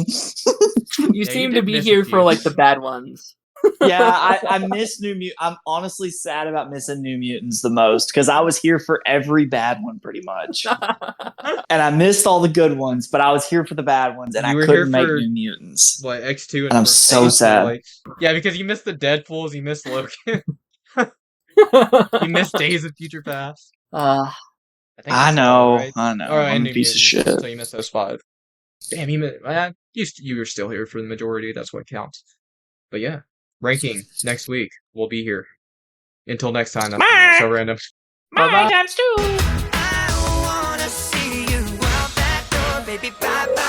you seem to be here for like the bad ones. Yeah, I miss New Mutants. I'm honestly sad about missing New Mutants the most because I was here for every bad one pretty much. And I missed all the good ones, but I was here for the bad ones, and I couldn't make New Mutants. What, X2 and I'm so sad. Like, yeah, because you missed the Deadpools, you missed Logan. You missed Days of Future Past. I know. Right? I know. Oh, I'm a piece of shit. So you missed those 5. Damn, you were still here for the majority. That's what counts. But yeah, ranking next week. We'll be here. Until next time. That's so random. Bye-bye. times 2. I wanna see you out that door, baby. Bye bye.